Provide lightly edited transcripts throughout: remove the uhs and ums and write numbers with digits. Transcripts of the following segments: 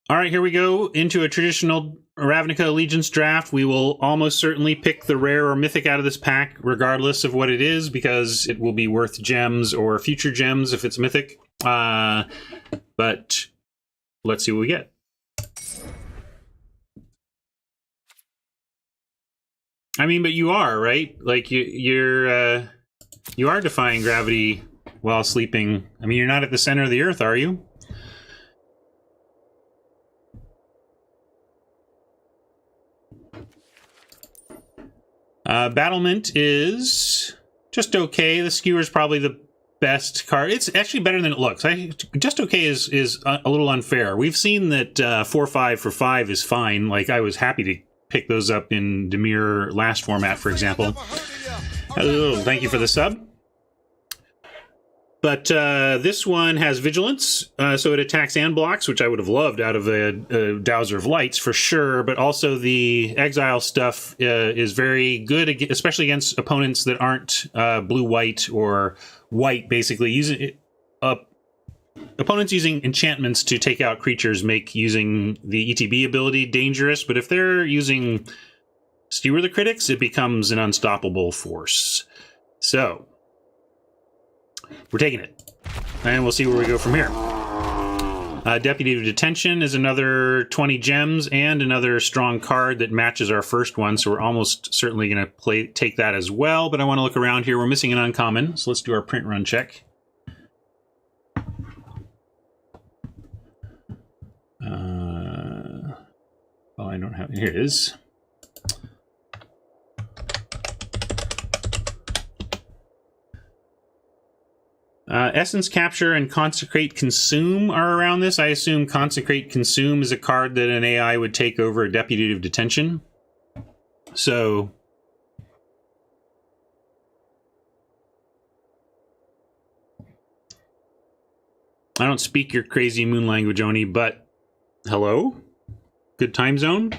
All right, here we go into a traditional Ravnica Allegiance draft. We will almost certainly pick the rare or mythic out of this pack, regardless of what it is, because it will be worth gems or future gems if it's mythic. But let's see what we get. I mean, but you are, right? Like, you are defying gravity while sleeping. I mean, you're not at the center of the earth, are you? Battlement is just okay. The Skewer is probably the best card. It's actually better than it looks. Just okay is a little unfair. We've seen that 4/5 for 5 is fine. Like, I was happy to pick those up in Dimir last format, for example. Oh, thank you for the sub. But this one has Vigilance, so it attacks and blocks, which I would have loved out of a Dowser of Lights for sure. But also the Exile stuff is very good, especially against opponents that aren't blue-white or white, basically. Opponents using enchantments to take out creatures make using the ETB ability dangerous, but if they're using Skewer the Critics, it becomes an unstoppable force. So we're taking it, and we'll see where we go from here. Deputy of Detention is another 20 gems and another strong card that matches our first one, so we're almost certainly going to take that as well, but I want to look around here. We're missing an uncommon, so let's do our print run check. Well, I don't have it. Here it is. Essence Capture and Consecrate Consume are around this. I assume Consecrate Consume is a card that an AI would take over a Deputy of Detention. So I don't speak your crazy moon language, Oni, but hello? Good time zone?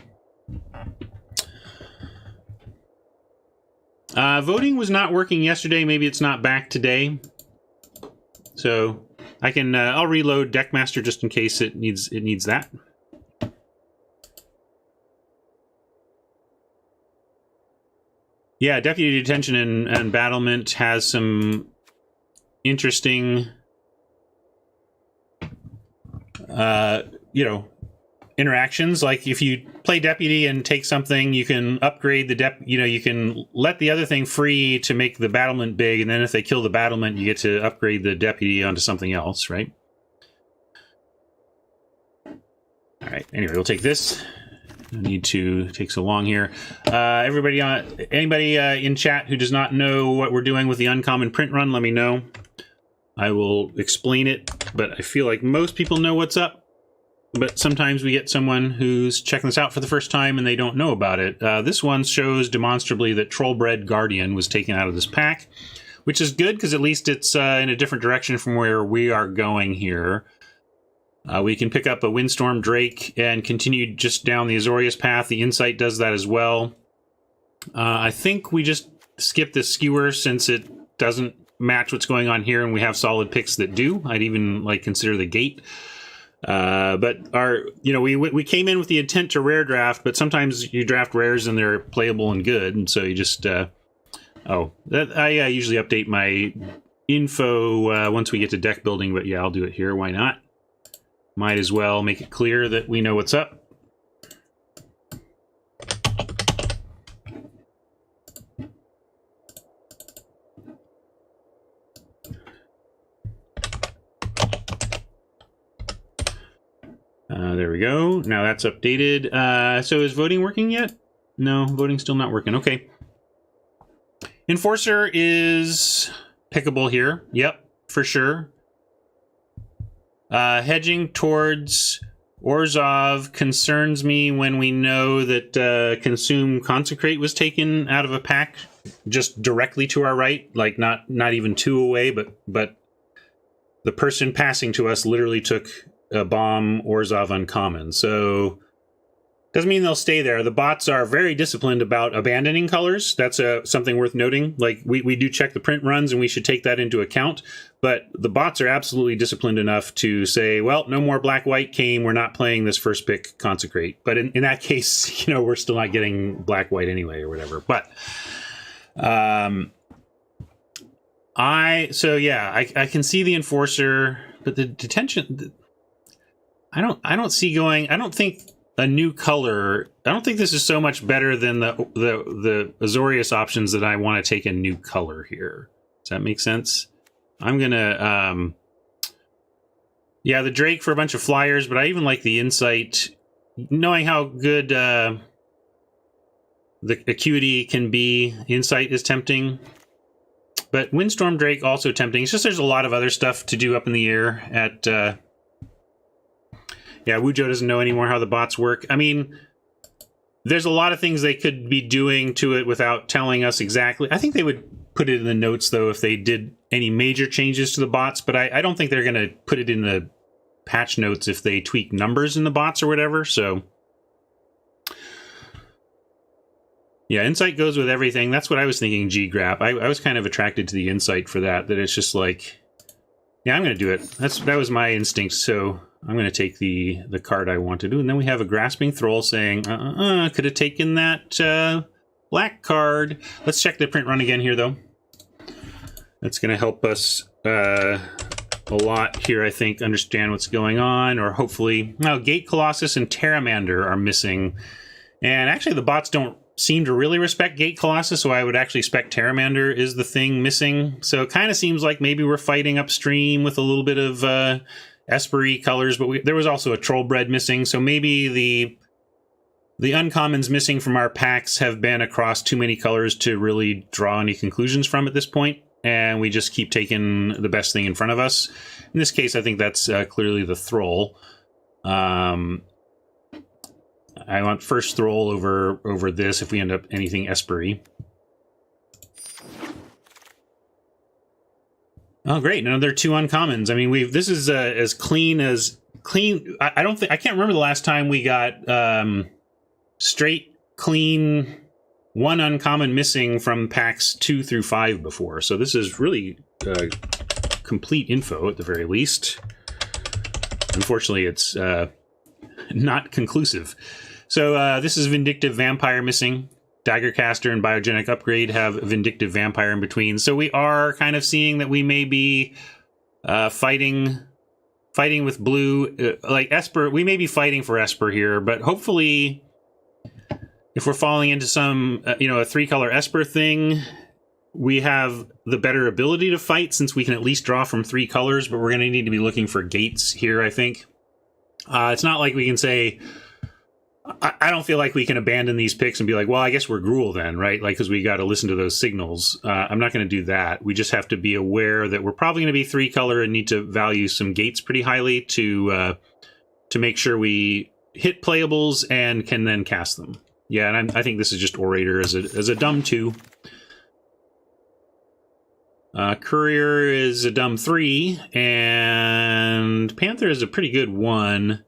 Voting was not working yesterday. Maybe it's not back today. So I can I'll reload Deckmaster just in case it needs that. Yeah, Deputy Detention and Battlement has some interesting interactions. Like, if you play Deputy and take something, you can upgrade the you can let the other thing free to make the battlement big, and then if they kill the battlement, you get to upgrade the Deputy onto something else, right? All right, anyway, we'll take this. No need to take so long here. Anybody in chat who does not know what we're doing with the uncommon print run, let me know. I will explain it, but I feel like most people know what's up. But sometimes we get someone who's checking this out for the first time and they don't know about it. This one shows demonstrably that Trollbred Guardian was taken out of this pack, which is good because at least it's in a different direction from where we are going here. We can pick up a Windstorm Drake and continue just down the Azorius path. The Insight does that as well. I think we just skip the Skewer since it doesn't match what's going on here, and we have solid picks that do. I'd even consider the Gate. But we came in with the intent to rare draft, but sometimes you draft rares and they're playable and good, and so you just I usually update my info once we get to deck building, but yeah, I'll do it here. Why not? Might as well make it clear that we know what's up. There we go. Now that's updated. So is voting working yet? No, voting's still not working. Okay. Enforcer is pickable here. Yep, for sure. Hedging towards Orzhov concerns me when we know that Consume Consecrate was taken out of a pack just directly to our right, like not even 2 away, but the person passing to us literally took a bomb Orzhov uncommon. So Doesn't mean they'll stay there. The bots are very disciplined about abandoning colors. That's something worth noting. Like, we do check the print runs, and we should take that into account. But the bots are absolutely disciplined enough to say, well, no more black-white came. We're not playing this first pick Consecrate. But in that case, you know, we're still not getting black-white anyway or whatever. But I can see the Enforcer, but the Detention, I don't think a new color. I don't think this is so much better than the Azorius options that I want to take a new color here. Does that make sense? I'm gonna the Drake for a bunch of flyers, but I even like the Insight. Knowing how good the Acuity can be, Insight is tempting. But Windstorm Drake also tempting. It's just there's a lot of other stuff to do up in the air at Wujo doesn't know anymore how the bots work. I mean, there's a lot of things they could be doing to it without telling us exactly. I think they would put it in the notes, though, if they did any major changes to the bots, but I don't think they're going to put it in the patch notes if they tweak numbers in the bots or whatever, so... Yeah, Insight goes with everything. That's what I was thinking, G-Grap. I was kind of attracted to the Insight for that it's just like... Yeah, I'm going to do it. That was my instinct, so... I'm going to take the card I want to do. And then we have a Grasping Thrall saying, could have taken that black card. Let's check the print run again here, though. That's going to help us a lot here, I think, understand what's going on. Or hopefully... Now, Gate Colossus and Terramander are missing. And actually, the bots don't seem to really respect Gate Colossus, so I would actually expect Terramander is the thing missing. So it kind of seems like maybe we're fighting upstream with a little bit of... Esper-y colors, but there was also a Trollbred missing, so maybe the uncommons missing from our packs have been across too many colors to really draw any conclusions from at this point, and we just keep taking the best thing in front of us. In this case, I think that's clearly the Thrall. I want first Thrall over this if we end up anything Esper-y. Oh, great! Another 2 uncommons. I mean, this is as clean as clean. I can't remember the last time we got straight clean 1 uncommon missing from packs 2 through 5 before. So this is really complete info at the very least. Unfortunately, it's not conclusive. So this is Vindictive Vampire missing. Daggercaster and Biogenic Upgrade have Vindictive Vampire in between. So we are kind of seeing that we may be fighting with blue. Like Esper, we may be fighting for Esper here, but hopefully if we're falling into some, a 3-color Esper thing, we have the better ability to fight since we can at least draw from 3 colors, but we're going to need to be looking for gates here, I think. It's not like we can say... I don't feel like we can abandon these picks and be like, well, I guess we're Gruul then, right? Like, because we got to listen to those signals. I'm not going to do that. We just have to be aware that we're probably going to be 3-color and need to value some gates pretty highly to make sure we hit playables and can then cast them. Yeah, and I think this is just Orator as a dumb 2. Courier is a dumb 3, and Panther is a pretty good 1.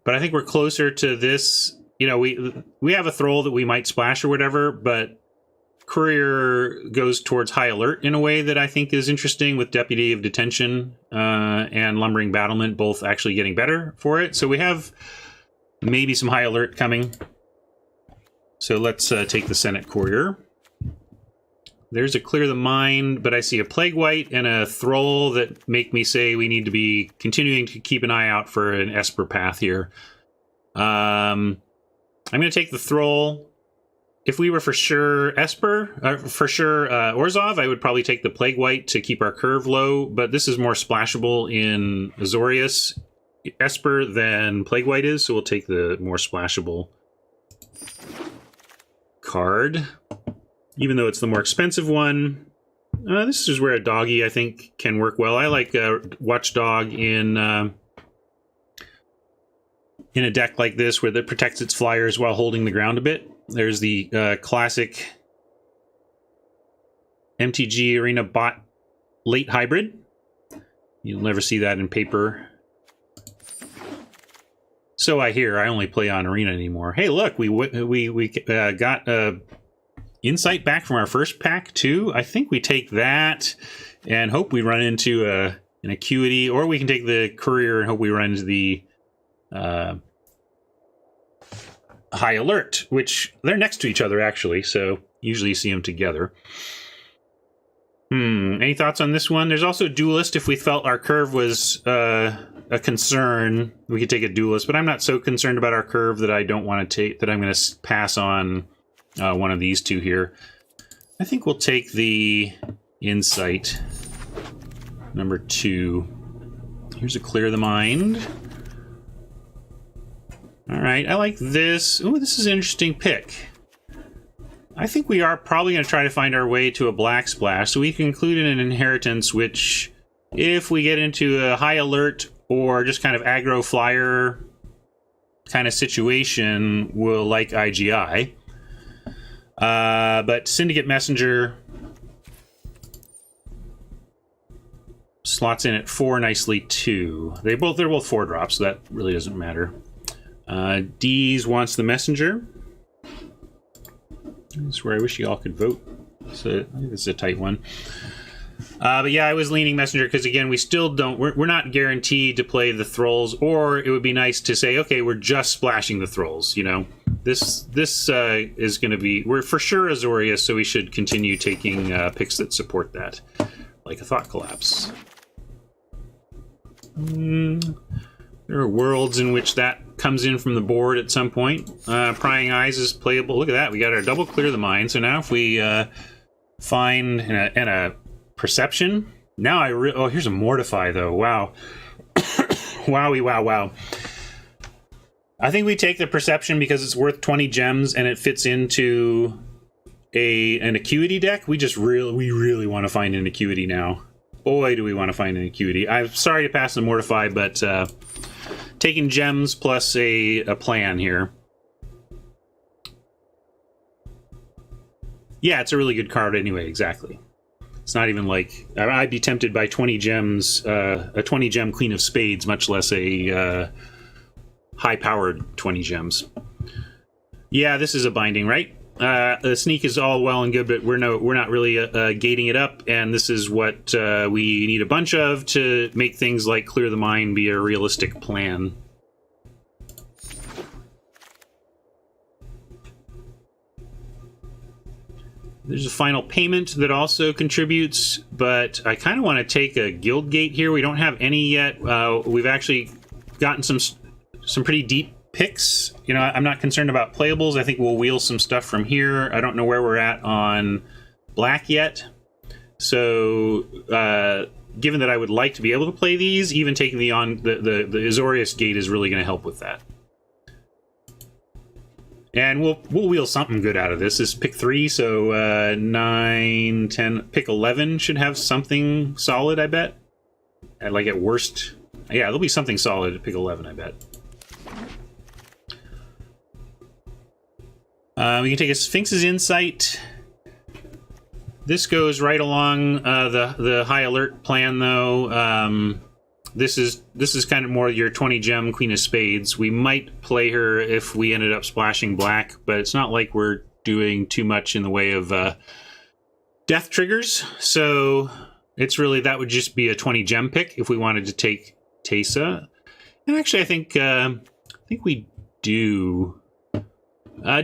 But I think we're closer to this. We have a Thrall that we might splash or whatever, but Courier goes towards High Alert in a way that I think is interesting, with Deputy of Detention and Lumbering Battlement both actually getting better for it. So we have maybe some High Alert coming. So let's take the Senate Courier. There's a Clear the Mind, but I see a Plague White and a Thrall that make me say we need to be continuing to keep an eye out for an Esper path here. I'm going to take the Thrall. If we were for sure Esper, Orzhov, I would probably take the Plague White to keep our curve low, but this is more splashable in Azorius Esper than Plague White is, so we'll take the more splashable card. Even though it's the more expensive one, this is where a Doggy, I think, can work well. I like Watchdog in a deck like this, where it protects its flyers while holding the ground a bit. There's the classic MTG Arena Bot Late Hybrid. You'll never see that in paper. So I hear. I only play on Arena anymore. Hey, look, we got insight back from our first pack too. I think we take that and hope we run into an acuity, or we can take the courier and hope we run into the high alert, which they're next to each other actually. So usually you see them together. Any thoughts on this one? There's also a duelist. If we felt our curve was a concern, we could take a duelist, but I'm not so concerned about our curve that I don't want to take, that I'm going to pass on one of these two here. I think we'll take the insight number 2. Here's a clear the mind. All right, I like this. Ooh, this is an interesting pick. I think we are probably going to try to find our way to a black splash, so we can include in an inheritance, which, if we get into a high alert or just kind of aggro flyer kind of situation, will like IGI. But Syndicate Messenger slots in at 4 nicely too. They're both 4-drops, so that really doesn't matter. D's wants the Messenger. That's where I wish you all could vote. So I think this is a tight one. But yeah, I was leaning Messenger because, again, we still don't... We're not guaranteed to play the Thralls, or it would be nice to say, okay, we're just splashing the Thralls, you know? This is going to be... We're for sure Azorius, so we should continue taking picks that support that. Like a Thought Collapse. There are worlds in which that comes in from the board at some point. Prying Eyes is playable. Look at that. We got our double clear the mind. So now if we find and a Perception. Now oh, here's a Mortify, though. Wow. Wowie, wow. I think we take the Perception because it's worth 20 gems and it fits into an Acuity deck. We really want to find an Acuity now. Boy, do we want to find an Acuity. I'm sorry to pass the Mortify, but taking gems plus a plan here. Yeah, it's a really good card anyway, exactly. It's not even like... I'd be tempted by 20 gems, a 20 gem Queen of Spades, much less a high-powered 20 gems. Yeah, this is a binding, right? The sneak is all well and good, but we're not really gating it up, and this is what we need a bunch of to make things like Clear the Mind be a realistic plan. There's a final payment that also contributes, but I kind of want to take a guild gate here. We don't have any yet. We've actually gotten some pretty deep picks. You know, I'm not concerned about playables. I think we'll wheel some stuff from here. I don't know where we're at on black yet. So, given that I would like to be able to play these, even taking the Azorius gate is really going to help with that. And we'll wheel something good out of this. This is pick 3, so 9, 10, pick 11 should have something solid, I bet. Like at worst. Yeah, there'll be something solid at pick 11, I bet. We can take a Sphinx's Insight. This goes right along the high alert plan, though. This is kind of more your 20 gem Queen of Spades. We might play her if we ended up splashing black, but it's not like we're doing too much in the way of death triggers. So it's really, that would just be a 20 gem pick if we wanted to take Teysa. And actually, I think we do.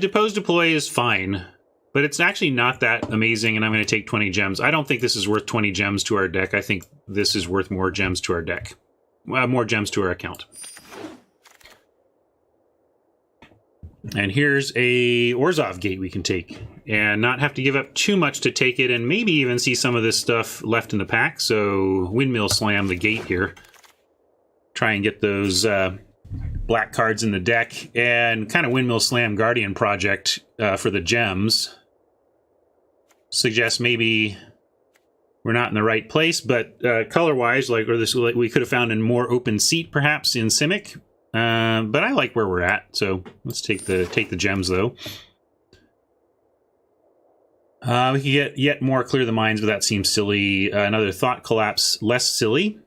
Depose Deploy is fine, but it's actually not that amazing, and I'm going to take 20 gems. I don't think this is worth 20 gems to our deck. I think this is worth more gems to our deck. More gems to our account. And here's a Orzhov gate we can take, and not have to give up too much to take it, and maybe even see some of this stuff left in the pack. So Windmill Slam the gate here. Try and get those black cards in the deck, and kind of Windmill Slam Guardian Project for the gems. Suggest maybe we're not in the right place, but color-wise, we could have found a more open seat, perhaps, in Simic. But I like where we're at, so let's take the gems, though. We can get yet more Clear the Minds, but that seems silly. Another Thought Collapse, less silly.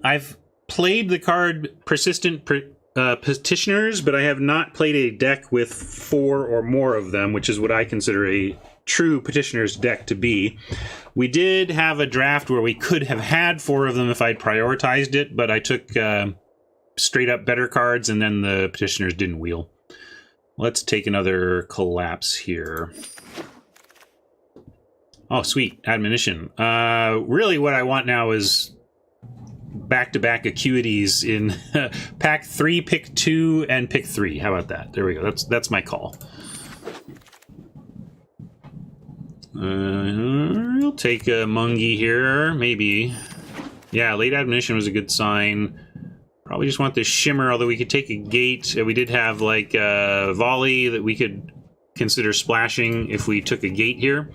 I've played the card Persistent Petitioners, but I have not played a deck with 4 or more of them, which is what I consider a true Petitioners deck to be. We did have a draft where we could have had 4 of them if I'd prioritized it, but I took straight up better cards, and then the Petitioners didn't wheel. Let's take another collapse here. Oh, sweet. Admonition. Really what I want now is back-to-back acuities in pack 3, pick 2, and pick 3. How about that? There we go. That's my call. We'll take a Mungie here, maybe. Yeah, late admonition was a good sign. Probably just want this Shimmer, although we could take a Gate. We did have, like, a Volley that we could consider splashing if we took a Gate here.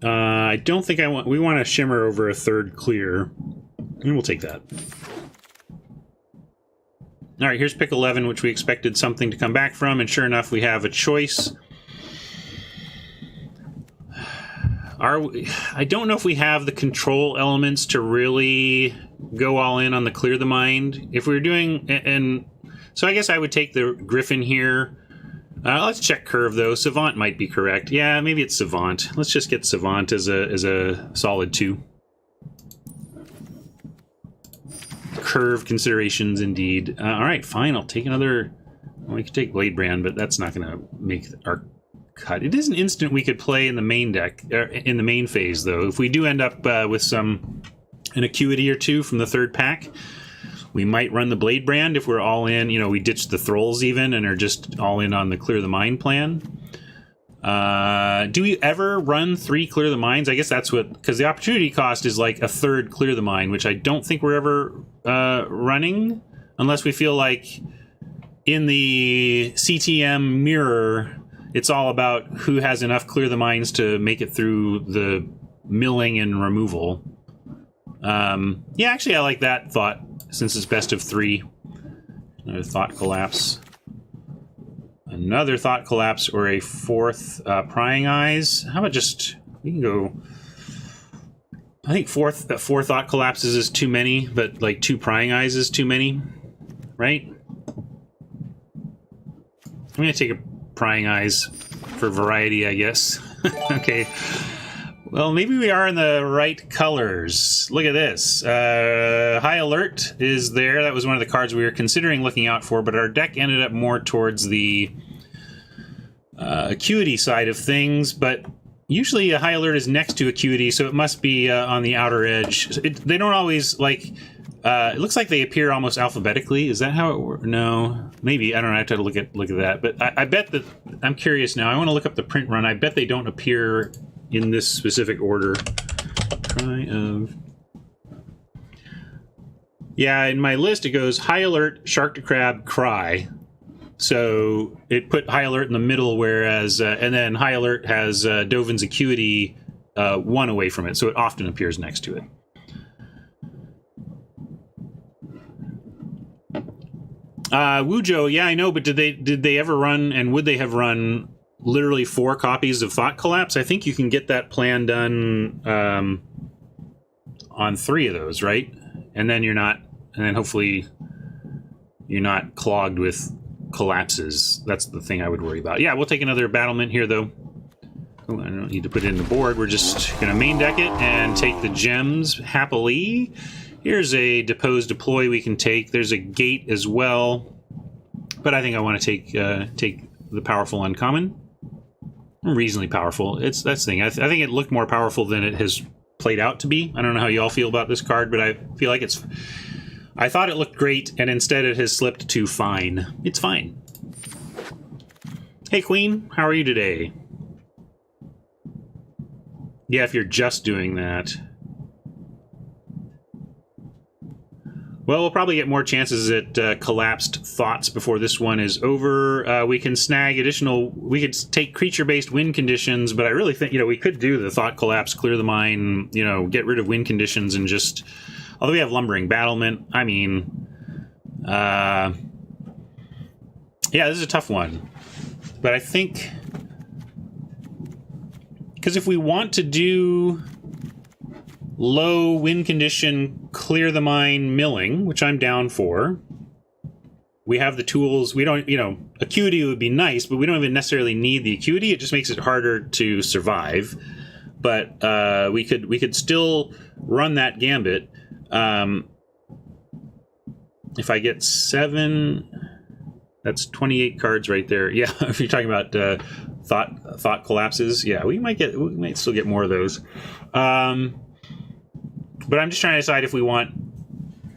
I don't think we want a Shimmer over a 3rd clear, and we'll take that. All right, here's pick 11, which we expected something to come back from, and sure enough, we have a choice. I don't know if we have the control elements to really go all in on the Clear the Mind. If we were doing, and so I guess I would take the Griffin here. Let's check Curve, though. Savant might be correct. Yeah, maybe it's Savant. Let's just get Savant as a solid 2. Curve considerations, indeed. All right, fine. I'll take another... Well, we could take Bladebrand, but that's not going to make our cut. It is an instant we could play in the main deck, in the main phase, though. If we do end up with an Acuity or 2 from the 3rd pack, we might run the Bladebrand if we're all in. You know, we ditch the Thralls even and are just all in on the Clear the Mind plan. Do we ever run 3 Clear the Minds? I guess that's what... Because the opportunity cost is like a 3rd Clear the Mind, which I don't think we're ever running. Unless we feel like in the CTM mirror, it's all about who has enough Clear the Minds to make it through the milling and removal. Yeah, actually, I like that thought, since it's best of 3. Another Thought Collapse. Another Thought Collapse or a 4th Prying Eyes. How about just... We can go... I think 4 Thought Collapses is too many, but like 2 Prying Eyes is too many. Right? I'm going to take a Prying Eyes for variety, I guess. Okay. Well, maybe we are in the right colors. Look at this. High Alert is there. That was one of the cards we were considering looking out for, but our deck ended up more towards the Acuity side of things, but usually a High Alert is next to Acuity, so it must be on the outer edge. They don't always, like... it looks like they appear almost alphabetically. Is that how it works? No. Maybe. I don't know. I have to look at that. But I bet that... I'm curious now. I want to look up the print run. I bet they don't appear... in this specific order. Cry of... Yeah, in my list it goes High Alert, Shark to Crab, Cry. So it put High Alert in the middle, whereas... and then High Alert has Dovin's Acuity 1 away from it, so it often appears next to it. Wujo, yeah, I know, but did they ever run, and would they have run... literally 4 copies of Thought Collapse? I think you can get that plan done on 3 of those, right? And then hopefully you're not clogged with collapses. That's the thing I would worry about. Yeah, we'll take another Battlement here, though. Oh, I don't need to put it in the board. We're just going to main deck it and take the gems happily. Here's a Depose Deploy we can take. There's a Gate as well. But I think I want to take the powerful uncommon. Reasonably powerful. That's the thing. I think it looked more powerful than it has played out to be. I don't know how you all feel about this card, but I feel like it's... I thought it looked great, and instead it has slipped to fine. It's fine. Hey, Queen. How are you today? Yeah, if you're just doing that... Well, we'll probably get more chances at collapsed thoughts before this one is over. We can snag additional... We could take creature-based win conditions, but I really think, we could do the Thought Collapse, Clear the Mind, get rid of win conditions and just... Although we have Lumbering Battlement, I mean... yeah, this is a tough one. But I think... Because if we want to do low win condition, clear the mine milling, which I'm down for, we have the tools. We don't, you know, acuity would be nice, but we don't even necessarily need the acuity. It just makes it harder to survive. But we could still run that gambit. If I get 7, that's 28 cards right there. Yeah, if you're talking about thought collapses, yeah, we might still get more of those. But I'm just trying to decide if we want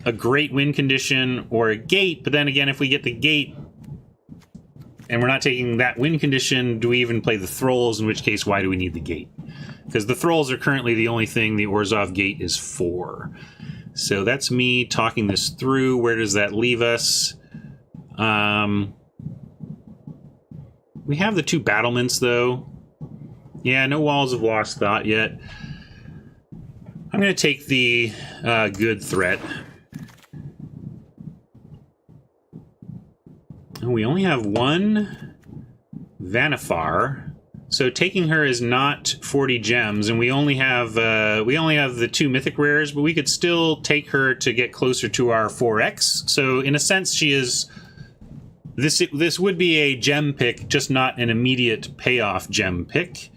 a great win condition or a gate. But then again, if we get the gate and we're not taking that win condition, do we even play the Thralls? In which case, why do we need the gate? Because the Thralls are currently the only thing the Orzhov gate is for. So that's me talking this through. Where does that leave us? We have the 2 battlements, though. Yeah, no Walls of Lost Thought yet. I'm going to take the good threat. Oh, we only have 1 Vanifar. So taking her is not 40 gems, and we only have the 2 mythic rares, but we could still take her to get closer to our 4x. So in a sense, she is this would be a gem pick, just not an immediate payoff gem pick.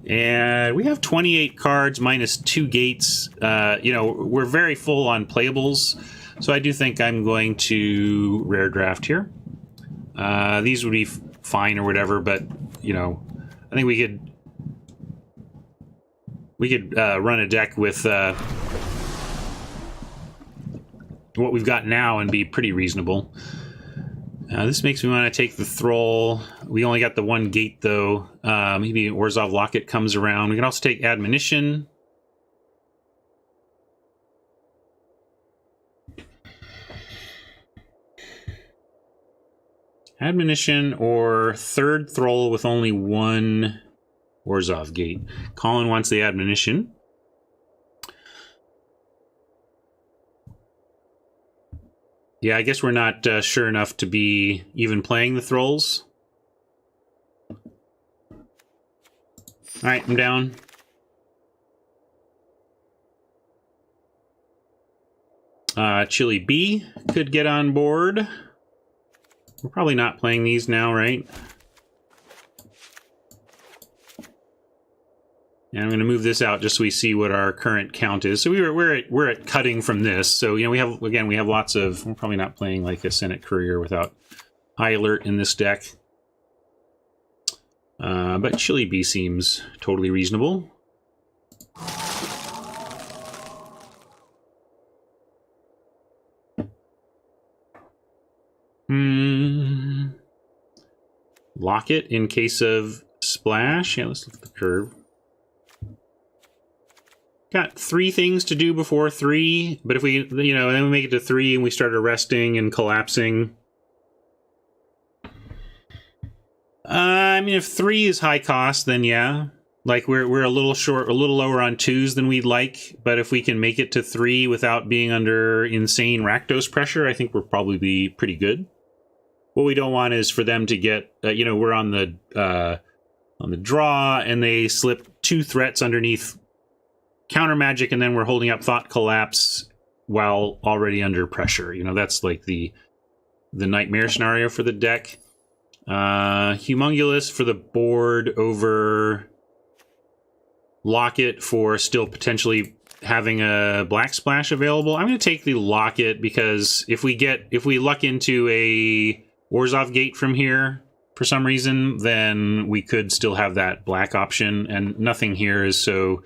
And we have 28 cards minus 2 gates. You know, we're very full on playables, so I do think I'm going to rare draft here. These would be fine or whatever, but you know, I think we could run a deck with what we've got now and be pretty reasonable. This makes me want to take the Thrall. We only got the 1 gate though. Maybe Orzhov Locket comes around. We can also take Admonition. Admonition or 3rd Thrall with only 1 Orzhov gate. Colin wants the Admonition. Yeah, I guess we're not sure enough to be even playing the Thralls. Alright, I'm down. Chili B could get on board. We're probably not playing these now, right? And I'm going to move this out just so we see what our current count is. So we're at cutting from this. So you know we have lots of. We're probably not playing like a Senate Courier without High Alert in this deck. But Chili B seems totally reasonable. Lock it in case of splash. Yeah, let's look at the curve. Got 3 things to do before 3, but if we, you know, then we make it to 3 and we start arresting and collapsing. I mean, if 3 is high cost, then yeah. Like, we're a little short, a little lower on 2s than we'd like, but if we can make it to 3 without being under insane Rakdos pressure, I think we'll probably be pretty good. What we don't want is for them to get, you know, we're on the draw, and they slip 2 threats underneath Counter Magic, and then we're holding up Thought Collapse while already under pressure. You know, that's like the nightmare scenario for the deck. Humongulous for the board over Locket for still potentially having a Black Splash available. I'm going to take the Locket because if we luck into a Orzhov Gate from here for some reason, then we could still have that black option, and nothing here is so,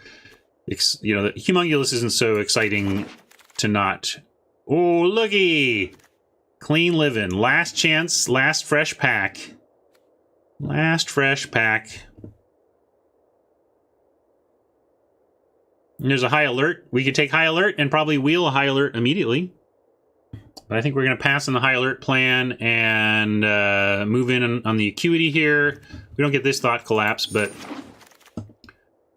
you know, the Humongulous isn't so exciting to not. Oh, looky! Clean living. Last chance, last fresh pack. Last fresh pack. And there's a High Alert. We could take High Alert and probably wheel a High Alert immediately. But I think we're going to pass on the High Alert plan and move in on the Acuity here. We don't get this Thought Collapse, but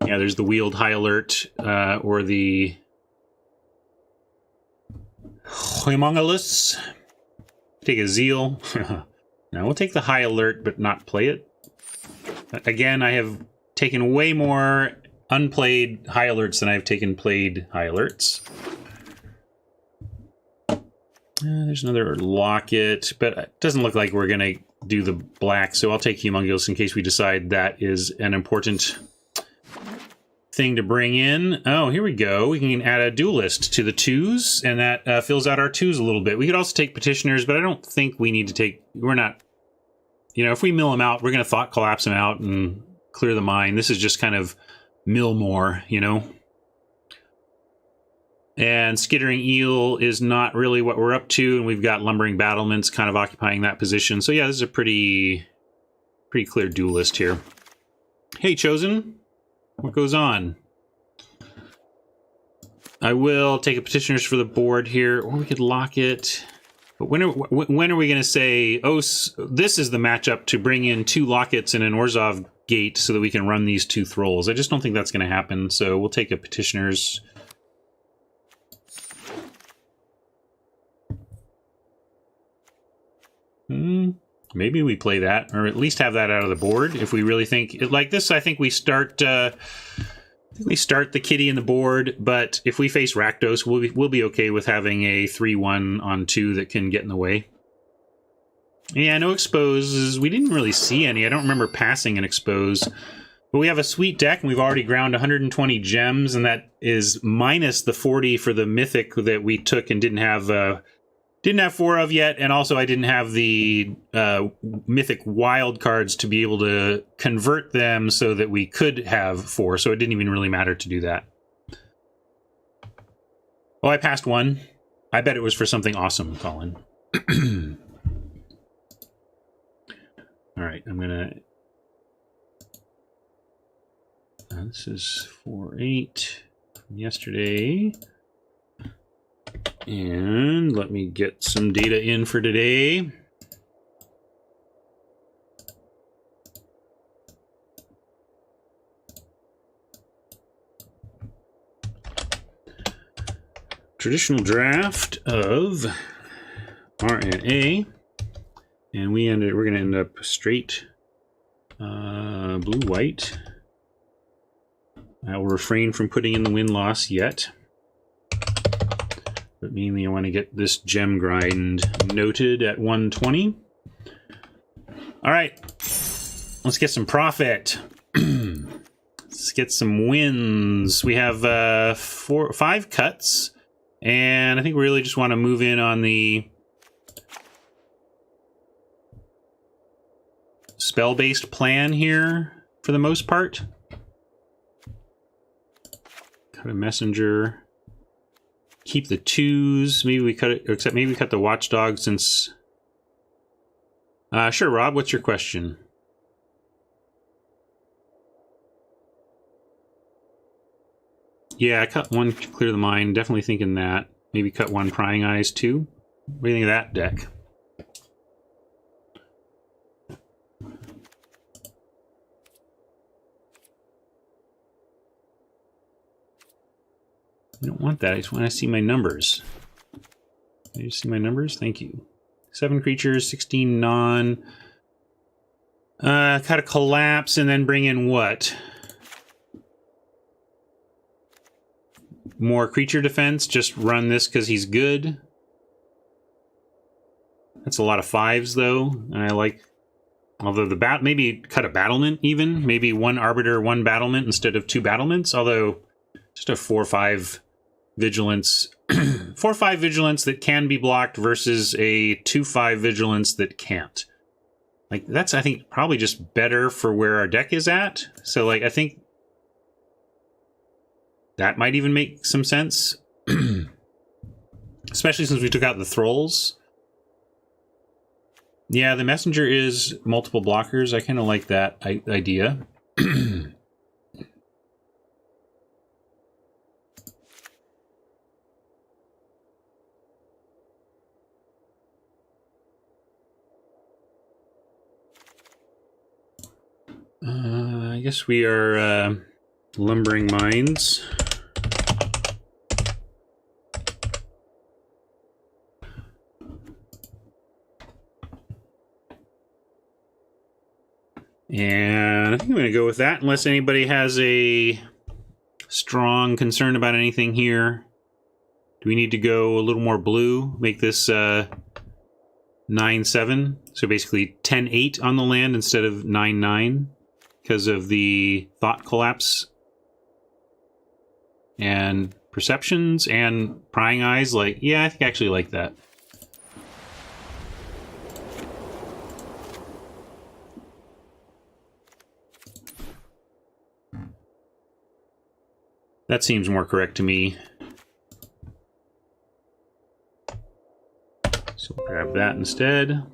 yeah, there's the wheeled High Alert or the Humongulous. Take a Zeal. Now we'll take the High Alert, but not play it. Again, I have taken way more unplayed high alerts than I've taken played high alerts. There's another locket, but it doesn't look like we're going to do the black, so I'll take Humongous in case we decide that is an important thing to bring in. Oh, here we go. We can add a duelist to the 2s, and that fills out our 2s a little bit. We could also take petitioners, but I don't think we need to take... We're not... You know, if we mill them out, we're going to thought collapse them out and clear the mine. This is just kind of mill more, you know? And Skittering Eel is not really what we're up to, and we've got Lumbering Battlements kind of occupying that position. So yeah, this is a pretty clear duelist here. Hey, Chosen. What goes on? I will take a petitioners for the board here, or we could lock it. But when are we going to say, oh, this is the matchup to bring in 2 lockets and an Orzhov gate so that we can run these 2 thralls? I just don't think that's going to happen, so we'll take a petitioners. Maybe we play that, or at least have that out of the board if we really think like this. I think we start the kitty in the board, but if we face Rakdos, we'll be okay with having a 3/1 on 2 that can get in the way. Yeah, no exposes. We didn't really see any. I don't remember passing an expose. But we have a sweet deck, and we've already ground 120 gems, and that is minus the 40 for the mythic that we took and didn't have 4 of yet, and also I didn't have the mythic wild cards to be able to convert them so that we could have 4, so it didn't even really matter to do that. Oh, I passed 1. I bet it was for something awesome, Colin. All right, I'm gonna... this is 4/8 from yesterday. And let me get some data in for today. Traditional draft of RNA, and we're going to end up straight blue-white. I will refrain from putting in the win-loss yet. But mainly I want to get this gem grind noted at 120. All right, let's get some profit. Let's get some wins. We have 5 cuts, and I think we really just want to move in on the spell-based plan here for the most part. Cut a messenger. Keep the 2s. Maybe we cut it, except maybe we cut the watchdog since... sure, Rob, what's your question? Yeah, I cut 1 to clear the mine. Definitely thinking that. Maybe cut 1 prying eyes too. What do you think of that deck? I don't want that. I just want to see my numbers. Can you see my numbers? Thank you. 7 creatures, 16 non. Cut a collapse and then bring in what? More creature defense. Just run this because he's good. That's a lot of 5s though. And I like... Although the maybe cut a battlement even. Maybe 1 arbiter, 1 battlement instead of 2 battlements. Although just a 4/5 vigilance. 4/5 vigilance that can be blocked versus a 2/5 vigilance that can't. Like, that's, I think, probably just better for where our deck is at. So, like, I think that might even make some sense. Especially since we took out the thralls. Yeah, the messenger is multiple blockers. I kind of like that idea. I guess we are lumbering mines. And I think I'm going to go with that, unless anybody has a strong concern about anything here. Do we need to go a little more blue? Make this 9-7. So basically 10-8 on the land instead of 9-9 because of the thought collapse and perceptions and prying eyes. Like, yeah, I think I actually like that. That seems more correct to me. So we'll grab that instead.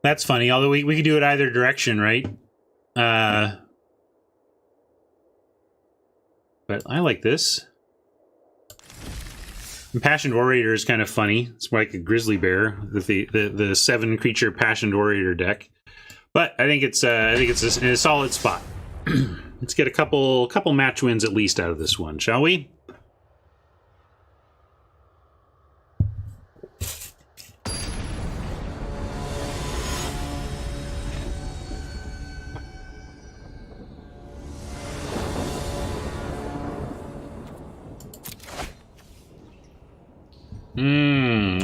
That's funny, although we could do it either direction, right? But I like this. Impassioned Orator is kind of funny. It's like a grizzly bear with the 7-creature Impassioned Orator deck. But I think it's a solid spot. Let's get a couple match wins at least out of this one, shall we?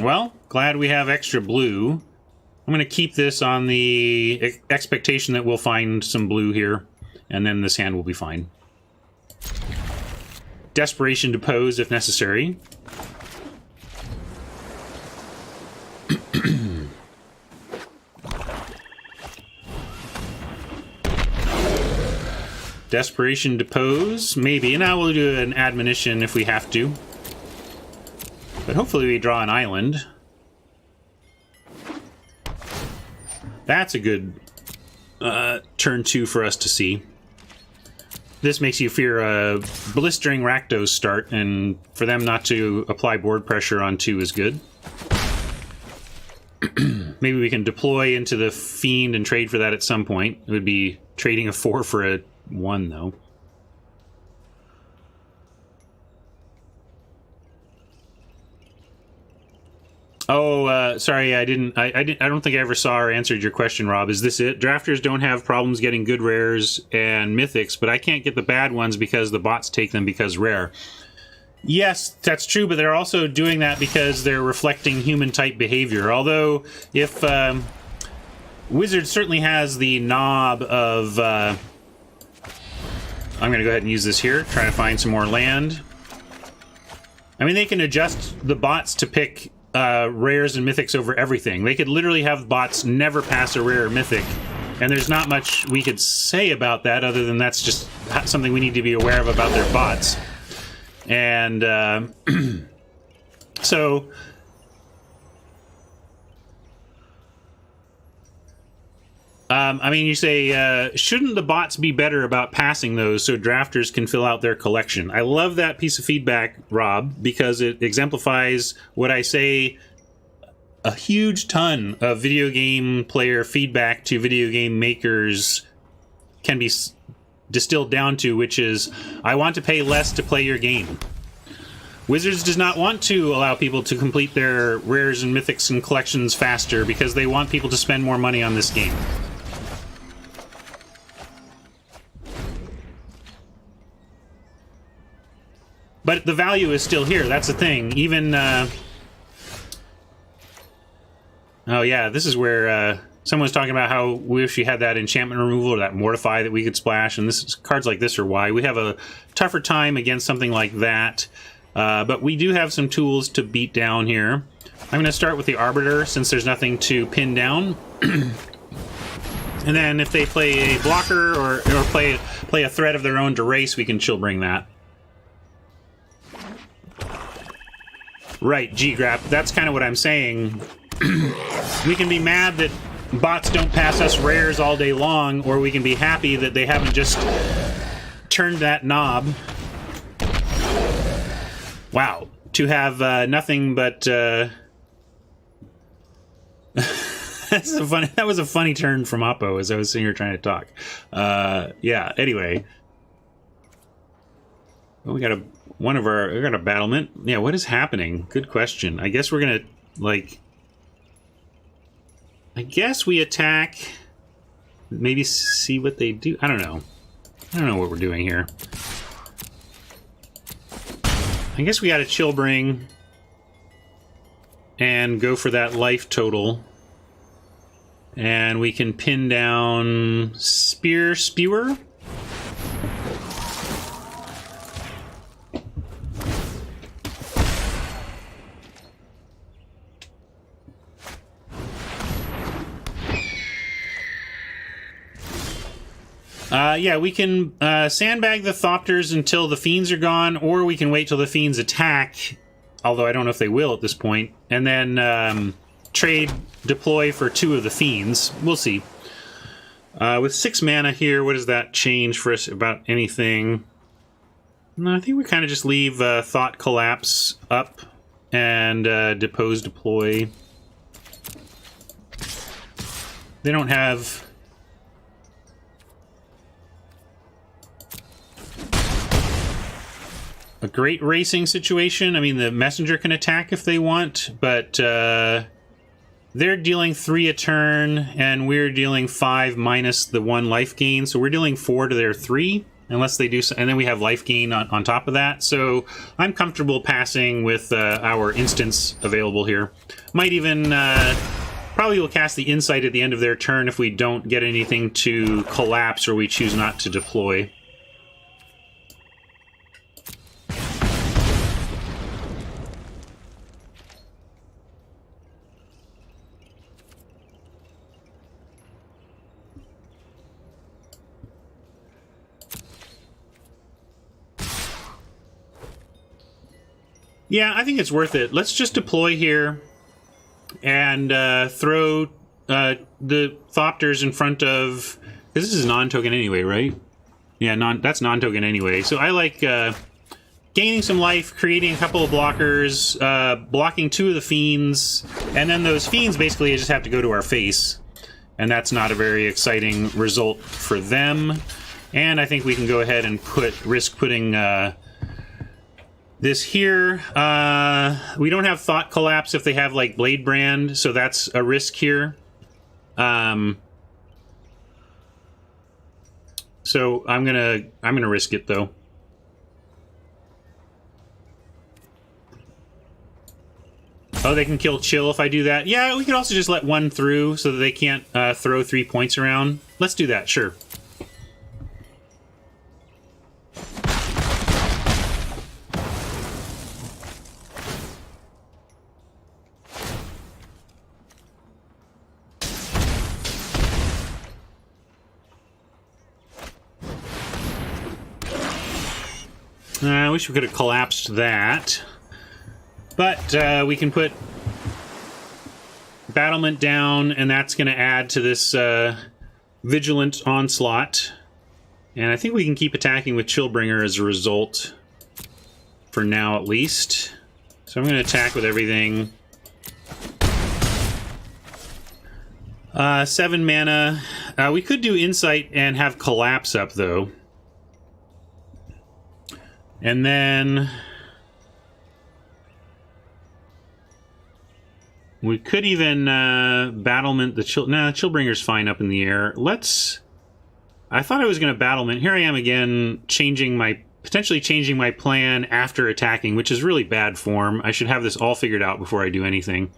Well, glad we have extra blue. I'm going to keep this on the expectation that we'll find some blue here, and then this hand will be fine. Desperation to pose if necessary. Desperation to pose, maybe. Now we'll do an admonition if we have to. But hopefully we draw an island. That's a good turn 2 for us to see. This makes you fear a blistering Rakdos start, and for them not to apply board pressure on 2 is good. Maybe we can deploy into the Fiend and trade for that at some point. It would be trading a 4 for a 1, though. Oh, sorry, I don't think I ever saw or answered your question, Rob. Is this it? Drafters don't have problems getting good rares and mythics, but I can't get the bad ones because the bots take them because rare. Yes, that's true, but they're also doing that because they're reflecting human-type behavior. Although, if Wizard certainly has the knob of... I'm going to go ahead and use this here, try to find some more land. I mean, they can adjust the bots to pick... rares and mythics over everything. They could literally have bots never pass a rare or mythic, and there's not much we could say about that other than that's just something we need to be aware of about their bots. And so I mean, you say, shouldn't the bots be better about passing those so drafters can fill out their collection? I love that piece of feedback, Rob, because it exemplifies what I say a huge ton of video game player feedback to video game makers can be distilled down to, which is, I want to pay less to play your game. Wizards does not want to allow people to complete their rares and mythics and collections faster because they want people to spend more money on this game. But the value is still here. That's the thing. Even, oh yeah, this is where someone was talking about how we wish we had that enchantment removal or that mortify that we could splash, and this cards like this are why. We have a tougher time against something like that, but we do have some tools to beat down here. I'm going to start with the Arbiter since there's nothing to pin down. And then if they play a blocker or play a threat of their own to race, we can chill bring that. Right, G-Grap. That's kind of what I'm saying. We can be mad that bots don't pass us rares all day long, or we can be happy that they haven't just turned that knob. Wow. To have nothing but... That was a funny turn from Oppo as I was sitting here trying to talk. Yeah. Anyway, well, we got a battlement. Yeah. What is happening? Good question. I guess we're gonna like. I guess we attack. Maybe see what they do. I don't know. I don't know what we're doing here. I guess we got to chill bring and go for that life total. And we can pin down Spewer. Yeah, we can sandbag the Thopters until the Fiends are gone, or we can wait till the Fiends attack, although I don't know if they will at this point, and then trade deploy for 2 of the Fiends. We'll see. With 6 mana here, what does that change for us about anything? No, I think we kind of just leave Thought Collapse up and Depose Deploy. They don't have... a great racing situation. I mean, the Messenger can attack if they want, but they're dealing 3 a turn, and we're dealing 5 minus the 1 life gain, so we're dealing 4 to their 3, unless they do so, and then we have life gain on top of that, so I'm comfortable passing with our instants available here. Might even... probably will cast the Insight at the end of their turn if we don't get anything to collapse or we choose not to deploy. Yeah, I think it's worth it. Let's just deploy here and throw the Thopters in front of... This is non-token anyway, right? Yeah, that's non-token anyway. So I like gaining some life, creating a couple of blockers, blocking 2 of the Fiends, and then those Fiends basically just have to go to our face. And that's not a very exciting result for them. And I think we can go ahead and risk putting... this here, we don't have Thought Collapse if they have, like, Blade Brand, so that's a risk here. So I'm gonna risk it, though. Oh, they can kill Chill if I do that. Yeah, we could also just let 1 through so that they can't throw 3 points around. Let's do that, sure. I wish we could have collapsed that. But we can put Battlement down, and that's going to add to this Vigilant Onslaught. And I think we can keep attacking with Chillbringer as a result. For now, at least. So I'm going to attack with everything. 7 mana. We could do Insight and have Collapse up, though. And then... we could even battlement the Chillbringer's fine up in the air. Let's... I thought I was going to battlement. Here I am again, potentially changing my plan after attacking, which is really bad form. I should have this all figured out before I do anything.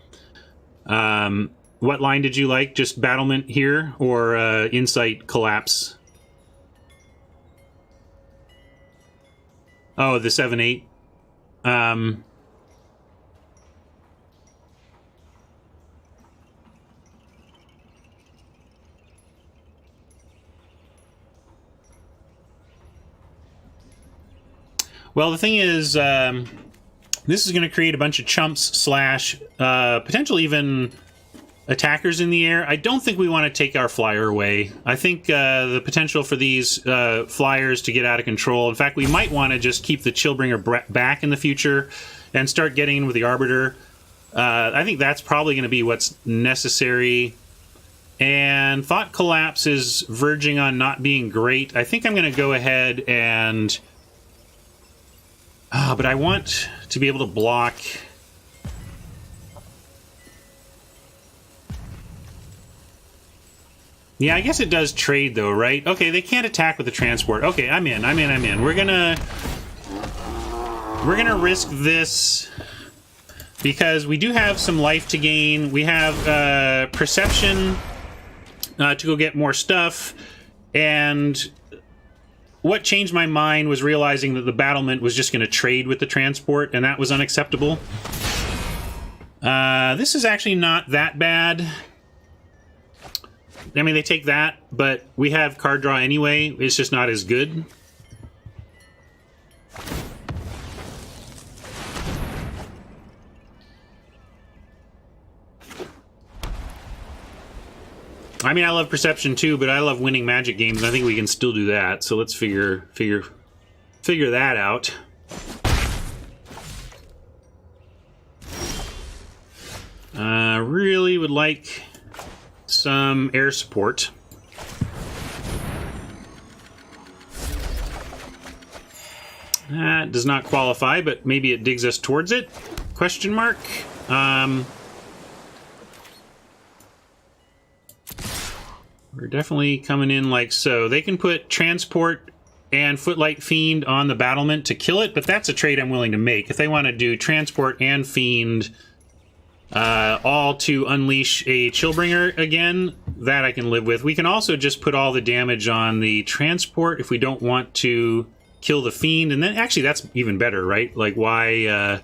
What line did you like? Just battlement here, or Insight Collapse? Oh, the 7-8. Well, the thing is, this is going to create a bunch of chumps / potential even attackers in the air. I don't think we want to take our flyer away. I think the potential for these flyers to get out of control. In fact, we might want to just keep the Chillbringer back in the future and start getting in with the Arbiter. I think that's probably going to be what's necessary. And Thought Collapse is verging on not being great. I think I'm going to go ahead and... but I want to be able to block... Yeah, I guess it does trade, though, right? Okay, they can't attack with the transport. Okay, I'm in. We're gonna risk this because we do have some life to gain. We have perception to go get more stuff, and what changed my mind was realizing that the battlement was just going to trade with the transport, and that was unacceptable. This is actually not that bad. I mean, they take that, but we have card draw anyway. It's just not as good. I mean, I love perception too, but I love winning Magic games. I think we can still do that. So let's figure that out. Really would like some air support. That does not qualify, but maybe it digs us towards it? Question mark. We're definitely coming in like so. They can put transport and Footlight Fiend on the battlement to kill it, but that's a trade I'm willing to make. If they want to do transport and Fiend all to unleash a Chillbringer again, that I can live with. We can also just put all the damage on the transport if we don't want to kill the Fiend, and then actually that's even better, right? Like, why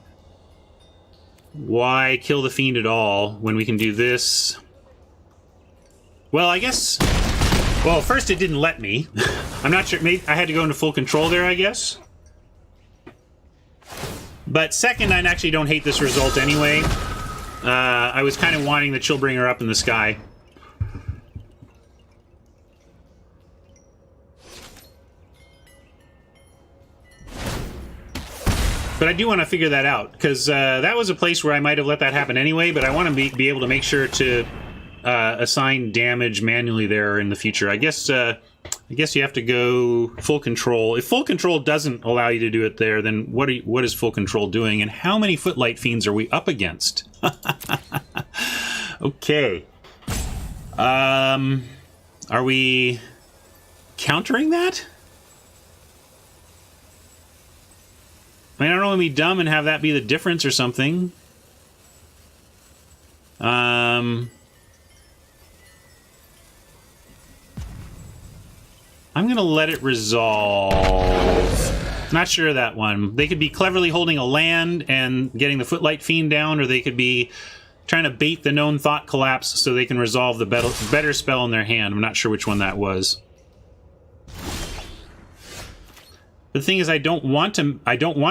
kill the Fiend at all when we can do this? Well, I guess... Well, first it didn't let me. I'm not sure. Maybe I had to go into full control there, I guess. But second, I actually don't hate this result anyway. I was kind of wanting the Chillbringer up in the sky. But I do want to figure that out, because that was a place where I might have let that happen anyway, but I want to be able to make sure to assign damage manually there in the future. I guess you have to go full control. If full control doesn't allow you to do it there, then what is full control doing, and how many Footlight Fiends are we up against? Okay. Are we countering that? I mean, I don't want to be dumb and have that be the difference or something. I'm going to let it resolve. Not sure of that one. They could be cleverly holding a land and getting the Footlight Fiend down, or they could be trying to bait the known Thought Collapse so they can resolve the better spell in their hand. I'm not sure which one that was. The thing is, I don't want to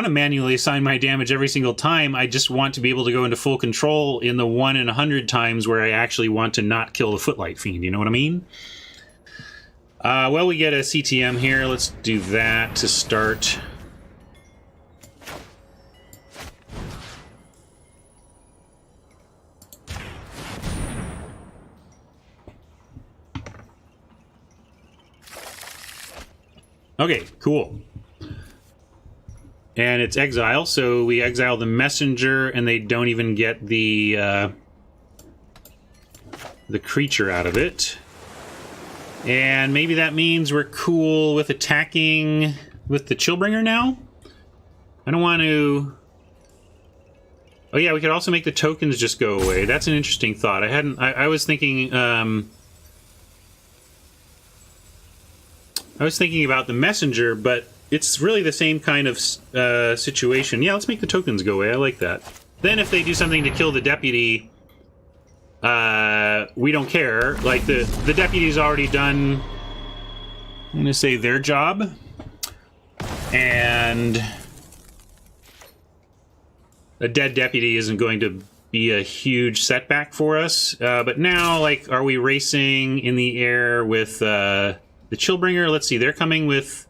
manually assign my damage every single time. I just want to be able to go into full control in the 1 in 100 times where I actually want to not kill the Footlight Fiend. You know what I mean? Well, we get a CTM here. Let's do that to start. Okay, cool. And it's exile, so we exile the messenger, and they don't even get the creature out of it. And maybe that means we're cool with attacking with the Chillbringer now? I don't want to... Oh yeah, we could also make the tokens just go away. That's an interesting thought. I was thinking... I was thinking about the messenger, but it's really the same kind of situation. Yeah, let's make the tokens go away. I like that. Then if they do something to kill the deputy... we don't care. Like, the deputy's already done, I'm gonna say, their job. And a dead deputy isn't going to be a huge setback for us. But now, like, are we racing in the air with the Chillbringer? Let's see, they're coming with...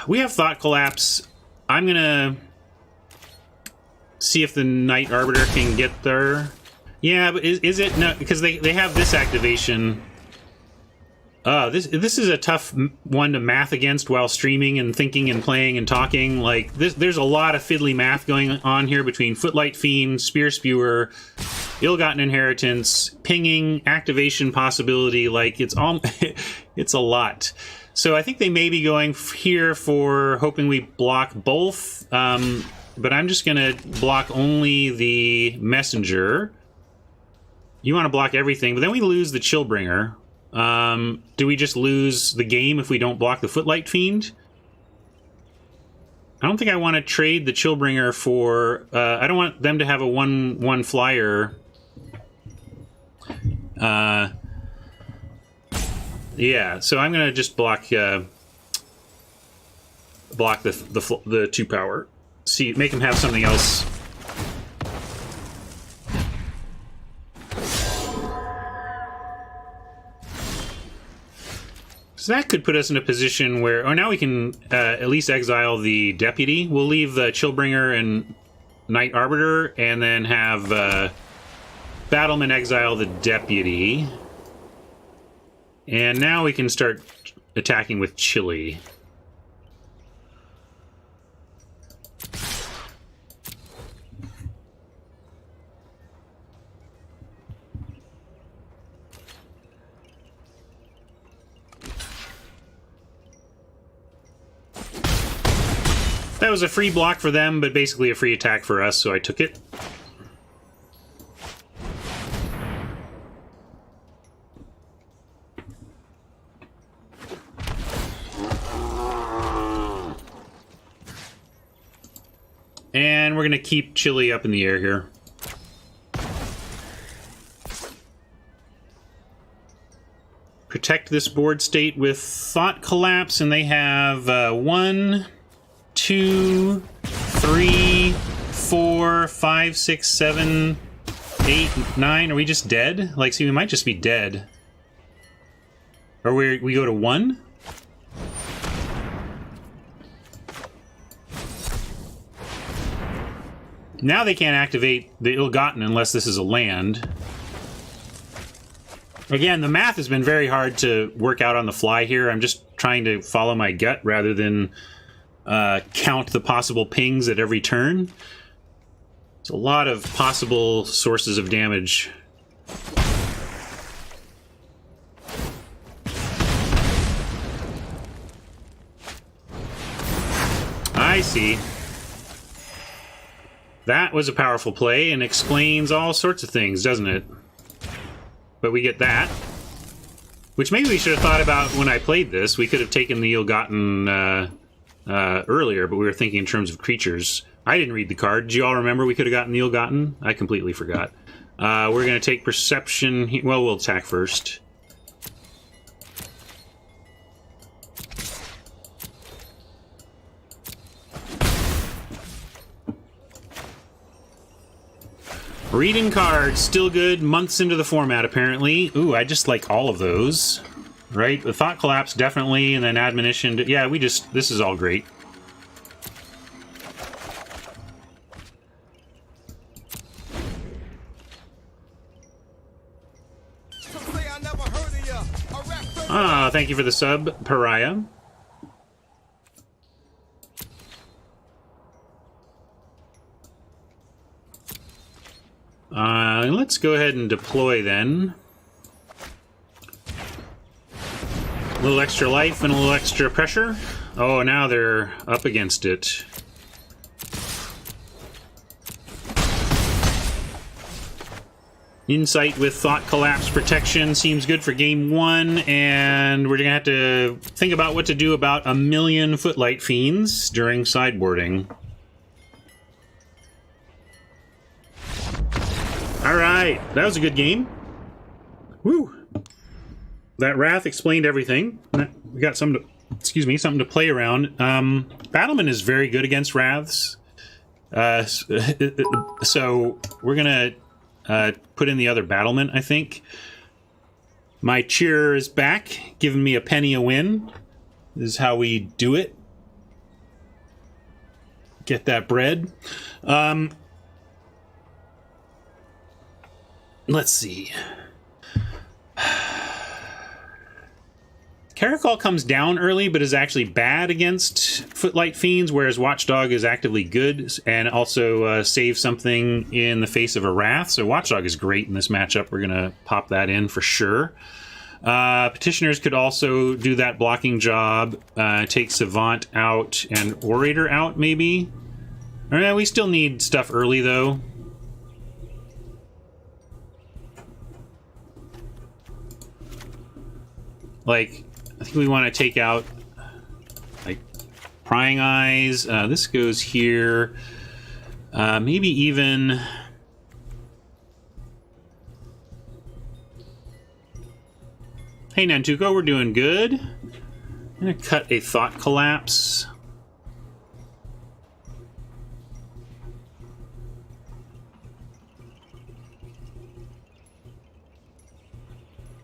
We have Thought Collapse. I'm gonna... see if the Knight Arbiter can get there. Yeah, but is it? No, because they have this activation. This is a tough one to math against while streaming and thinking and playing and talking. Like, there's a lot of fiddly math going on here between Footlight Fiend, Spear Spewer, Ill-Gotten Inheritance, pinging, activation possibility. Like, it's all, it's a lot. So I think they may be going here for hoping we block both. But I'm just going to block only the Messenger. You want to block everything, but then we lose the Chillbringer. Do we just lose the game if we don't block the Footlight Fiend? I don't think I want to trade the Chillbringer for... I don't want them to have a 1/1 flyer. Yeah, so I'm going to just block the 2 power. See, make him have something else. So that could put us in a position where... Oh, now we can at least exile the Deputy. We'll leave the Chillbringer and Knight Arbiter, and then have Battleman exile the Deputy. And now we can start attacking with Chili. That was a free block for them, but basically a free attack for us, so I took it. And we're going to keep Chili up in the air here. Protect this board state with Thought Collapse, and they have 1, 2, 3, 4, 5, 6, 7, 8, 9. Are we just dead? Like, see, we might just be dead. Or we go to 1? Now they can't activate the Ill-Gotten unless this is a land. Again, the math has been very hard to work out on the fly here. I'm just trying to follow my gut rather than count the possible pings at every turn. There's a lot of possible sources of damage. I see. That was a powerful play and explains all sorts of things, doesn't it? But we get that. Which maybe we should have thought about when I played this. We could have taken the Ill-Gotten earlier, but we were thinking in terms of creatures. I didn't read the card. Do you all remember we could have gotten the Ill-Gotten? I completely forgot. We're going to take Perception. Well, we'll attack first. Reading cards, still good. Months into the format, apparently. Ooh, I just like all of those. Right? The Thought Collapse, definitely, and then Admonition. Yeah, this is all great. Ah, thank you for the sub, Pariah. Let's go ahead and deploy then. A little extra life and a little extra pressure. Oh, now they're up against it. Insight with Thought Collapse Protection seems good for game 1, and we're gonna have to think about what to do about 1,000,000 Footlight Fiends during sideboarding. Alright, that was a good game. Woo! That Wrath explained everything. We got something to play around. Battleman is very good against Wraths. So we're gonna put in the other Battlement, I think. My cheer is back, giving me a penny a win. This is how we do it. Get that bread. Let's see. Caracol comes down early, but is actually bad against Footlight Fiends, whereas Watchdog is actively good and also saves something in the face of a Wrath. So Watchdog is great in this matchup. We're going to pop that in for sure. Petitioners could also do that blocking job. Take Savant out and Orator out, maybe. We still need stuff early, though. Like, I think we want to take out, like, Prying Eyes. This goes here. Maybe even... Hey, Nantuko, we're doing good. I'm going to cut a Thought Collapse.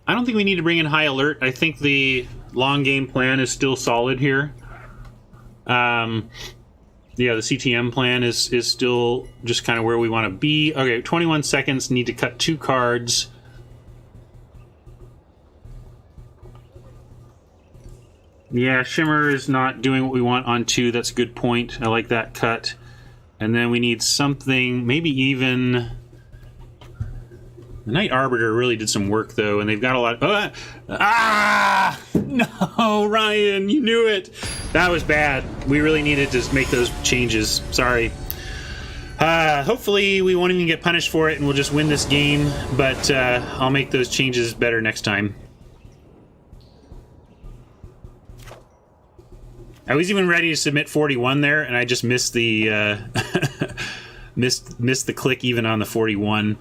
I don't think we need to bring in High Alert. I think the long game plan is still solid here. Yeah, the CTM plan is still just kind of where we want to be. Okay, 21 seconds, need to cut 2 cards. Yeah, Shimmer is not doing what we want on 2. That's a good point. I like that cut. And then we need something, maybe even... The Night Arbiter really did some work, though, and they've got a lot of... No, Ryan, you knew it! That was bad. We really needed to make those changes. Sorry. Hopefully we won't even get punished for it, and we'll just win this game, but I'll make those changes better next time. I was even ready to submit 41 there, and I just missed the... missed the click even on the 41.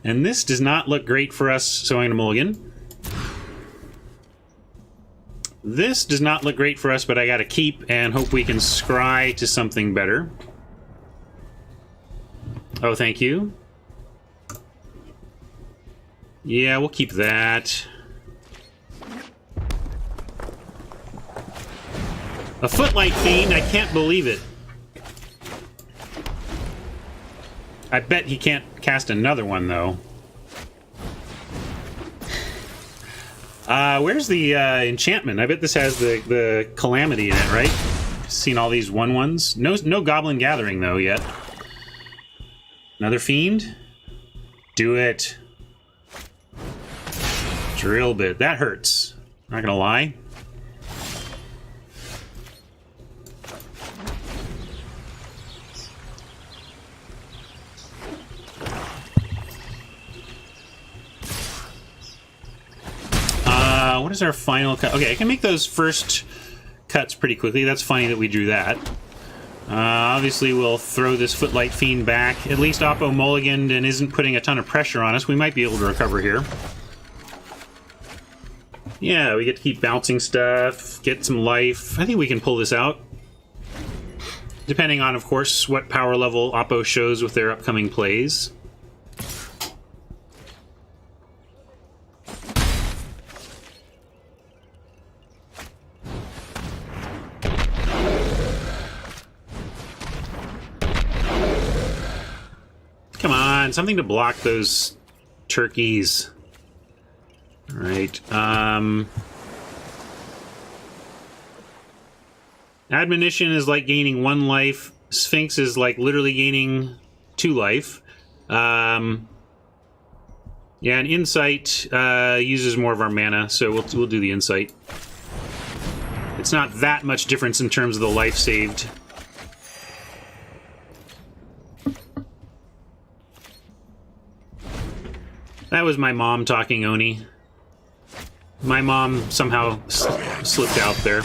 And this does not look great for us, so I'm going to mulligan. This does not look great for us, but I got to keep and hope we can scry to something better. Oh, thank you. Yeah, we'll keep that. A Footlight Fiend, I can't believe it. I bet he can't cast another one, though. Where's the enchantment? I bet this has the Calamity in it, right? Seen all these 1/1s. No Goblin Gathering, though, yet. Another Fiend? Do it. Drill Bit. That hurts. Not gonna lie. What is our final cut? Okay, I can make those first cuts pretty quickly. That's funny that we drew that. Obviously, we'll throw this Footlight Fiend back. At least Oppo mulliganed and isn't putting a ton of pressure on us. We might be able to recover here. Yeah, we get to keep bouncing stuff, get some life. I think we can pull this out. Depending on, of course, what power level Oppo shows with their upcoming plays. Come on, something to block those turkeys. All right. Admonition is like gaining 1 life. Sphinx is like literally gaining 2 life. Yeah, and Insight uses more of our mana, so we'll do the Insight. It's not that much difference in terms of the life saved. That was my mom talking, Oni. My mom somehow slipped out there.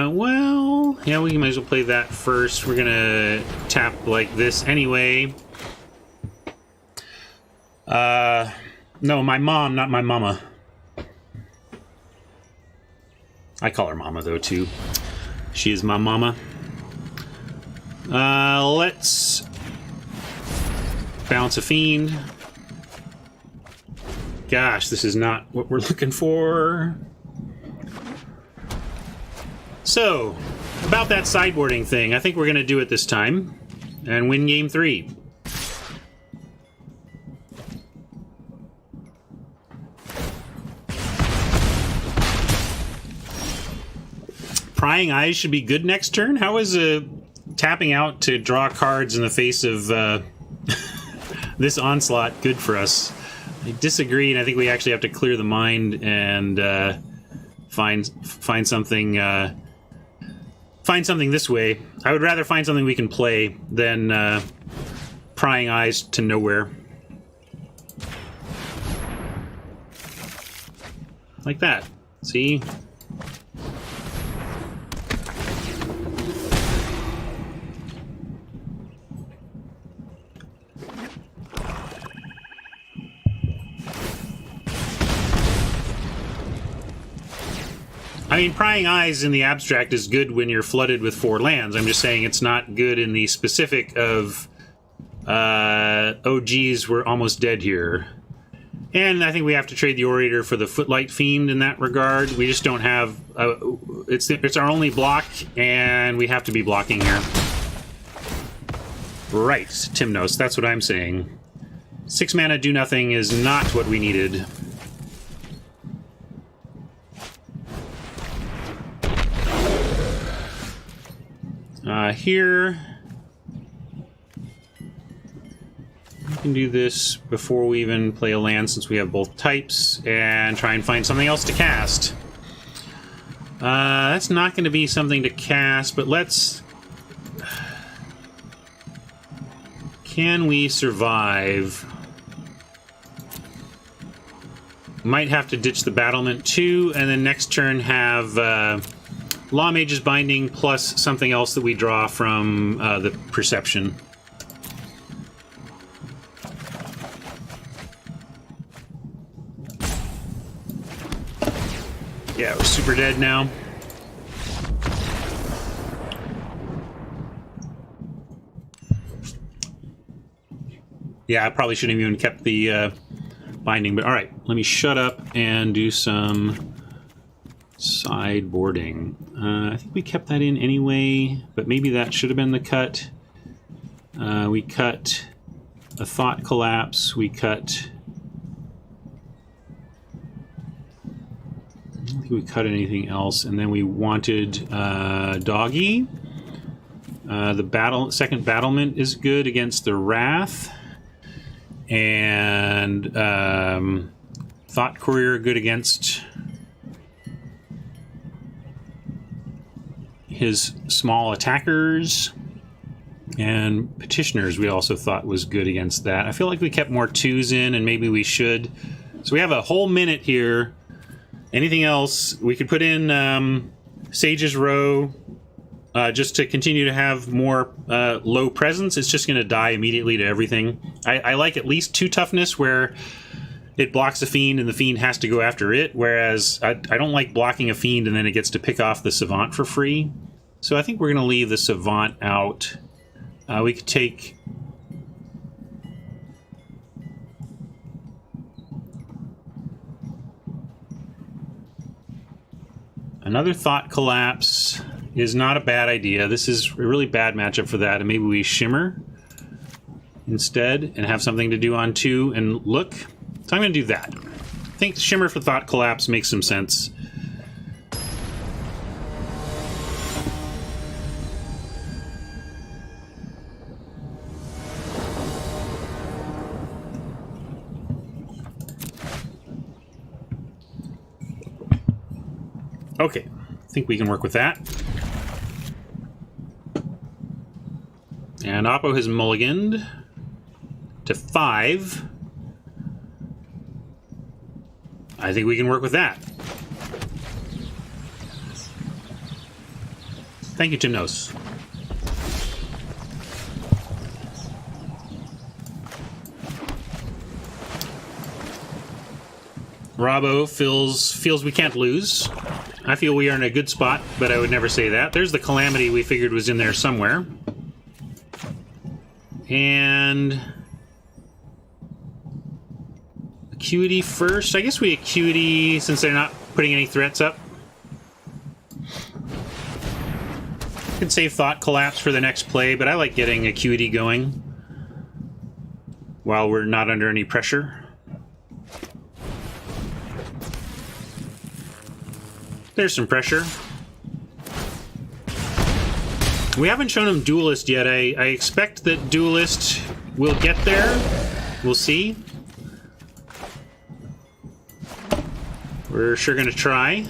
Well, yeah, we might as well play that first. We're gonna tap like this anyway. No, my mom, not my mama. I call her mama, though, too. She is my mama. Let's bounce a Fiend. gosh, this is not what we're looking for. So, about that sideboarding thing, I think we're going to do it this time and win game 3. Prying Eyes should be good next turn? How is tapping out to draw cards in the face of this onslaught good for us? I disagree, and I think we actually have to clear the mind and find something this way. I would rather find something we can play than Prying Eyes to nowhere. Like that. See? I mean, Prying Eyes in the abstract is good when you're flooded with 4 lands. I'm just saying it's not good in the specific of, oh geez, we're almost dead here. And I think we have to trade the Orator for the Footlight Fiend in that regard. We just don't have, it's our only block, and we have to be blocking here. Right, Timnos, that's what I'm saying. 6 mana do nothing is not what we needed. Here, we can do this before we even play a land since we have both types, and try and find something else to cast. That's not going to be something to cast, but let's... Can we survive? Might have to ditch the Battlement too, and then next turn have... Law Mage's Binding plus something else that we draw from the Perception. Yeah, we're super dead now. Yeah, I probably shouldn't have even kept the binding, but alright, let me shut up and do some sideboarding. I think we kept that in anyway, but maybe that should have been the cut. We cut a Thought Collapse, we cut... I don't think we cut anything else, and then we wanted Doggy. The second Battlement is good against the Wrath, and Thought Courier good against his small attackers, and Petitioners we also thought was good against that. I feel like we kept more 2s in, and maybe we should. So we have a whole minute here. Anything else? We could put in Sage's Row just to continue to have more low presence. It's just going to die immediately to everything. I like at least 2 toughness where it blocks a Fiend and the Fiend has to go after it, whereas I don't like blocking a Fiend and then it gets to pick off the Savant for free. So I think we're going to leave the Savant out. We could take... Another Thought Collapse is not a bad idea. This is a really bad matchup for that, and maybe we Shimmer instead and have something to do on 2 and look. So I'm going to do that. I think Shimmer for Thought Collapse makes some sense. Okay, I think we can work with that. And Oppo has mulliganed to 5. I think we can work with that. Thank you, Timnos. Robbo feels we can't lose. I feel we are in a good spot, but I would never say that. There's the Calamity we figured was in there somewhere. And... Acuity first. I guess we Acuity since they're not putting any threats up. Could save Thought Collapse for the next play, but I like getting Acuity going while we're not under any pressure. There's some pressure. We haven't shown him Duelist yet. I expect that Duelist will get there. We'll see. We're sure going to try.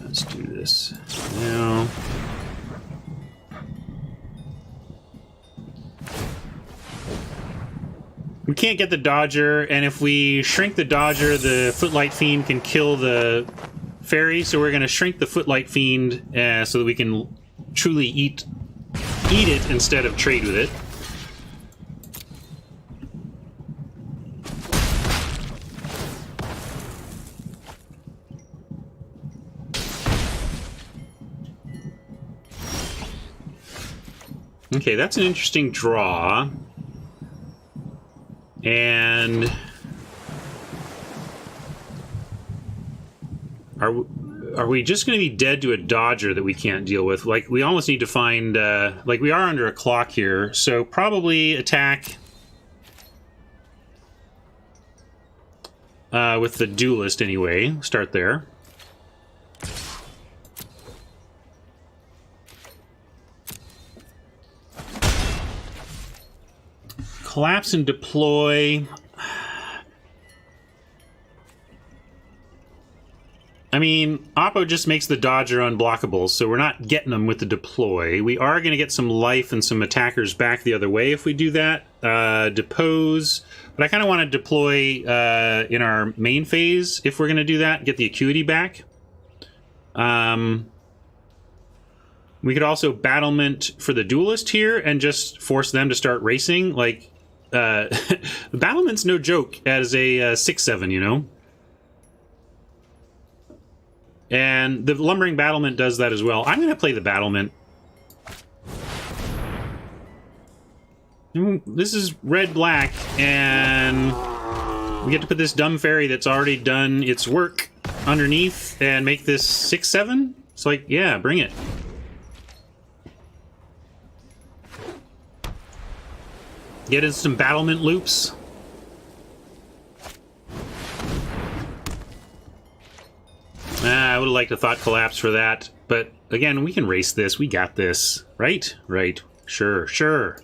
Let's do this now. We can't get the Dodger, and if we shrink the Dodger, the Footlight Fiend can kill the Fairy, so we're going to shrink the Footlight Fiend so that we can truly eat it instead of trade with it. Okay, that's an interesting draw. And are we just going to be dead to a Dodger that we can't deal with? Like, we almost need to find, like, we are under a clock here, so probably attack with the Duelist anyway. Start there. Collapse and deploy. I mean, Oppo just makes the Dodger unblockable, so we're not getting them with the deploy. We are going to get some life and some attackers back the other way if we do that. Depose. But I kind of want to deploy in our main phase if we're going to do that. Get the Acuity back. We could also battlement for the Duelist here and just force them to start racing. Like, the battlement's no joke as a 6/7, you know? And the Lumbering Battlement does that as well. I'm going to play the Battlement. This is red-black, and we get to put this dumb fairy that's already done its work underneath and make this 6/7? It's like, yeah, bring it. Get in some battlement loops. I would have liked a Thought Collapse for that. But, again, we can race this. We got this. Right? Right. Sure, sure.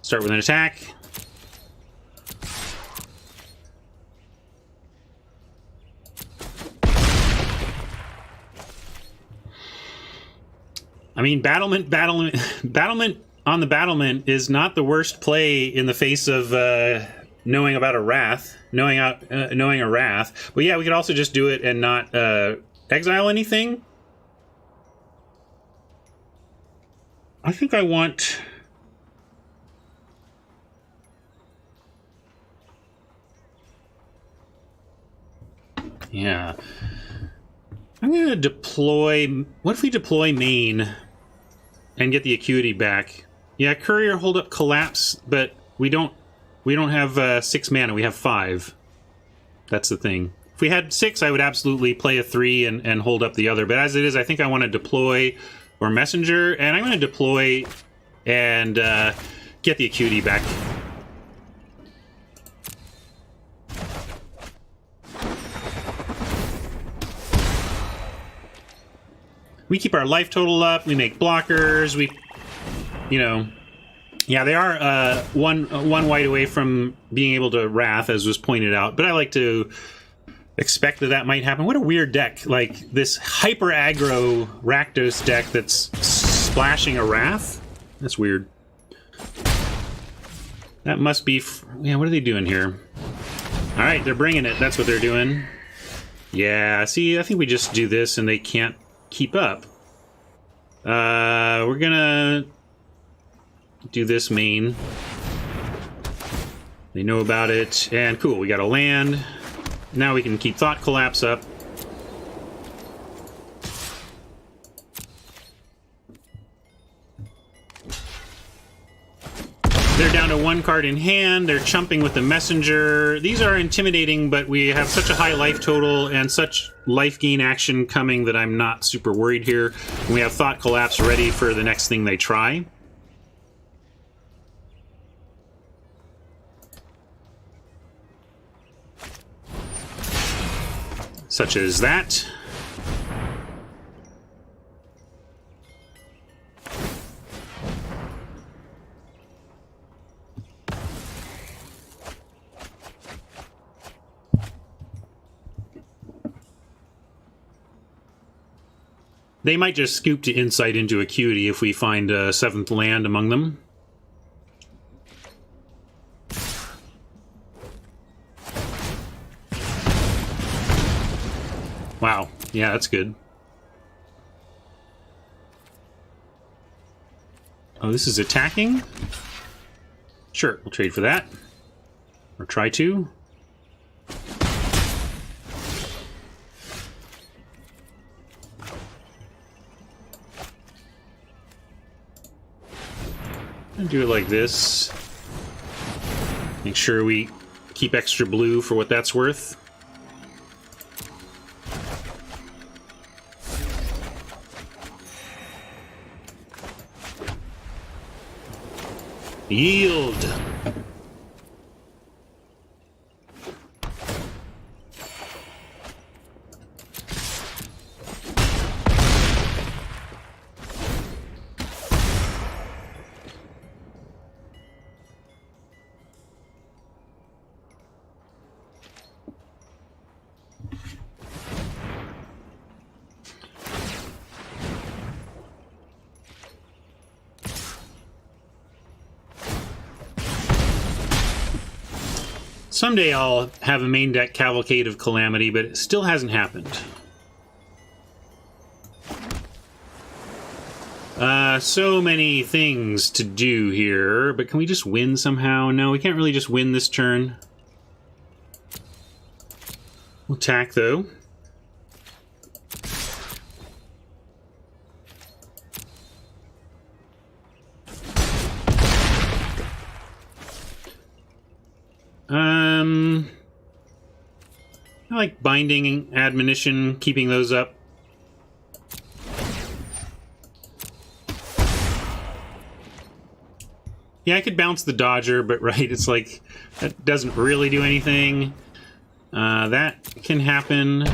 Start with an attack. I mean, battlement on the battlement is not the worst play in the face of knowing about a Wrath, knowing a Wrath. But yeah, we could also just do it and not exile anything. I think I want... Yeah. I'm going to deploy... What if we deploy main and get the Acuity back? Yeah, Courier, hold up, Collapse, but we don't have 6 mana, we have 5. That's the thing. If we had 6, I would absolutely play a 3 and hold up the other, but as it is, I think I want to deploy or Messenger, and I'm going to deploy and get the Acuity back. We keep our life total up, we make blockers, we... You know, yeah, they are one white away from being able to Wrath, as was pointed out. But I like to expect that might happen. What a weird deck. Like, this hyper-aggro Rakdos deck that's splashing a Wrath? That's weird. That must be... Yeah, what are they doing here? Alright, they're bringing it. That's what they're doing. Yeah, see, I think we just do this and they can't keep up. We're gonna... do this main. They know about it. And cool, we got a land. Now we can keep Thought Collapse up. They're down to 1 card in hand. They're chumping with the messenger. These are intimidating, but we have such a high life total and such life gain action coming that I'm not super worried here. And we have Thought Collapse ready for the next thing they try. Such as that. They might just scoop to Insight into Acuity if we find a 7th land among them. Wow. Yeah, that's good. Oh, this is attacking? Sure, we'll trade for that. Or try to. Do it like this. Make sure we keep extra blue for what that's worth. Yield. Someday I'll have a main deck Cavalcade of Calamity, but it still hasn't happened. So many things to do here, but can we just win somehow? No, we can't really just win this turn. We'll attack, though. I like Binding, Admonition, keeping those up. Yeah, I could bounce the Dodger, but right, it's like, that doesn't really do anything. That can happen.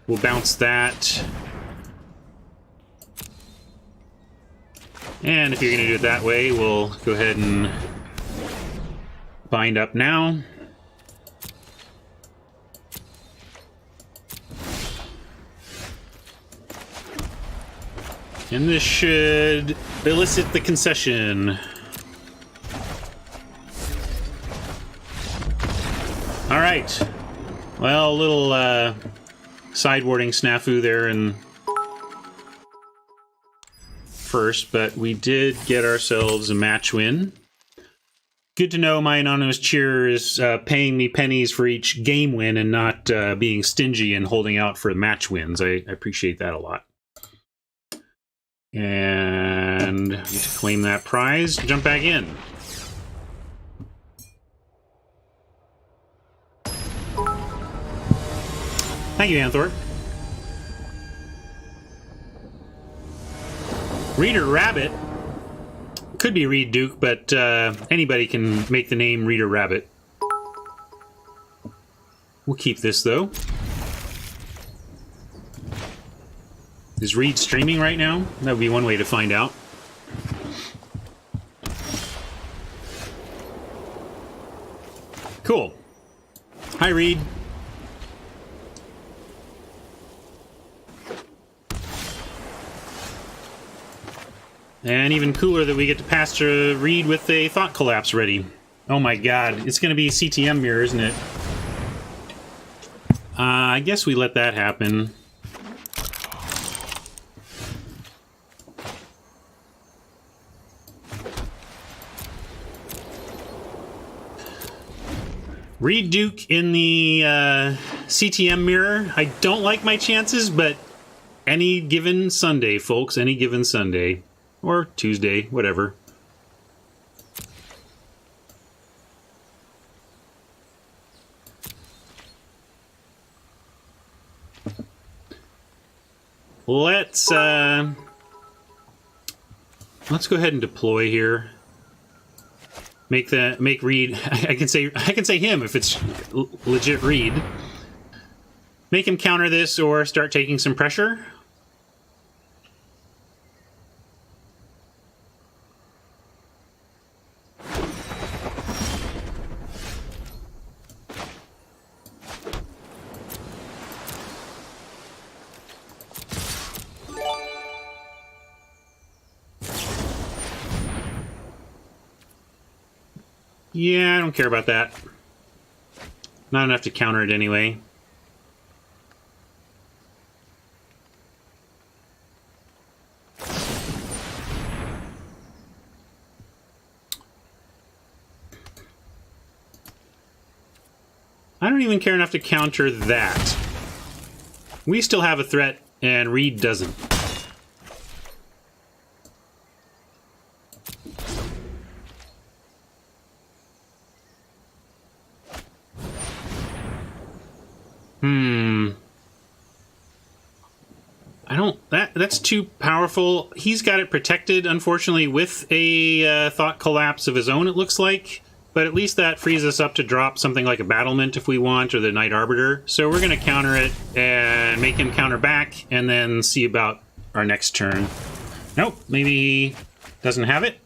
We'll bounce that. And if you're going to do it that way, we'll go ahead and bind up now. And this should elicit the concession. Alright. Well, a little sideboarding snafu there in first, but we did get ourselves a match win. Good to know my anonymous cheer is paying me pennies for each game win and not being stingy and holding out for match wins. I appreciate that a lot. And we need to claim that prize. Jump back in. Thank you, Anthor. Reader Rabbit. Could be Reed Duke, but anybody can make the name Reader Rabbit. We'll keep this, though. Is Reed streaming right now? That would be one way to find out. Cool. Hi, Reed. And even cooler that we get to pasture Reed with a Thought Collapse ready. Oh my god, it's going to be CTM mirror, isn't it? I guess we let that happen. Reed Duke in the CTM mirror. I don't like my chances, but any given Sunday, folks, any given Sunday. Or Tuesday, whatever. Let's go ahead and deploy here. Make Reed. I can say him if it's legit Reed. Make him counter this or start taking some pressure. Yeah, I don't care about that. Not enough to counter it anyway. I don't even care enough to counter that. We still have a threat, and Reed doesn't. That's too powerful. He's got it protected, unfortunately, with a thought collapse of his own, it looks like. But at least that frees us up to drop something like a battlement if we want, or the Knight Arbiter. So we're going to counter it and make him counter back, and then see about our next turn. Nope, maybe he doesn't have it.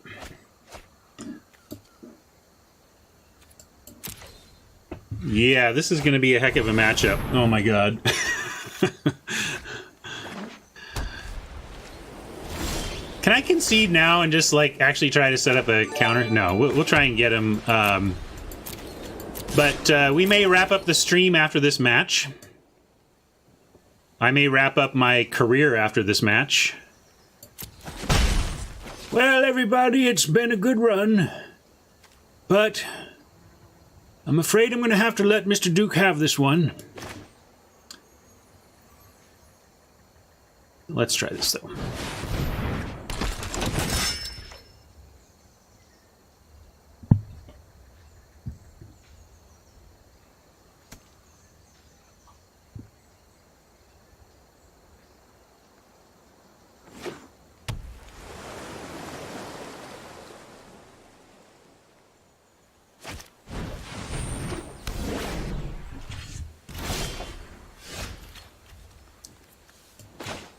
Yeah, this is going to be a heck of a matchup. Oh my god. Can I concede now and just, like, actually try to set up a counter? No, we'll try and get him. But we may wrap up the stream after this match. I may wrap up my career after this match. Well, everybody, it's been a good run. But I'm afraid I'm going to have to let Mr. Duke have this one. Let's try this, though.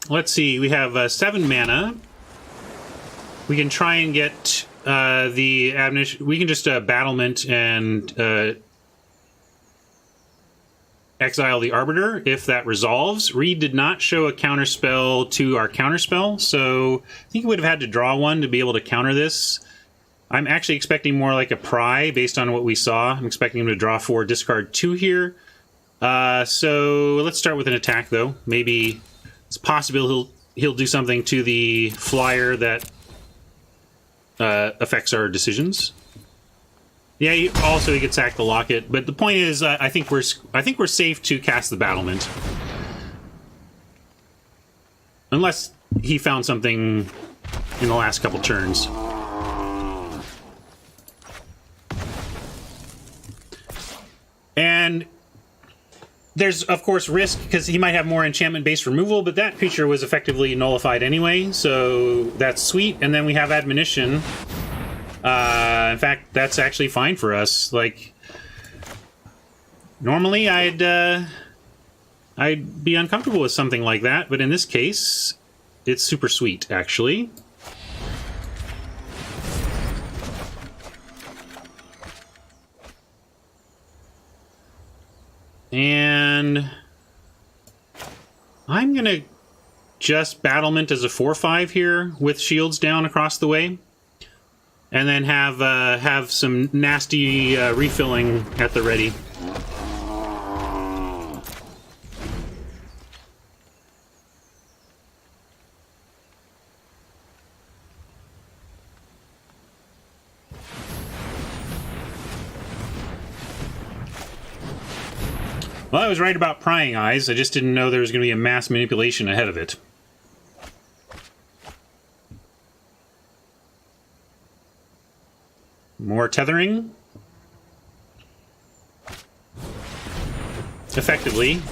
Let's see, we have 7 mana. We can try and get the Admonition. We can just battlement and exile the Arbiter if that resolves. Reed did not show a counterspell to our counterspell, so I think he would have had to draw one to be able to counter this. I'm actually expecting more like a pry based on what we saw. I'm expecting him to draw 4, discard 2 here. So let's start with an attack, though. Maybe it's possible he'll do something to the flyer that affects our decisions. Yeah, he could sack the locket, but the point is, I think we're safe to cast the battlement, unless he found something in the last couple turns. And there's, of course, risk, because he might have more enchantment-based removal, but that creature was effectively nullified anyway, so that's sweet. And then we have Admonition. In fact, that's actually fine for us. Like, normally I'd be uncomfortable with something like that, but in this case, it's super sweet, actually. And I'm going to just battlement as a 4/5 here with shields down across the way. And then have some nasty refilling at the ready. Well, I was right about prying eyes. I just didn't know there was going to be a mass manipulation ahead of it. More tethering. Effectively.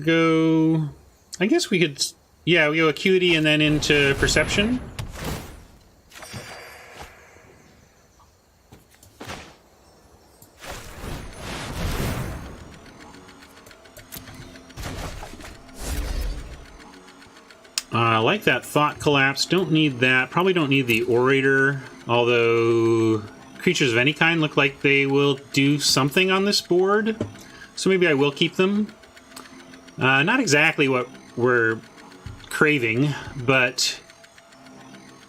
Go... I guess we could... Yeah, we go Acuity and then into Perception. I like that Thought Collapse. Don't need that. Probably don't need the Orator, although creatures of any kind look like they will do something on this board. So maybe I will keep them. Not exactly what we're craving, but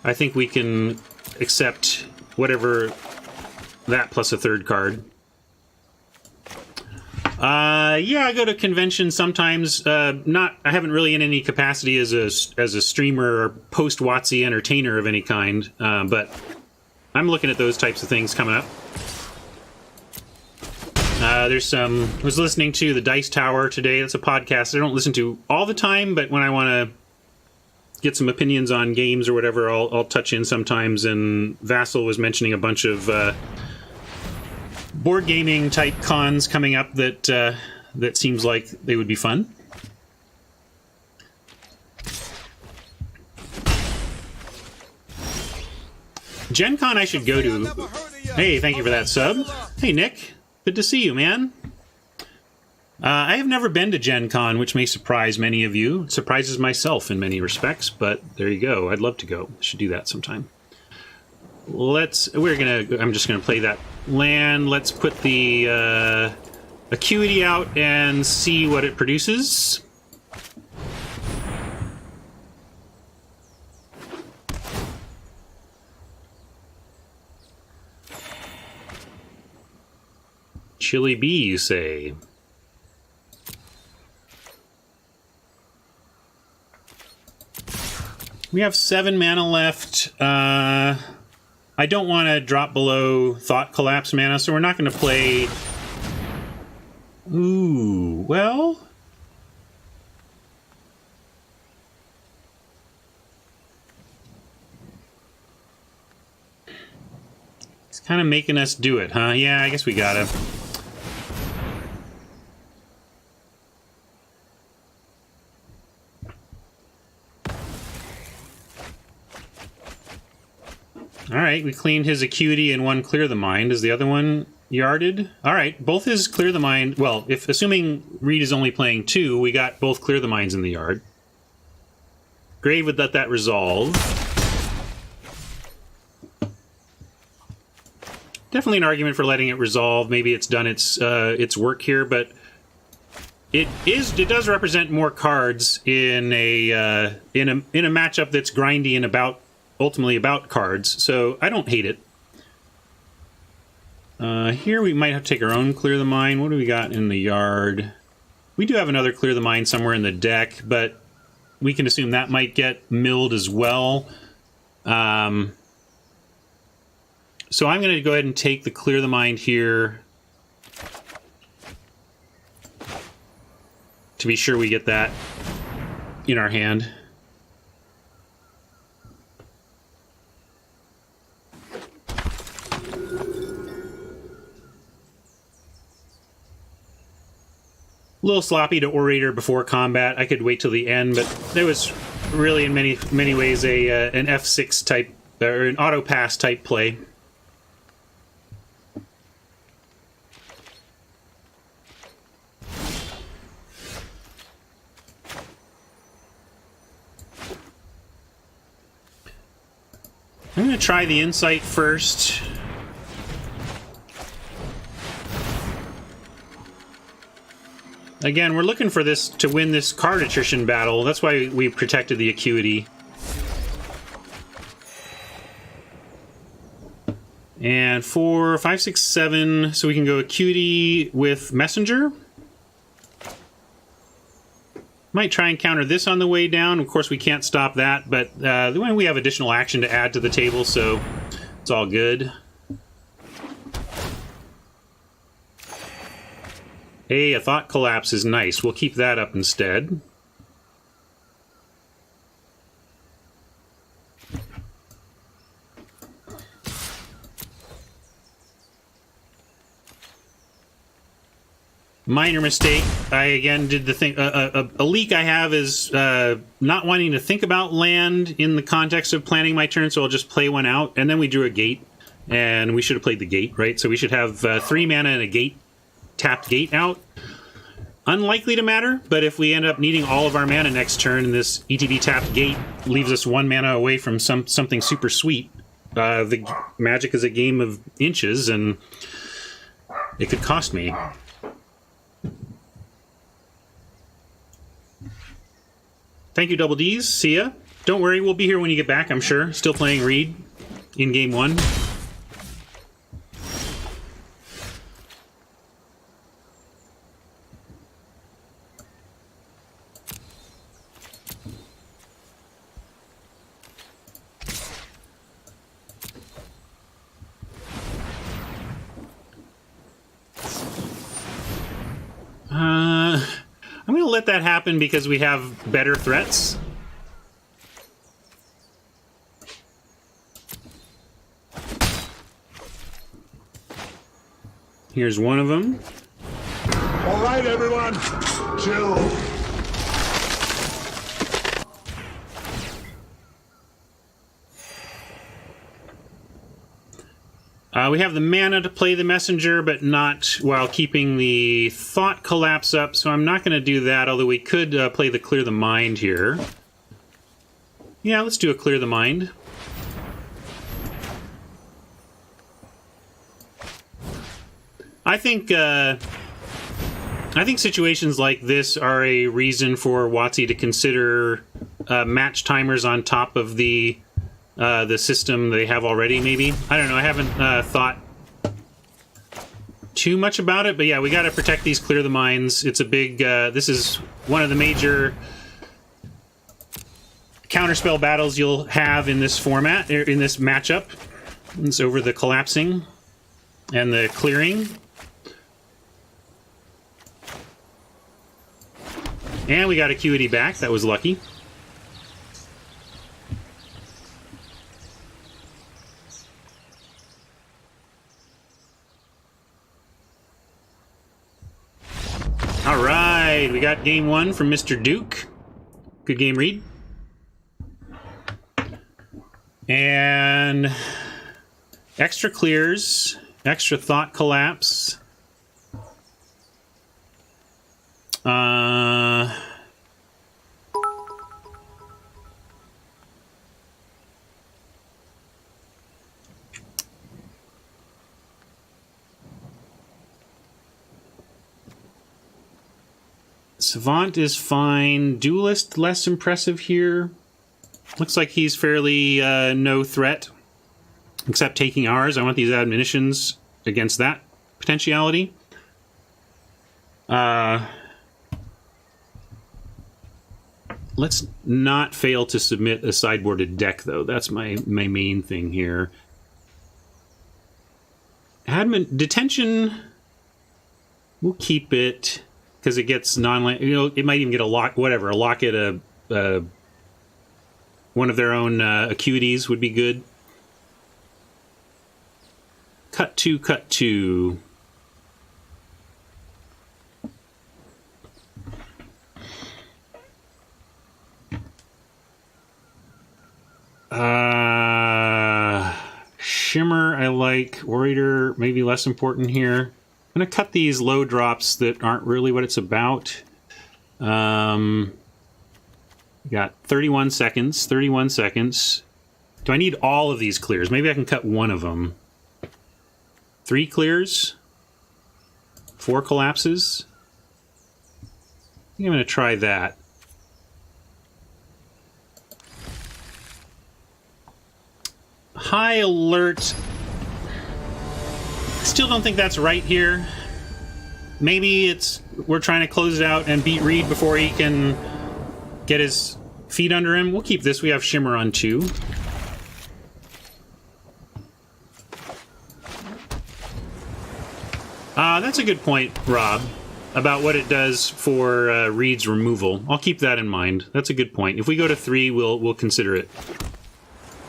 I think we can accept whatever that plus a third card. Yeah, I go to conventions sometimes. I haven't really in any capacity as a streamer or post-WotC entertainer of any kind, but I'm looking at those types of things coming up. There's some... I was listening to the Dice Tower today. That's a podcast I don't listen to all the time, but when I want to get some opinions on games or whatever, I'll touch in sometimes, and Vassal was mentioning a bunch of board gaming type cons coming up that seems like they would be fun. Gen Con I should go to. Hey, thank you for that sub. Hey, Nick. Good to see you, man. I have never been to Gen Con, which may surprise many of you. It surprises myself in many respects, but there you go. I'd love to go. I should do that sometime. I'm just gonna play that land. Let's put the Acuity out and see what it produces. Chili Bee, you say? We have 7 mana left. I don't want to drop below Thought Collapse mana, so we're not going to play... Ooh, well... It's kind of making us do it, huh? Yeah, I guess we gotta. Alright, we cleaned his Acuity and one Clear the Mind. Is the other one yarded? Alright, both his Clear the Mind... Well, assuming Reed is only playing 2, we got both Clear the Minds in the yard. Grave would let that resolve. Definitely an argument for letting it resolve. Maybe it's done its work here, but it does represent more cards in a matchup that's grindy and ultimately about cards. So I don't hate it. Here we might have to take our own Clear the Mind. What do we got in the yard? We do have another Clear the Mind somewhere in the deck, but we can assume that might get milled as well. So I'm going to go ahead and take the Clear the Mind here to be sure we get that in our hand. A little sloppy to Orator before combat. I could wait till the end, but there was really in many ways an F6 type or an auto pass type play. I'm going to try the Insight first. Again, we're looking for this to win this card attrition battle. That's why we protected the Acuity. And 4, 5, 6, 7. So we can go Acuity with Messenger. Might try and counter this on the way down. Of course, we can't stop that, but we have additional action to add to the table, so it's all good. Hey, a Thought Collapse is nice. We'll keep that up instead. Minor mistake. I again did the thing. A leak I have is not wanting to think about land in the context of planning my turn, so I'll just play one out. And then we drew a gate, and we should have played the gate, right? So we should have 3 mana and a gate, tapped gate out. Unlikely to matter, but if we end up needing all of our mana next turn, and this ETB tapped gate leaves us 1 mana away from something super sweet, the Magic is a game of inches, and it could cost me. Thank you, Double D's. See ya. Don't worry, we'll be here when you get back, I'm sure. Still playing Reed in Game 1. I'm going to let that happen because we have better threats. Here's one of them. All right, everyone, chill. We have the mana to play the messenger, but not while keeping the Thought Collapse up, so I'm not going to do that, although we could play the Clear the Mind here. Yeah, let's do a Clear the Mind. I think situations like this are a reason for WotC to consider match timers on top of the system they have already, maybe. I don't know, I haven't thought too much about it, but yeah, we gotta protect these Clear the Minds. It's a big, this is one of the major counterspell battles you'll have in this format, in this matchup. It's over the collapsing and the clearing. And we got Acuity back, that was lucky. All right, we got game 1 from Mr. Duke. Good game, Reed. And extra clears, extra Thought Collapse. Savant is fine. Duelist, less impressive here. Looks like he's fairly no threat, except taking ours. I want these admonitions against that potentiality. Let's not fail to submit a sideboarded deck, though. That's my main thing here. Detention, we'll keep it, because it gets non-land, you know, it might even get a lock, whatever, a locket, one of their own acuities would be good. Cut 2, cut 2. Shimmer, I like. Orator, maybe less important here. I'm going to cut these low drops that aren't really what it's about. Got 31 seconds. 31 seconds. Do I need all of these clears? Maybe I can cut one of them. 3 clears. 4 collapses. I think I'm going to try that. High alert. Still don't think that's right here. Maybe it's we're trying to close it out and beat Reed before he can get his feet under him. We'll keep this. We have Shimmer on 2. That's a good point, Rob. about what it does for Reed's removal. I'll keep that in mind. That's a good point. If we go to 3, we'll consider it.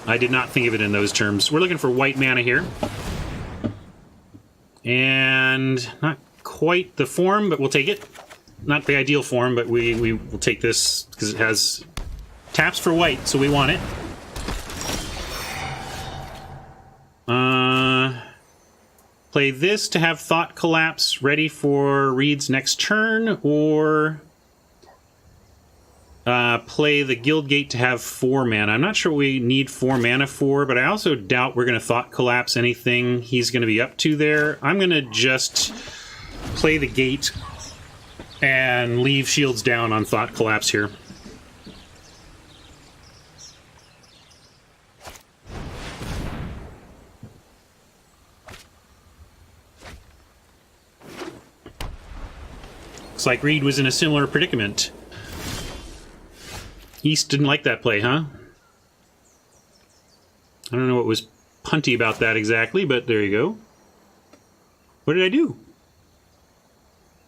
I did not think of it in those terms. We're looking for white mana here. And not quite the form, but we'll take it. Not the ideal form, but we will take this because it has taps for white, so we want it. Play this to have Thought Collapse ready for Reed's next turn, or play the Guildgate to have 4 mana. I'm not sure what we need 4 mana for, but I also doubt we're going to Thought Collapse anything he's going to be up to there. I'm going to just play the Gate and leave shields down on Thought Collapse here. Looks like Reed was in a similar predicament. East didn't like that play, huh? I don't know what was punty about that exactly, but there you go. What did I do?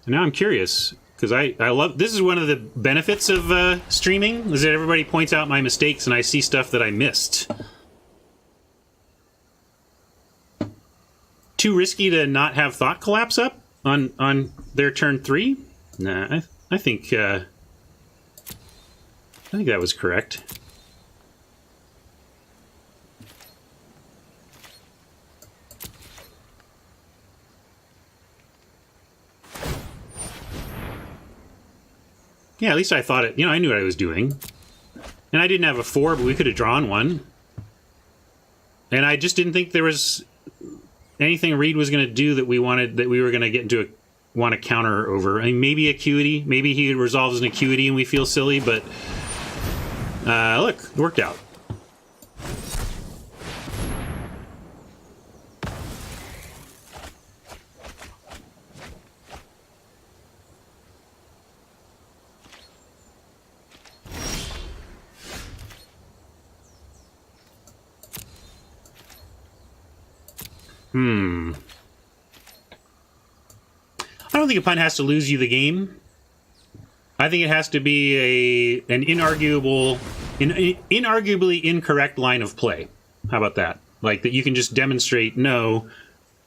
Now I'm curious, because I love... This is one of the benefits of streaming, is that everybody points out my mistakes and I see stuff that I missed. Too risky to not have Thought Collapse up on their turn 3? Nah, I think that was correct. Yeah, at least I thought it. You know, I knew what I was doing. And I didn't have a 4, but we could have drawn one. And I just didn't think there was anything Reed was going to do that we wanted, that we were going to get into want to counter over. I mean, maybe Acuity. Maybe he resolves an Acuity and we feel silly, but look, it worked out. I don't think a punt has to lose you the game. I think it has to be an inarguably incorrect line of play. How about that? Like that you can just demonstrate, no,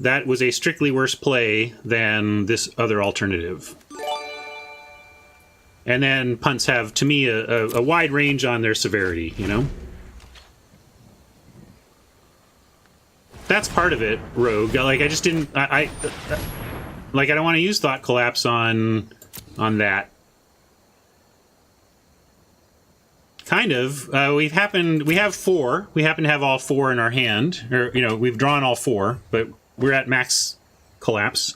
that was a strictly worse play than this other alternative. And then punts have, to me, a wide range on their severity, you know? That's part of it, Rogue. Like, I just didn't... Like, I don't want to use Thought Collapse on that. Kind of. We have 4. We happen to have all 4 in our hand. Or, you know, we've drawn all 4, but we're at max collapse.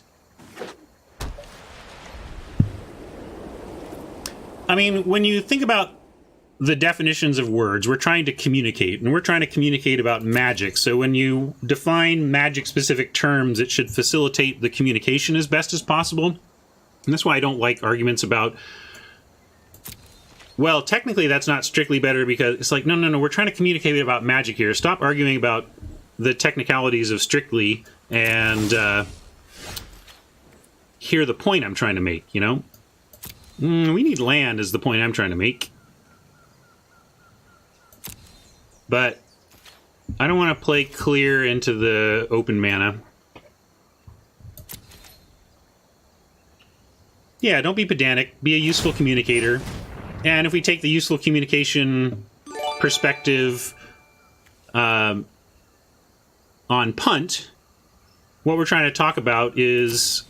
I mean, when you think about the definitions of words, we're trying to communicate, and we're trying to communicate about magic. So when you define magic-specific terms, it should facilitate the communication as best as possible. And that's why I don't like arguments about, well, technically that's not strictly better, because it's like, no, we're trying to communicate about magic here. Stop arguing about the technicalities of strictly and hear the point I'm trying to make, you know? We need land is the point I'm trying to make. But I don't want to play clear into the open mana. Yeah, don't be pedantic. Be a useful communicator. And if we take the useful communication perspective on punt, what we're trying to talk about is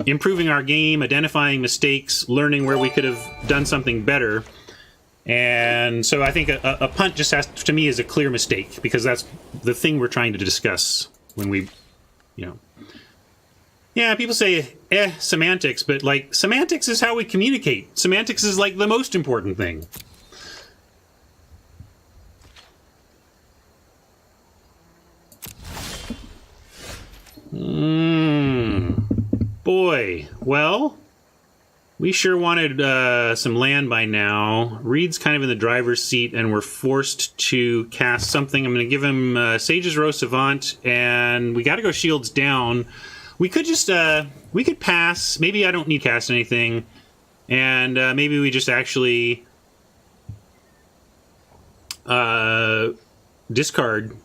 improving our game, identifying mistakes, learning where we could have done something better. And so I think a punt just has, to me, is a clear mistake, because that's the thing we're trying to discuss when we, you know. Yeah, people say, semantics, but, like, semantics is how we communicate. Semantics is, like, the most important thing. Boy, well, we sure wanted some land by now. Reed's kind of in the driver's seat, and we're forced to cast something. I'm going to give him Sage's Row Savant, and we got to go shields down. We could just We could pass. Maybe I don't need to cast anything. And maybe we just actually discard.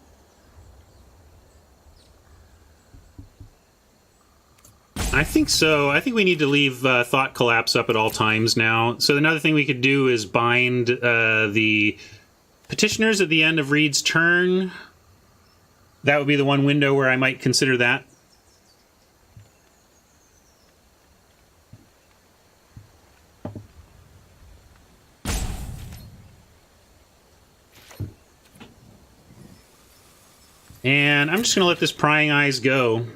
I think so. I think we need to leave Thought Collapse up at all times now. So another thing we could do is bind the Petitioners at the end of Reed's turn. That would be the one window where I might consider that. And I'm just going to let this Prying Eyes go.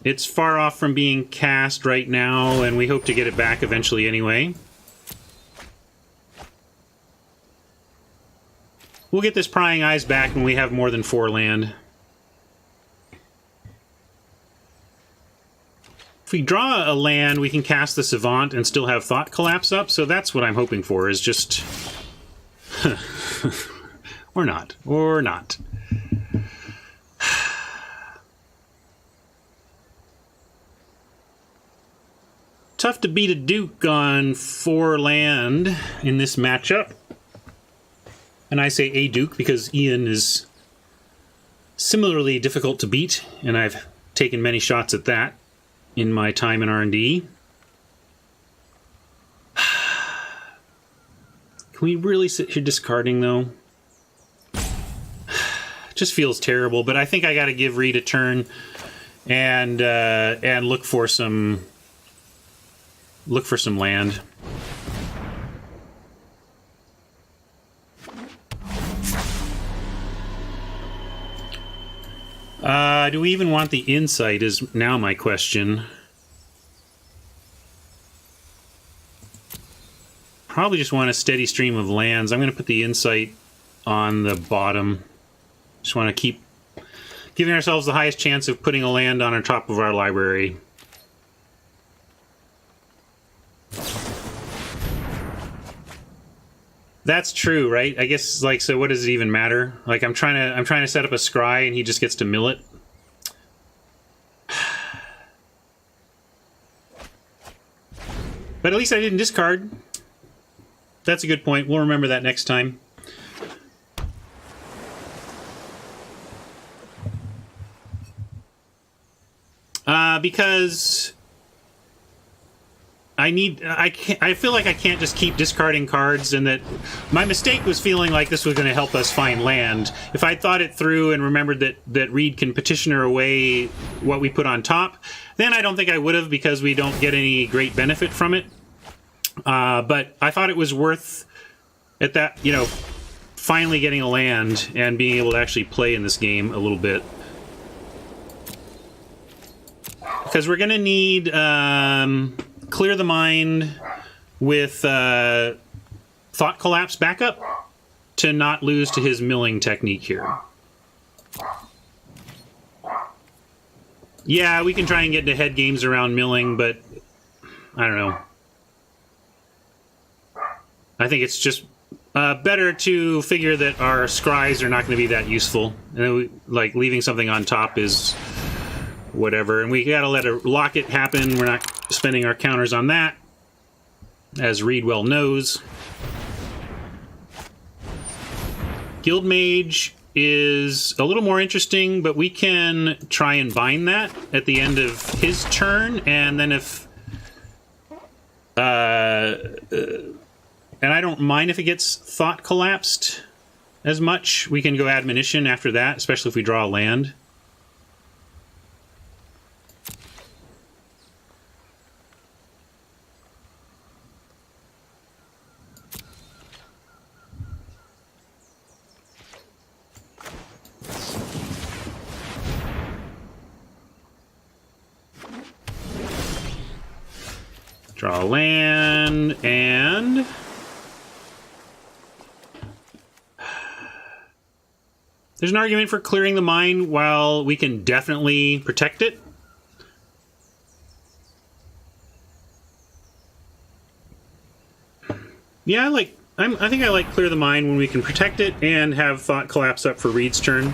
It's far off from being cast right now, and we hope to get it back eventually anyway. We'll get this Prying Eyes back when we have more than 4 land. If we draw a land, we can cast the Savant and still have Thought Collapse up, so that's what I'm hoping for, is just... or not. Or not. Tough to beat a Duke on 4 land in this matchup. And I say a Duke because Ian is similarly difficult to beat, and I've taken many shots at that in my time in R&D. Can we really sit here discarding, though? Just feels terrible, but I think I got to give Reed a turn and look for some land. Do we even want the insight is now my question. Probably just want a steady stream of lands. I'm going to put the insight on the bottom. Just want to keep giving ourselves the highest chance of putting a land on top of our library. That's true, right? I guess, like, so what does it even matter? Like, I'm trying to set up a scry and he just gets to mill it. But at least I didn't discard. That's a good point. We'll remember that next time. Because I feel like I can't just keep discarding cards, and that my mistake was feeling like this was going to help us find land. If I thought it through and remembered that Reed can Petitioner away what we put on top, then I don't think I would have, because we don't get any great benefit from it. But I thought it was worth, at that, you know, finally getting a land and being able to actually play in this game a little bit. Because we're going to need Clear the Mind with Thought Collapse backup to not lose to his milling technique here. Yeah, we can try and get into head games around milling, but I don't know. I think it's just better to figure that our scries are not going to be that useful. And like, leaving something on top is whatever. And we got to let a locket happen. We're not spending our counters on that, as Reed well knows. Guild Mage is a little more interesting, but we can try and bind that at the end of his turn, and then if... and I don't mind if it gets Thought Collapsed as much. We can go Admonition after that, especially if we draw a land. Draw a land, and... there's an argument for Clearing the Mind while we can definitely protect it. Yeah, I think I like Clear the Mind when we can protect it and have Thought Collapse up for Reed's turn.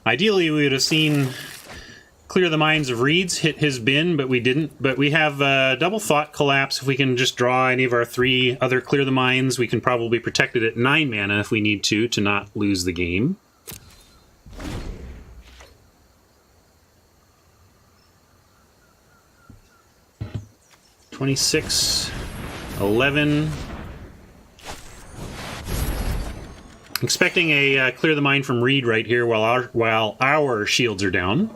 Ideally, we would have seen Clear the Minds of Reeds hit his bin, but we didn't. But we have double Thought Collapse. If we can just draw any of our 3 other Clear the Minds, we can probably protect it at 9 mana if we need to not lose the game. $26, $11. Expecting a Clear the Mind from Reed right here while our shields are down.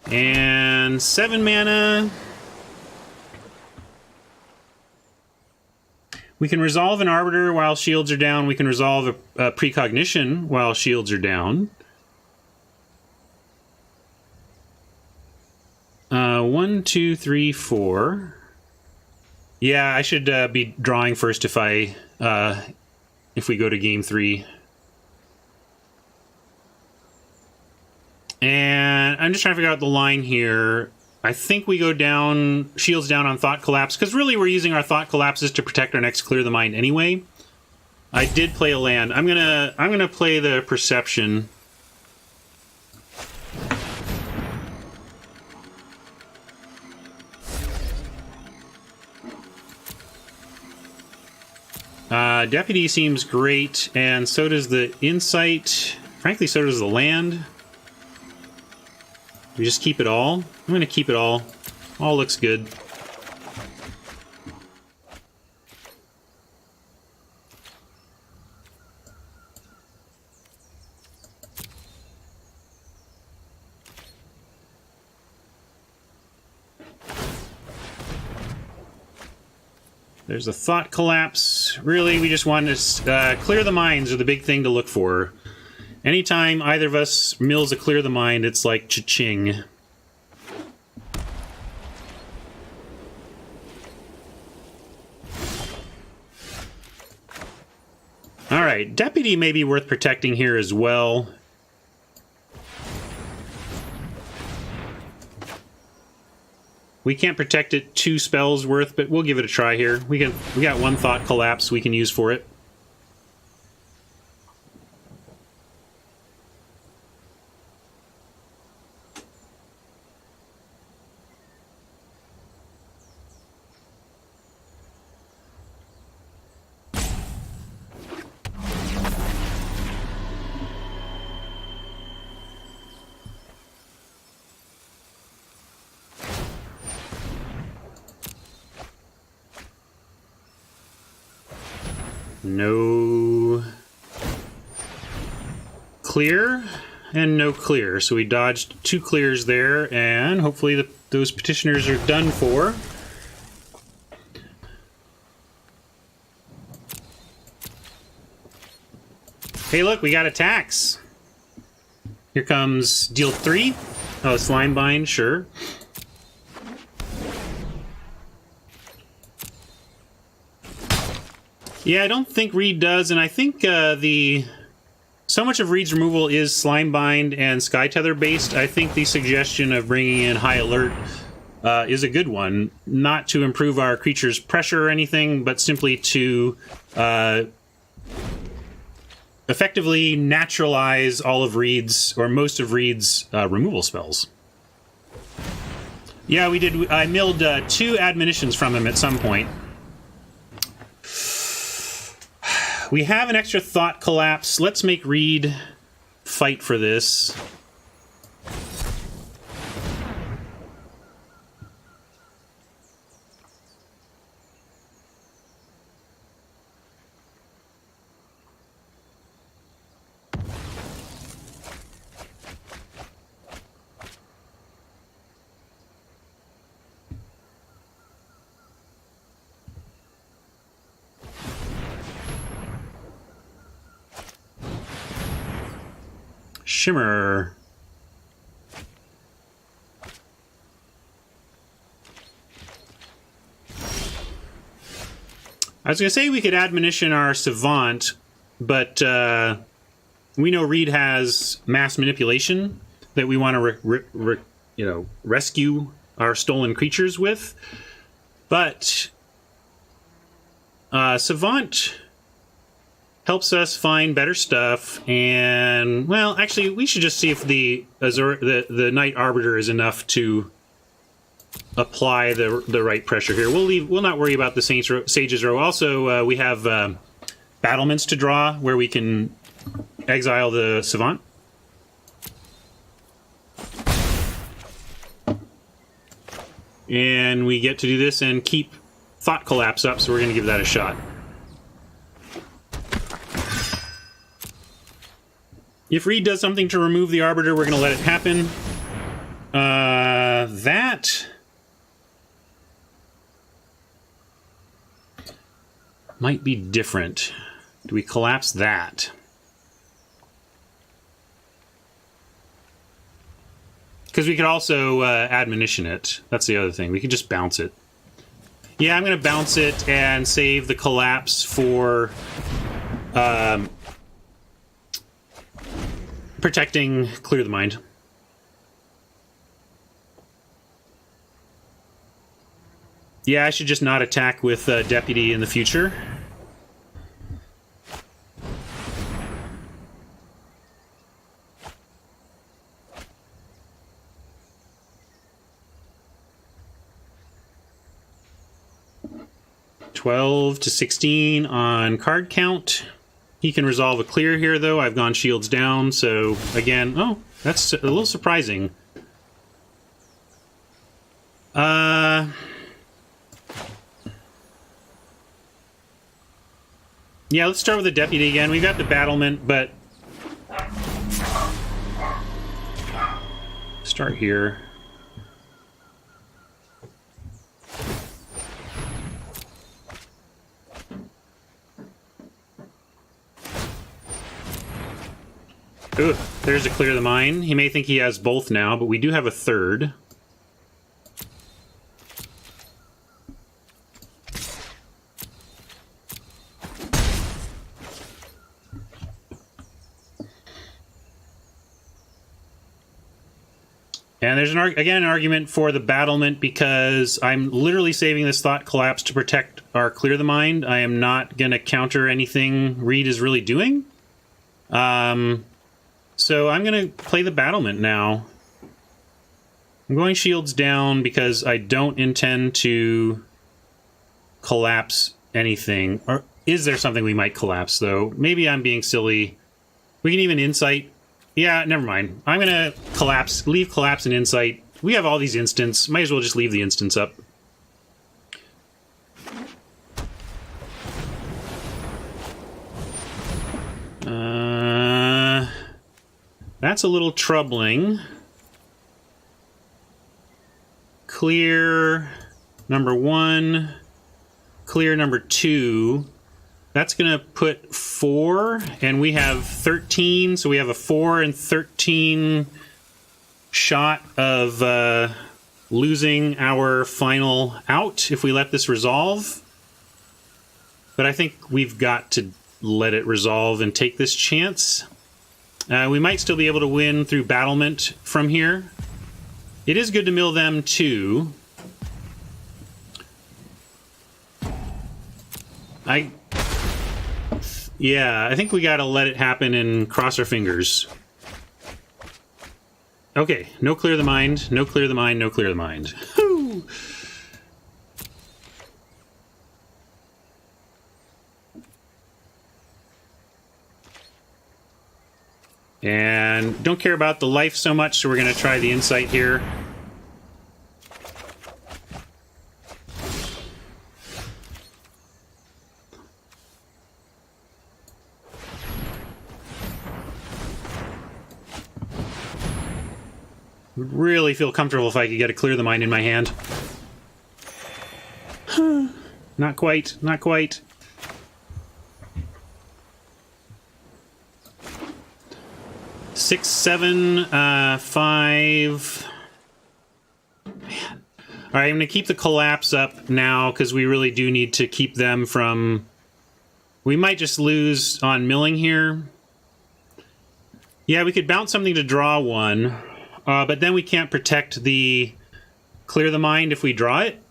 And 7 mana. We can resolve an Arbiter while shields are down. We can resolve a Precognition while shields are down. 1, 2, 3, 4. Yeah, I should be drawing first if we go to game 3. And I'm just trying to figure out the line here. I think we go down, shields down on Thought Collapse, because really we're using our Thought Collapses to protect our next Clear the Mind anyway. I did play a land. I'm gonna play the Perception. Deputy seems great, and so does the Insight. Frankly, so does the land. We just keep it all. I'm going to keep it all. All looks good. There's a Thought Collapse. Really, we just want to Clear the Minds are the big thing to look for. Anytime either of us mills a Clear the Mind, it's like cha-ching. Alright, Deputy may be worth protecting here as well. We can't protect it 2 spells worth, but we'll give it a try here. We got 1 Thought Collapse we can use for it. No clear and no clear. So we dodged 2 clears there, and hopefully those petitioners are done for. Hey, look, we got attacks. Here comes deal 3. Oh, Slime Bind, sure. Yeah, I don't think Reed does, and I think so much of Reed's removal is Slime Bind and Sky Tether based. I think the suggestion of bringing in High Alert is a good one. Not to improve our creature's pressure or anything, but simply to effectively naturalize all of Reed's, or most of Reed's, removal spells. Yeah, we did. I milled 2 admonitions from him at some point. We have an extra Thought Collapse. Let's make Reed fight for this. Shimmer. I was going to say we could admonition our Savant, but we know Reed has mass manipulation that we want to rescue our stolen creatures with. But Savant helps us find better stuff, and, well, actually, we should just see if the Night Arbiter is enough to apply the right pressure here. We'll not worry about the Sage's Row. Also, we have battlements to draw where we can exile the Savant. And we get to do this and keep Thought Collapse up, so we're going to give that a shot. If Reed does something to remove the Arbiter, we're going to let it happen. That might be different. Do we collapse that? Because we could also admonition it. That's the other thing. We could just bounce it. Yeah, I'm going to bounce it and save the collapse for protecting Clear the Mind. Yeah, I should just not attack with Deputy in the future. $12 to $16 on card count. He can resolve a clear here, though. I've gone shields down, so again... Oh, that's a little surprising. Yeah, let's start with the Deputy again. We've got the battlement, but... Start here. Ooh, there's a Clear the Mind. He may think he has both now, but we do have a third. And there's an argument for the battlement because I'm literally saving this Thought Collapse to protect our Clear the Mind. I am not going to counter anything Reed is really doing. So I'm going to play the battlement now. I'm going shields down because I don't intend to collapse anything. Or is there something we might collapse, though? Maybe I'm being silly. We can even Insight. Yeah, never mind. I'm going to collapse, leave Collapse and Insight. We have all these instants. Might as well just leave the instants up. That's a little troubling. Clear number 1. Clear number 2. That's going to put 4, and we have 13, so we have a 4 and 13 shot of losing our final out if we let this resolve. But I think we've got to let it resolve and take this chance. We might still be able to win through battlement from here. It is good to mill them too. Yeah, I think we gotta let it happen and cross our fingers. Okay, no Clear the Mind, no Clear the Mind, no Clear the Mind. Woo! And don't care about the life so much, so we're going to try the Insight here. Would really feel comfortable if I could get a Clear the Mind in my hand. Not quite, not quite. Six, 7, 5. Man. All right, I'm going to keep the Collapse up now because we really do need to keep them from... We might just lose on milling here. Yeah, we could bounce something to draw 1, but then we can't protect the Clear the Mind if we draw it.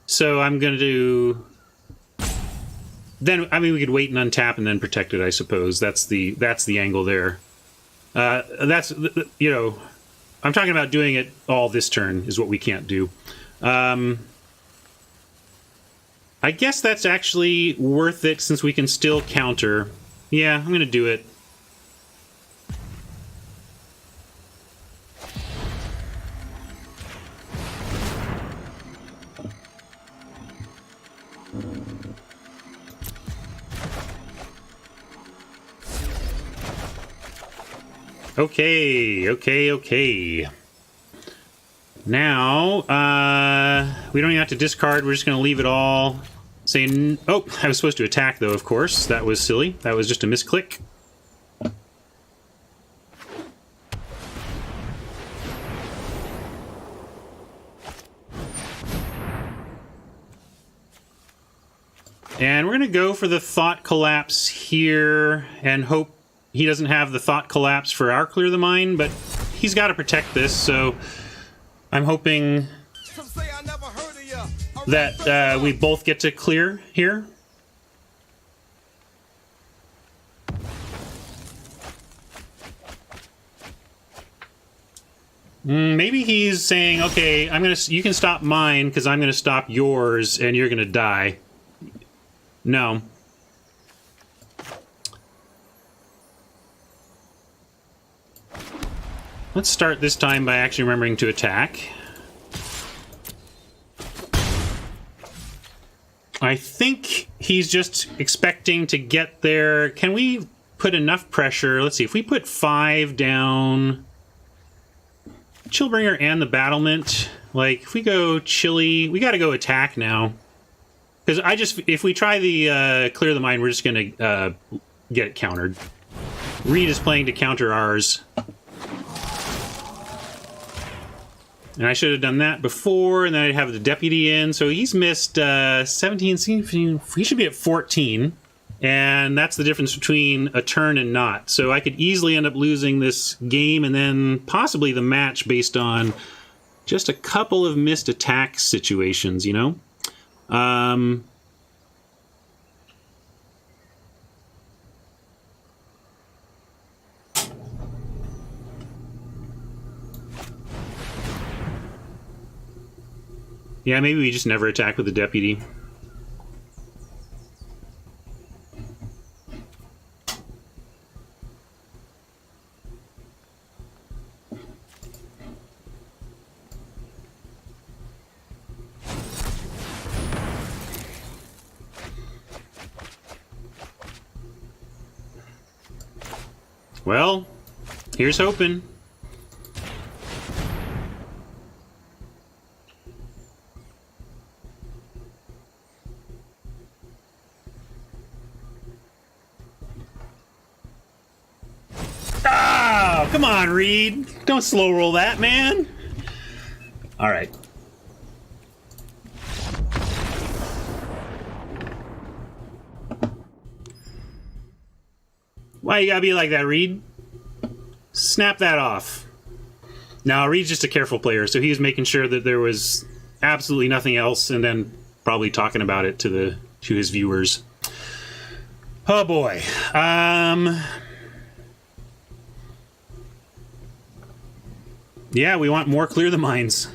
So I'm going to do... Then, I mean, we could wait and untap and then protect it, I suppose. That's the angle there. That's, you know... I'm talking about doing it all this turn is what we can't do. I guess that's actually worth it since we can still counter. Yeah, I'm going to do it. Okay. Now, we don't even have to discard. We're just going to leave it all. Saying, oh, I was supposed to attack, though, of course. That was silly. That was just a misclick. And we're going to go for the Thought Collapse here and hope he doesn't have the Thought Collapse for our Clear the Mind, but he's got to protect this, so I'm hoping that we both get to clear here. Maybe he's saying, okay, you can stop mine because I'm gonna stop yours and you're gonna die. No. Let's start this time by actually remembering to attack. I think he's just expecting to get there. Can we put enough pressure? Let's see, if we put 5 down... Chillbringer and the Battlement. Like, if we go Chilly... We gotta go attack now. Because if we try the Clear the Mind, we're just gonna get it countered. Reed is playing to counter ours. And I should have done that before, and then I'd have the Deputy in. So he's missed 17, 16, he should be at 14. And that's the difference between a turn and not. So I could easily end up losing this game and then possibly the match based on just a couple of missed attack situations, you know? Yeah, maybe we just never attack with the Deputy. Well, here's hoping. Oh, come on, Reed. Don't slow roll that, man. All right. Why you gotta be like that, Reed? Snap that off. Now, Reed's just a careful player, so he was making sure that there was absolutely nothing else, and then probably talking about it to his viewers. Oh boy. Yeah, we want more Clear the Minds.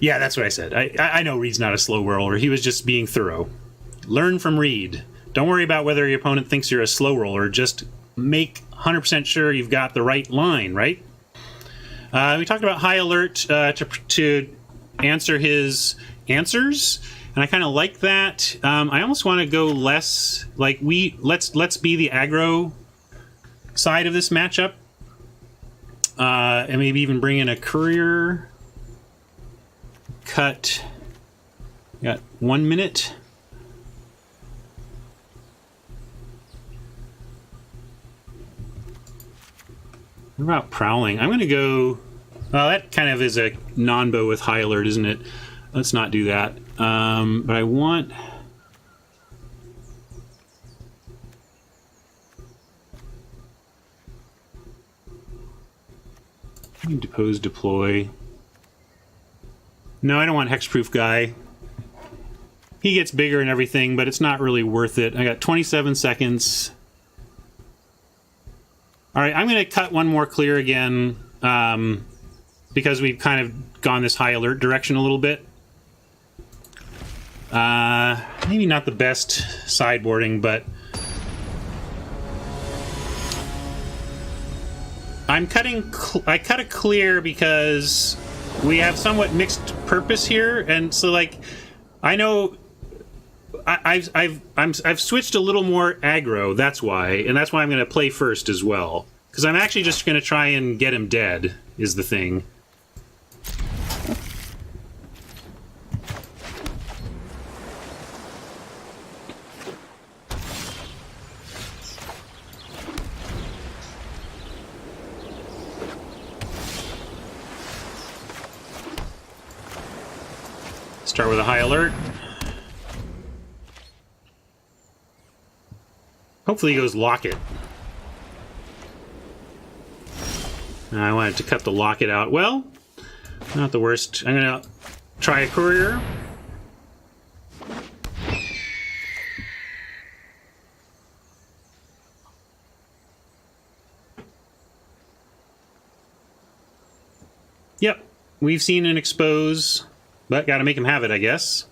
Yeah, that's what I said. I know Reed's not a slow roller. He was just being thorough. Learn from Reed. Don't worry about whether your opponent thinks you're a slow roller. Just make 100% sure you've got the right line, right? We talked about High Alert to answer his answers, and I kind of like that. I almost want to go less like let's be the aggro side of this matchup, and maybe even bring in a courier. Cut. Got 1 minute. What about Prowling? I'm going to go... Well, that kind of is a non-bow with High Alert, isn't it? Let's not do that. But I want... Depose, deploy. No, I don't want hexproof guy. He gets bigger and everything, but it's not really worth it. I got 27 seconds. All right, I'm going to cut one more clear again because we've kind of gone this high alert direction a little bit. Maybe not the best sideboarding, but I cut a clear because we have somewhat mixed purpose here, and so like I know I've switched a little more aggro. That's why, and that's why I'm going to play first as well, because I'm actually just going to try and get him dead. Is the thing. Start with a high alert. Hopefully he goes locket. I wanted to cut the locket out. Well, not the worst. I'm going to try a courier. Yep, we've seen an expose, but got to make him have it, I guess.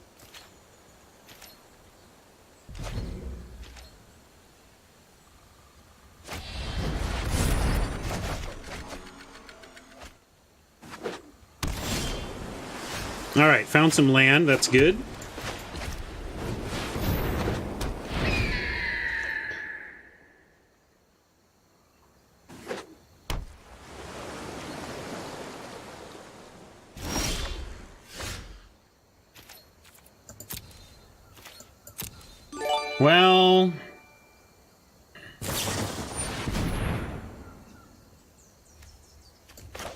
All right, found some land. That's good. Well,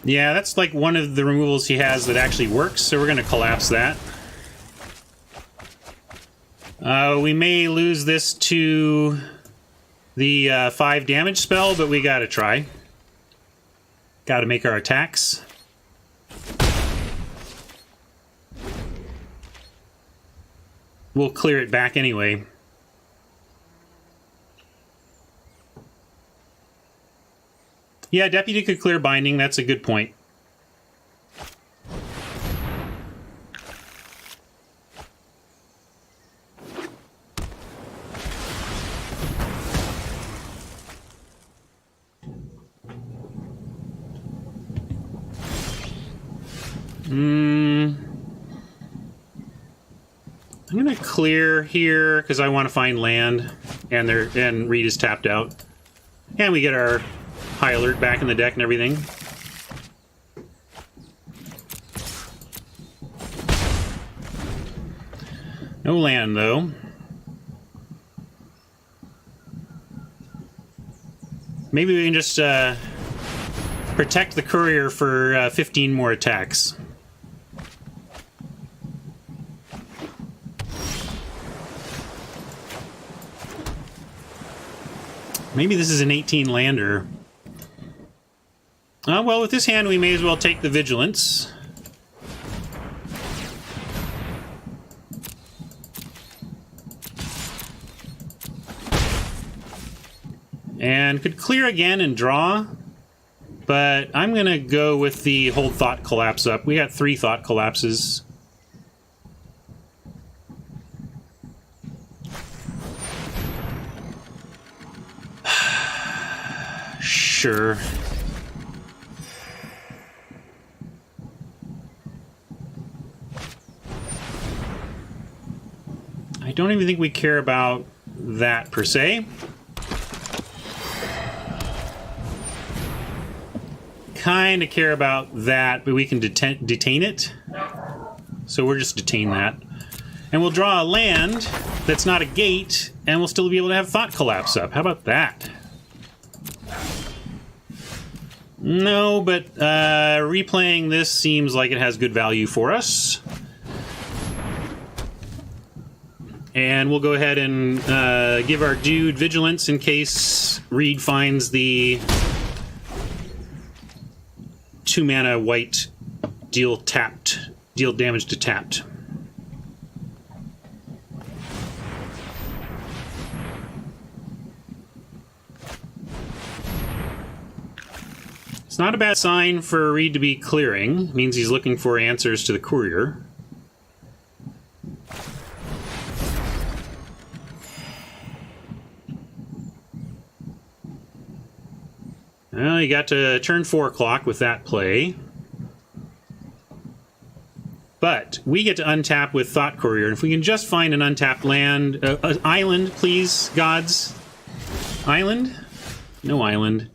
yeah, that's like one of the removals he has that actually works, so we're going to collapse that. We may lose this to the 5 damage spell, but we got to try. Got to make our attacks. We'll clear it back anyway. Yeah, Deputy could clear binding. That's a good point. I'm gonna clear here because I want to find land, and Reed is tapped out, and we get our high alert back in the deck and everything. No land, though. Maybe we can just protect the courier for 15 more attacks. Maybe this is an 18 lander. Well, with this hand, we may as well take the Vigilance. And could clear again and draw, but I'm going to go with the Hold Thought Collapse up. We got 3 Thought Collapses. Sure. I don't even think we care about that per se. Kind of care about that, but we can detain it. So we'll just detain that. And we'll draw a land that's not a gate, and we'll still be able to have Thought Collapse up. How about that? No, but replaying this seems like it has good value for us. And we'll go ahead and give our dude Vigilance in case Reed finds the 2 mana white, deal damage to tapped. It's not a bad sign for Reed to be clearing. It means he's looking for answers to the courier. Well, you got to turn 4 o'clock with that play. But we get to untap with Thought Courier, and if we can just find an untapped land... island, please, gods. Island? No island.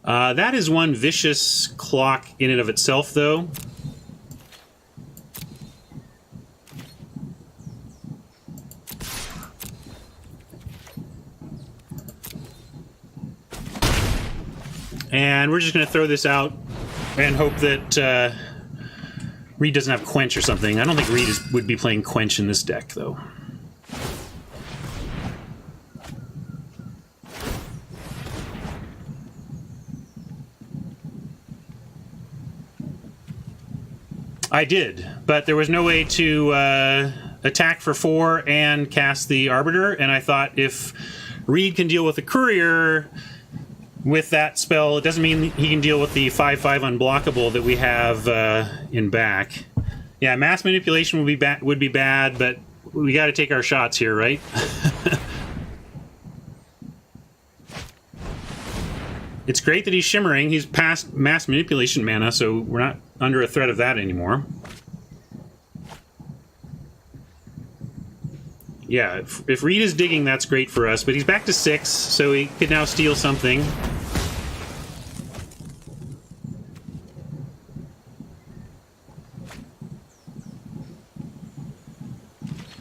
That is one vicious clock in and of itself, though. And we're just going to throw this out and hope that Reed doesn't have Quench or something. I don't think Reed would be playing Quench in this deck, though. I did, but there was no way to attack for 4 and cast the Arbiter, and I thought if Reed can deal with the Courier with that spell, it doesn't mean he can deal with the 5/5 unblockable that we have in back. Yeah, Mass Manipulation would be bad, but we got to take our shots here, right? It's great that he's shimmering. He's past Mass Manipulation mana, so we're not under a threat of that anymore. Yeah, if Reed is digging, that's great for us, but he's back to 6, so he could now steal something.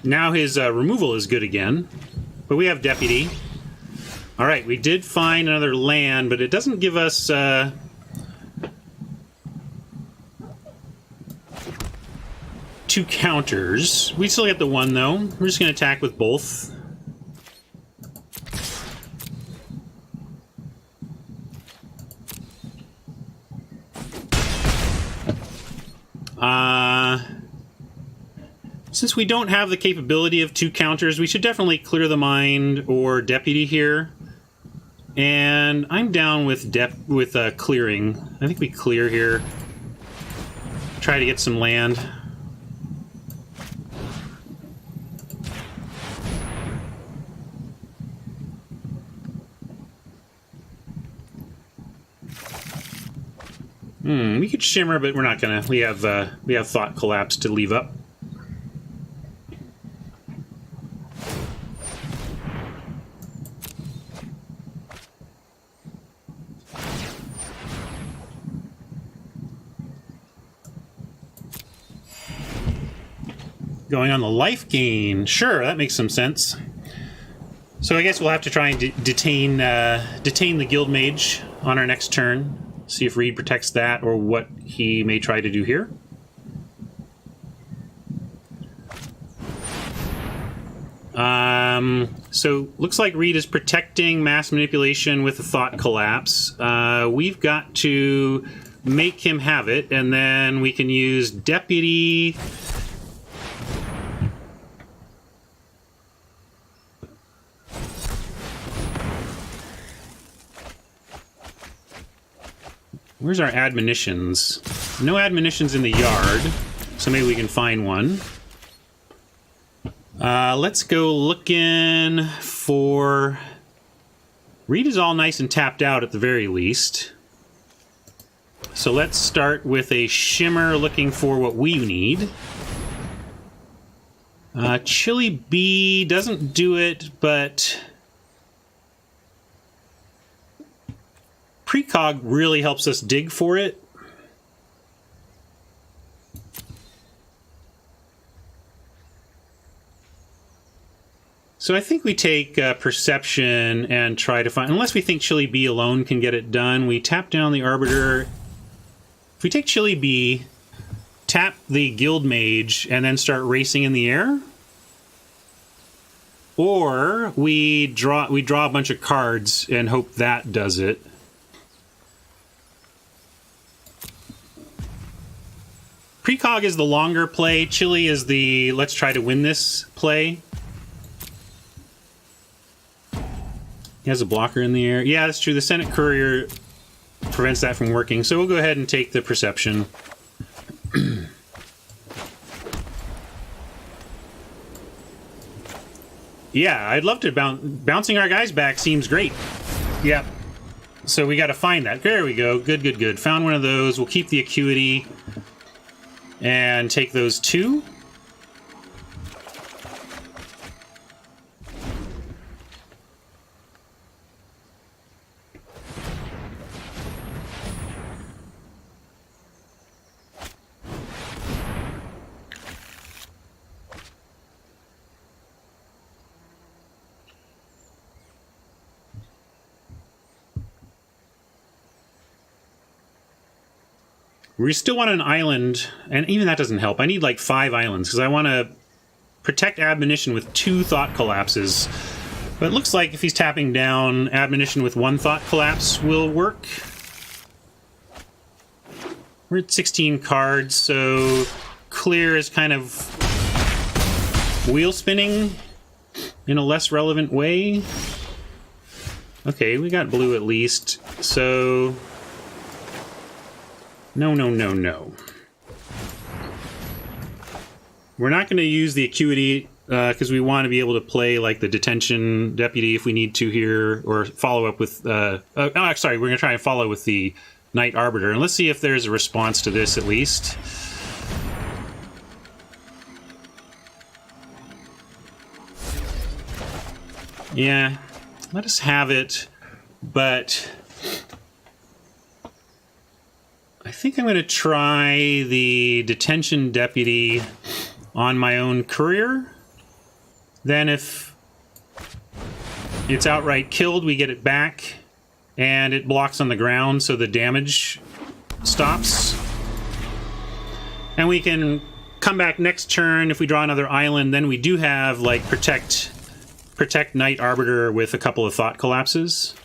Now his removal is good again, but we have Deputy. All right, we did find another land, but it doesn't give us... 2 counters. We still get the 1, though. We're just going to attack with both. Since we don't have the capability of 2 counters, we should definitely clear the mind or Deputy here. And I'm down with clearing. I think we clear here. Try to get some land. We could shimmer, but we're not gonna. We have Thought Collapse to leave up. Going on the life gain. Sure, that makes some sense. So I guess we'll have to try and detain the Guild Mage on our next turn. See if Reed protects that or what he may try to do here. So looks like Reed is protecting Mass Manipulation with a Thought Collapse. We've got to make him have it, and then we can use Deputy. Where's our admonitions? No admonitions in the yard, so maybe we can find one. Let's go looking for... Reed is all nice and tapped out at the very least. So let's start with a shimmer looking for what we need. Chili Bee doesn't do it, but... Precog really helps us dig for it. So I think we take Perception and try to find... Unless we think Chili Bee alone can get it done, we tap down the Arbiter. If we take Chili Bee, tap the Guild Mage, and then start racing in the air... Or we draw a bunch of cards and hope that does it. Precog is the longer play. Chili is the let's try to win this play. He has a blocker in the air. Yeah, that's true. The Senate Courier prevents that from working. So we'll go ahead and take the Perception. Yeah, I'd love to bouncing our guys back seems great. Yep. So we got to find that. There we go. Good, good, good. Found one of those. We'll keep the Acuity and take those two. We still want an island, and even that doesn't help. I need like 5 islands, because I want to protect Admonition with 2 Thought Collapses. But it looks like if he's tapping down, Admonition with 1 Thought Collapse will work. We're at 16 cards, so clear is kind of wheel spinning in a less relevant way. Okay, we got blue at least, so... No, no, no, no. We're not going to use the Acuity because we want to be able to play like the Detention Deputy if we need to here, or follow up with... sorry, we're going to try and follow with the Night Arbiter. And let's see if there's a response to this at least. Yeah, let us have it, but... I think I'm going to try the Detention Deputy on my own Courier. Then if it's outright killed, we get it back, and it blocks on the ground, so the damage stops. And we can come back next turn if we draw another island. Then we do have, like, protect Night Arbiter with a couple of Thought Collapses.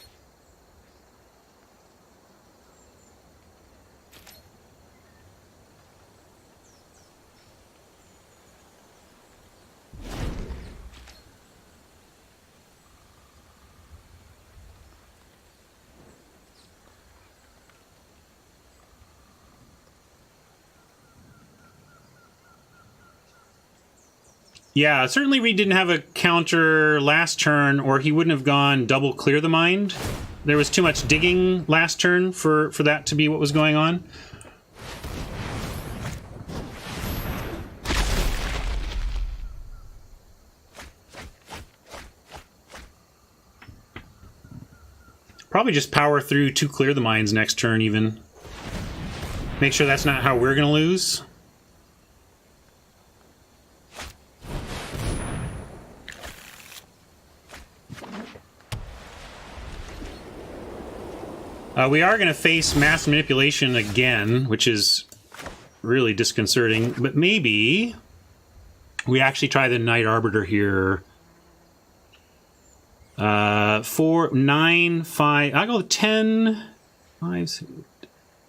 Yeah, certainly Reed didn't have a counter last turn, or he wouldn't have gone double Clear the Mind. There was too much digging last turn for that to be what was going on. Probably just power through 2 Clear the Minds next turn even. Make sure that's not how we're going to lose. We are going to face Mass Manipulation again, which is really disconcerting. But maybe we actually try the Night Arbiter here. 4, 9, 5. I'll go 10. 5.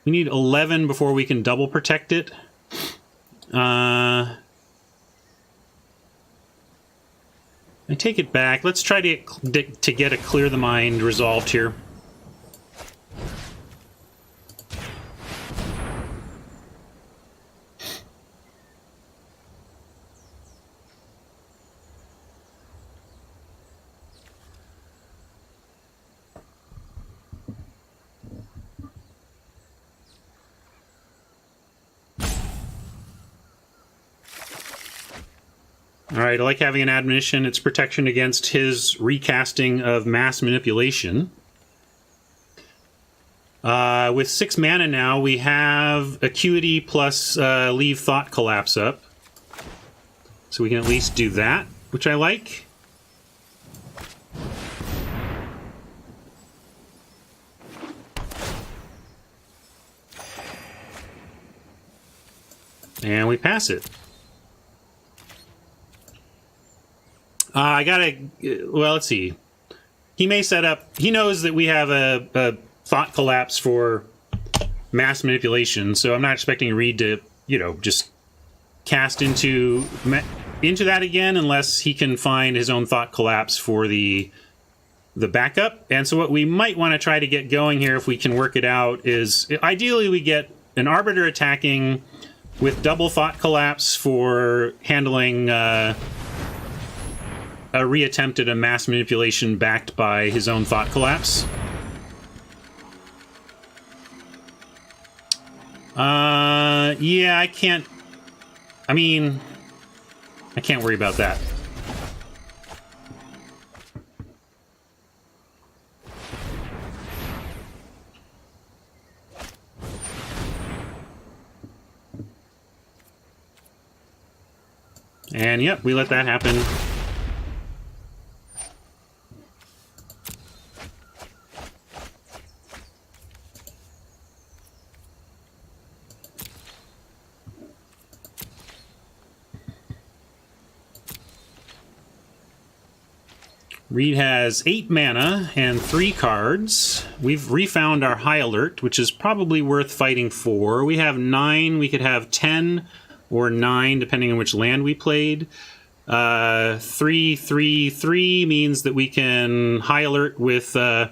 We need 11 before we can double protect it. I take it back. Let's try to get a Clear the Mind resolved here. Alright, I like having an Admonition. It's protection against his recasting of Mass Manipulation. With 6 mana now, we have Acuity plus leave Thought Collapse up. So we can at least do that, which I like. And we pass it. I gotta... Well, let's see. He may set up... He knows that we have a Thought Collapse for Mass Manipulation, so I'm not expecting Reed to you know, just cast into that again unless he can find his own Thought Collapse for the backup. And so what we might want to try to get going here, if we can work it out, is ideally we get an Arbiter attacking with double Thought Collapse for handling a reattempt at a mass manipulation backed by his own Thought Collapse. Yeah, I can't worry about that. And yep, we let that happen. Reed has 8 mana and 3 cards. We've refound our High Alert, which is probably worth fighting for. We have 9, we could have 10 or 9, depending on which land we played. 3, 3, 3 means that we can High Alert with both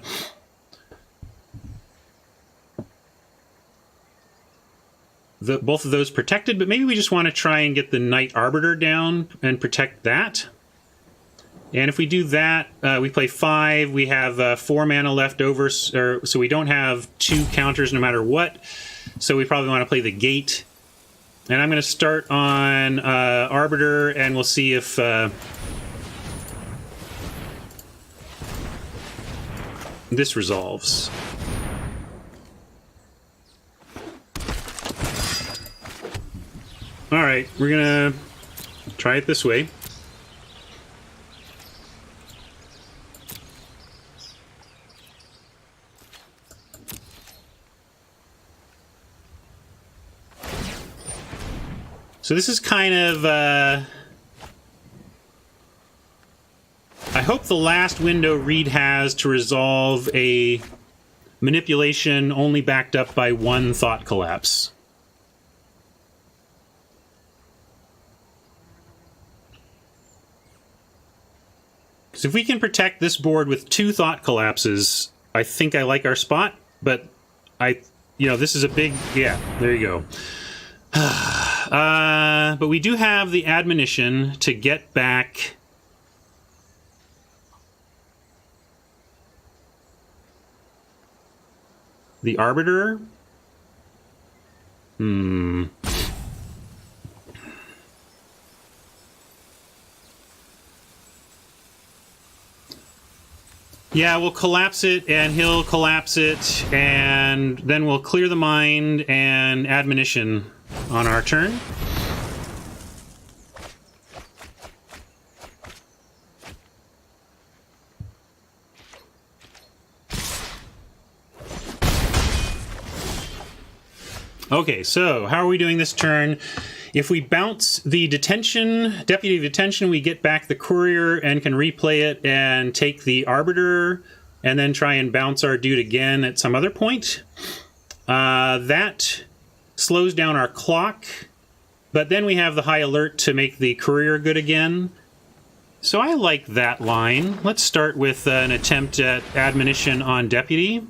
of those protected, but maybe we just want to try and get the Knight Arbiter down and protect that. And if we do that, we play 5. We have 4 mana left over, so we don't have 2 counters no matter what. So we probably want to play the Gate. And I'm going to start on Arbiter, and we'll see if this resolves. All right, we're going to try it this way. So this is kind of, I hope the last window Reed has to resolve a manipulation only backed up by 1 Thought Collapse. Because if we can protect this board with 2 Thought Collapses, I think I like our spot, but this is a big, yeah, there you go. But we do have the Admonition to get back the Arbiter. Yeah, we'll collapse it, and he'll collapse it, and then we'll clear the mind and Admonition on our turn. Okay, so how are we doing this turn? If we bounce the Deputy of Detention, we get back the Courier and can replay it and take the Arbiter and then try and bounce our dude again at some other point. That slows down our clock, but then we have the High Alert to make the Courier good again. So I like that line. Let's start with an attempt at Admonition on Deputy.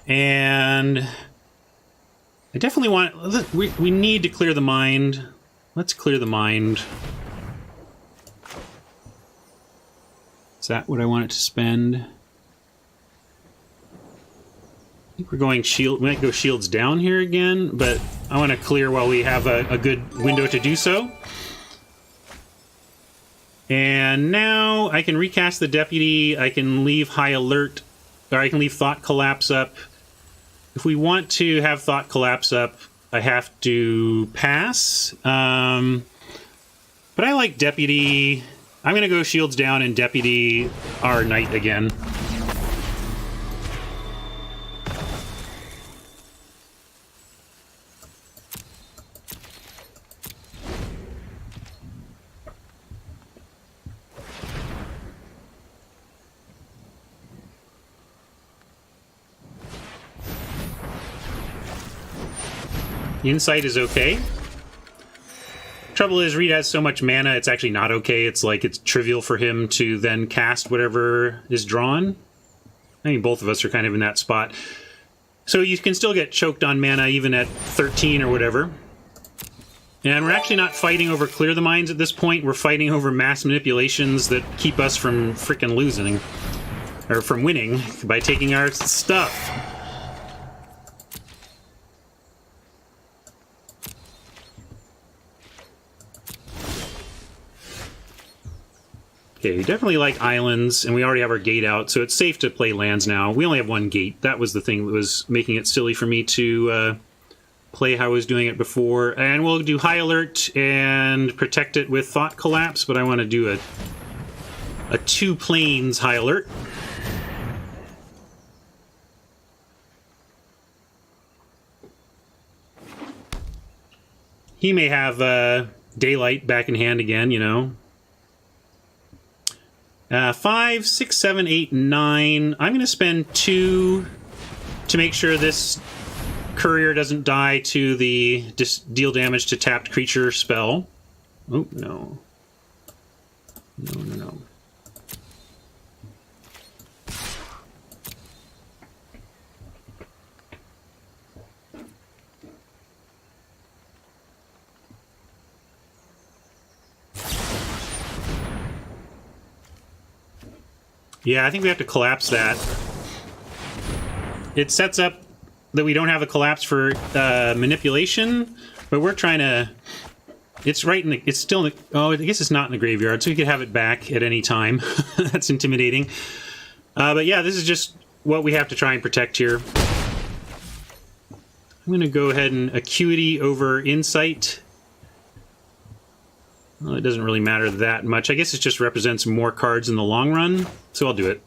And I definitely want... We need to clear the mind. Let's clear the mind. Is that what I want it to spend? I think we're going shield. We might go shields down here again, but I want to clear while we have a good window to do so. And now I can recast the Deputy. I can leave High Alert, or I can leave Thought Collapse up. If we want to have Thought Collapse up, I have to pass. But I like Deputy. I'm going to go shields down and Deputy our Knight again. Insight is okay. Trouble is, Reed has so much mana, it's actually not okay. It's like it's trivial for him to then cast whatever is drawn. I think both of us are kind of in that spot. So you can still get choked on mana even at 13 or whatever. And we're actually not fighting over Clear the Mines at this point. We're fighting over mass manipulations that keep us from frickin' losing. Or from winning by taking our stuff. Okay, we definitely like islands, and we already have our gate out, so it's safe to play lands now. We only have one gate. That was the thing that was making it silly for me to play how I was doing it before. And we'll do High Alert and protect it with Thought Collapse, but I want to do a 2 planes High Alert. He may have Daylight back in hand again, you know. 5, 6, 7, 8, 9. I'm going to spend 2 to make sure this courier doesn't die to the deal damage to tapped creature spell. Oh, no. No. Yeah, I think we have to collapse that. It sets up that we don't have a collapse for manipulation, but we're trying to... It's right in the... It's still in the... Oh, I guess it's not in the graveyard, so we could have it back at any time. That's intimidating. But yeah, this is just what we have to try and protect here. I'm going to go ahead and Acuity over Insight. Well, it doesn't really matter that much. I guess it just represents more cards in the long run, so I'll do it.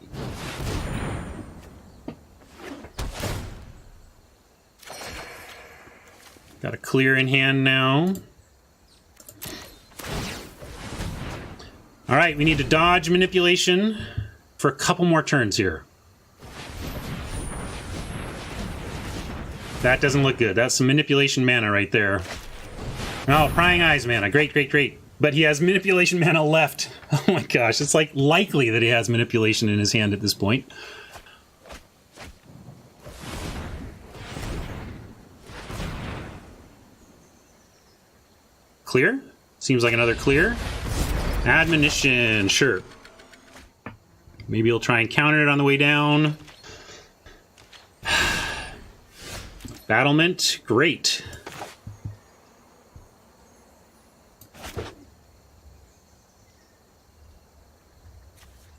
Got a clear in hand now. Alright, we need to dodge manipulation for a couple more turns here. That doesn't look good. That's some manipulation mana right there. Oh, Prying Eyes mana. Great, great, great. But he has manipulation mana left. Oh my gosh, it's like likely that he has manipulation in his hand at this point. Clear? Seems like another clear. Admonition, sure. Maybe he'll try and counter it on the way down. Battlement, great.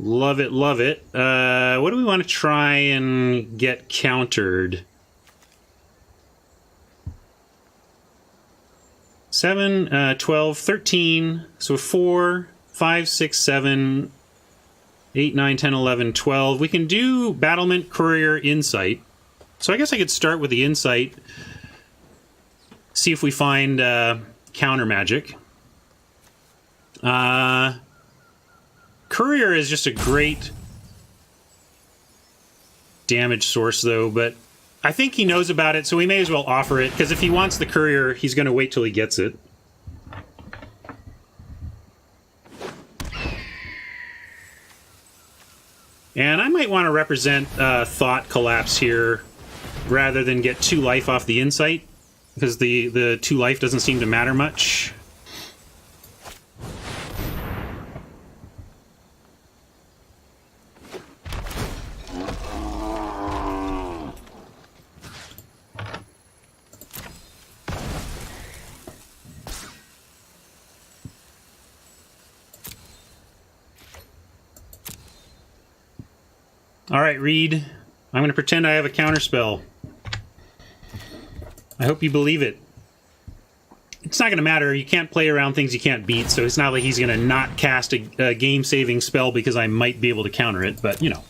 Love it, love it. What do we want to try and get countered? 7, 12, 13. So 4, 5, 6, 7, 8, 9, 10, 11, 12. We can do Battlement, Courier, Insight. So I guess I could start with the Insight. See if we find counter magic. Courier is just a great damage source, though, but I think he knows about it, so we may as well offer it, because if he wants the Courier, he's going to wait till he gets it. And I might want to represent Thought Collapse here, rather than get 2 life off the Insight, because the 2 life doesn't seem to matter much. All right, Reed. I'm going to pretend I have a counterspell. I hope you believe it. It's not going to matter. You can't play around things you can't beat, so it's not like he's going to not cast a game-saving spell because I might be able to counter it, but, you know.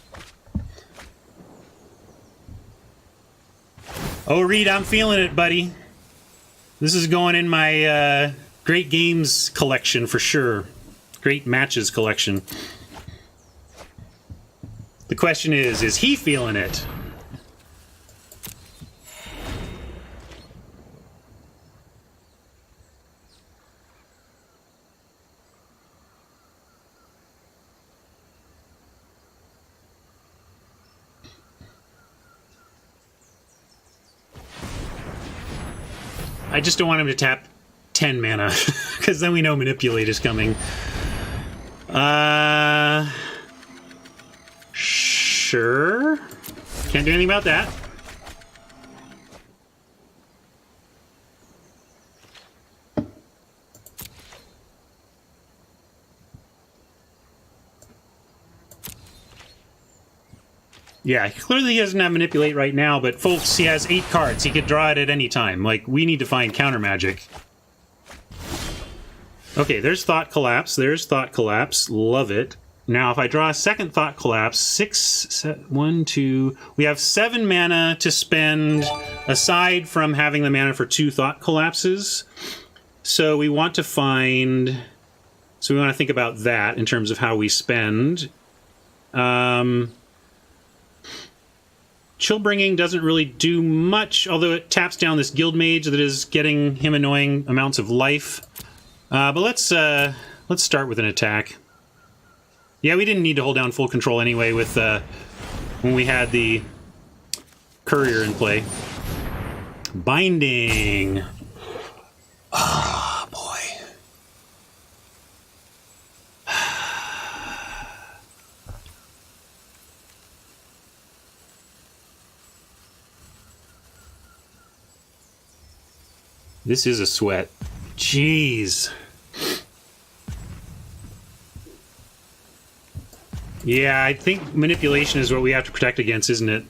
Oh, Reed, I'm feeling it, buddy. This is going in my Great Games collection for sure. Great Matches collection. The question is he feeling it? I just don't want him to tap 10 mana, because then we know Manipulate is coming. Sure. Can't do anything about that. Yeah, clearly he doesn't have Manipulate right now, but folks, he has 8 cards. He could draw it at any time. Like, we need to find counter magic. Okay, there's Thought Collapse. There's Thought Collapse. Love it. Now, if I draw a second Thought Collapse, 1, 2... We have 7 mana to spend, aside from having the mana for 2 Thought Collapses. So we want to find... So we want to think about that in terms of how we spend. Chillbringing doesn't really do much, although it taps down this Guild Mage that is getting him annoying amounts of life. But let's start with an attack. Yeah, we didn't need to hold down full control anyway with when we had the Courier in play. Binding. Ah, boy. This is a sweat. Jeez. Yeah, I think Manipulation is what we have to protect against, isn't it?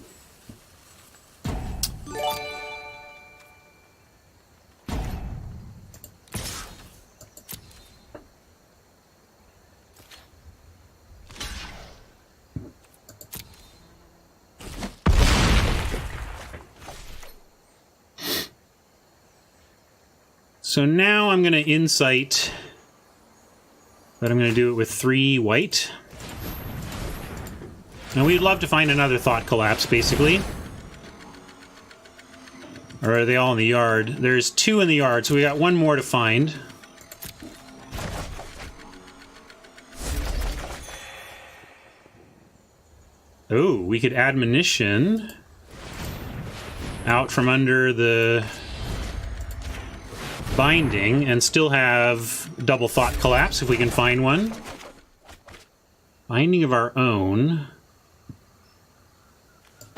So now I'm going to Insight, but I'm going to do it with 3 white. And we'd love to find another Thought Collapse, basically. Or are they all in the yard? There's 2 in the yard, so we got 1 more to find. Oh, we could Admonition out from under the Binding and still have double Thought Collapse if we can find one. Binding of our own,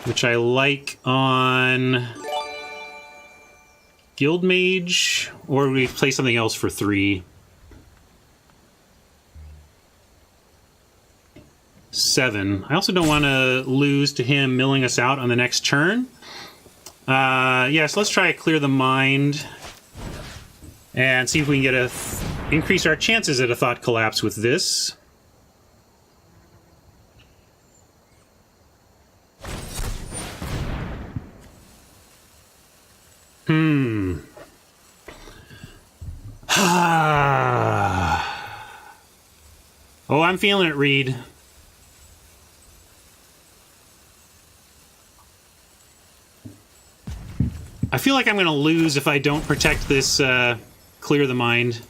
which I like on Guild Mage, or we play something else for 3. 7. I also don't want to lose to him milling us out on the next turn. Yes, let's try Clear the Mind and see if we can get increase our chances at a Thought Collapse with this. Oh, I'm feeling it, Reed. I feel like I'm going to lose if I don't protect this Clear the Mind.